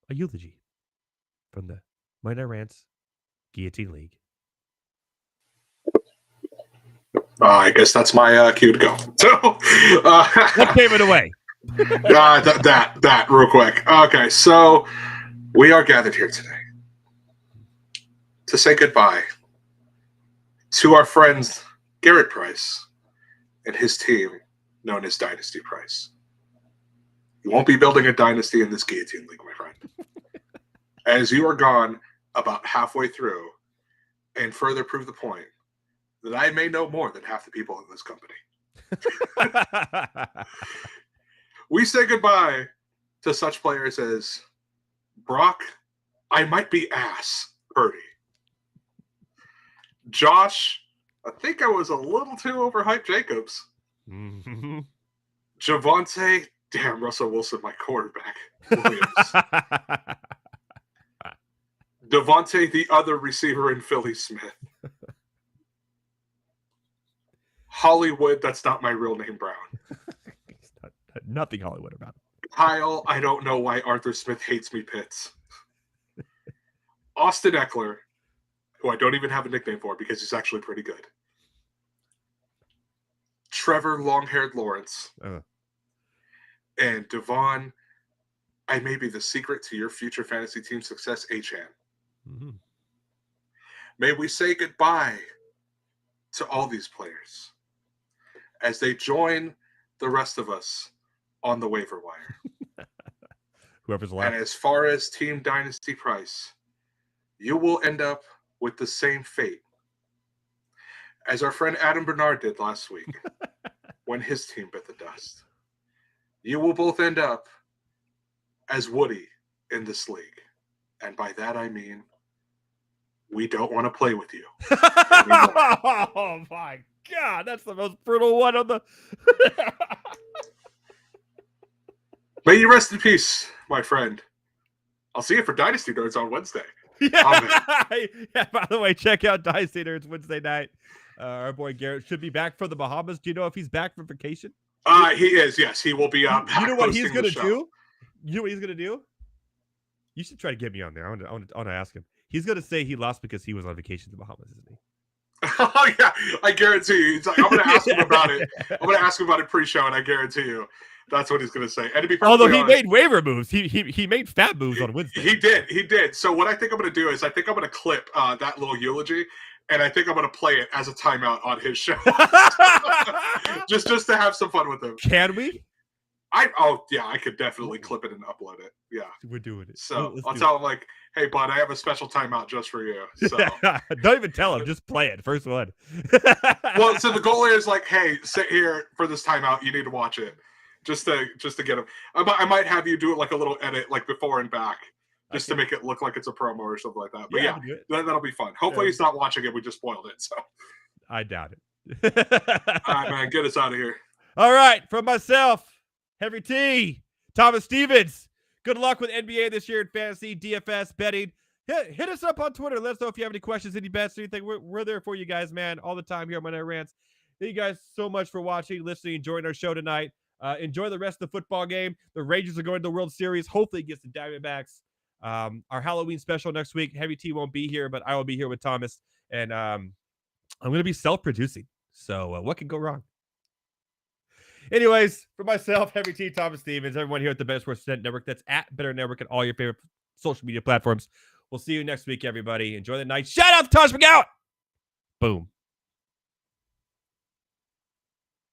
a eulogy from the MNR Rants Guillotine League. I guess that's my cue to go. So, what gave it away? That real quick. Okay, so we are gathered here today to say goodbye to our friend Garrett Price and his team known as Dynasty Price. You won't be building a dynasty in this Guillotine League, my friend. As you are gone about halfway through and further prove the point that I may know more than half the people in this company. We say goodbye to such players as Brock, I might be ass, Purdy. Josh, I think I was a little too overhyped, Jacobs. Mm-hmm. Javonte, damn, Russell Wilson, my quarterback. Williams. Devontae, the other receiver in Philly Smith. Hollywood, that's not my real name, Brown. Nothing Hollywood about it. Kyle, I don't know why Arthur Smith hates me, Pitts. Austin Eckler, who I don't even have a nickname for because he's actually pretty good. Trevor, long-haired Lawrence. And Devon, I may be the secret to your future fantasy team success, Achan. Mm-hmm. May we say goodbye to all these players as they join the rest of us on the waiver wire. Whoever's left. And as far as Team Dynasty Price, you will end up with the same fate as our friend Adam Bernard did last week when his team bit the dust. You will both end up as Woody in this league. And by that I mean, we don't want to play with you. Oh my God, that's the most brutal one on the... May you rest in peace, my friend. I'll see you for Dynasty Nerds on Wednesday. Yeah, by the way, check out Dynasty Nerds Wednesday night. Our boy Garrett should be back from the Bahamas. Do you know if he's back from vacation? He is, yes. He will be back. You know what he's going to do? You know what he's going to do? You should try to get me on there. I want to ask him. He's going to say he lost because he was on vacation in the Bahamas, isn't he? Oh, yeah. I guarantee you. It's like, I'm going to ask him about it. I'm going to ask him about it pre-show, and I guarantee you that's what he's going to say. And to be although he honest, made waiver moves. He made fat moves on Wednesday. He did. So what I think I'm going to do is I think I'm going to clip that little eulogy, and I think I'm going to play it as a timeout on his show. just to have some fun with him. Can we? I could definitely clip it and upload it. Yeah. We're doing it. So I'll tell him, like, hey, bud, I have a special timeout just for you. So don't even tell him. Just play it. First one. Well, so the goal is, like, hey, sit here for this timeout. You need to watch it. Just to get him. I might have you do it like a little edit, like before and back, just to make it look like it's a promo or something like that. But yeah, that'll be fun. Hopefully he's not watching it. We just spoiled it. So I doubt it. All right, man, get us out of here. All right, from myself, Heavy T, Thomas Stevens. Good luck with NBA this year in fantasy, DFS, betting. Hit us up on Twitter. Let us know if you have any questions, any bets, anything. We're there for you guys, man, all the time here on MNR Rants. Thank you guys so much for watching, listening, enjoying our show tonight. Enjoy the rest of the football game. The Rangers are going to the World Series. Hopefully it gets the Diamondbacks. Our Halloween special next week. Heavy T won't be here, but I will be here with Thomas. And I'm going to be self-producing. So what could go wrong? Anyways, for myself, Heavy T, Thomas Stevens, everyone here at the Better Sports Network, that's at Better Network and all your favorite social media platforms. We'll see you next week, everybody. Enjoy the night. Shout out to Tosh McGowan. Boom.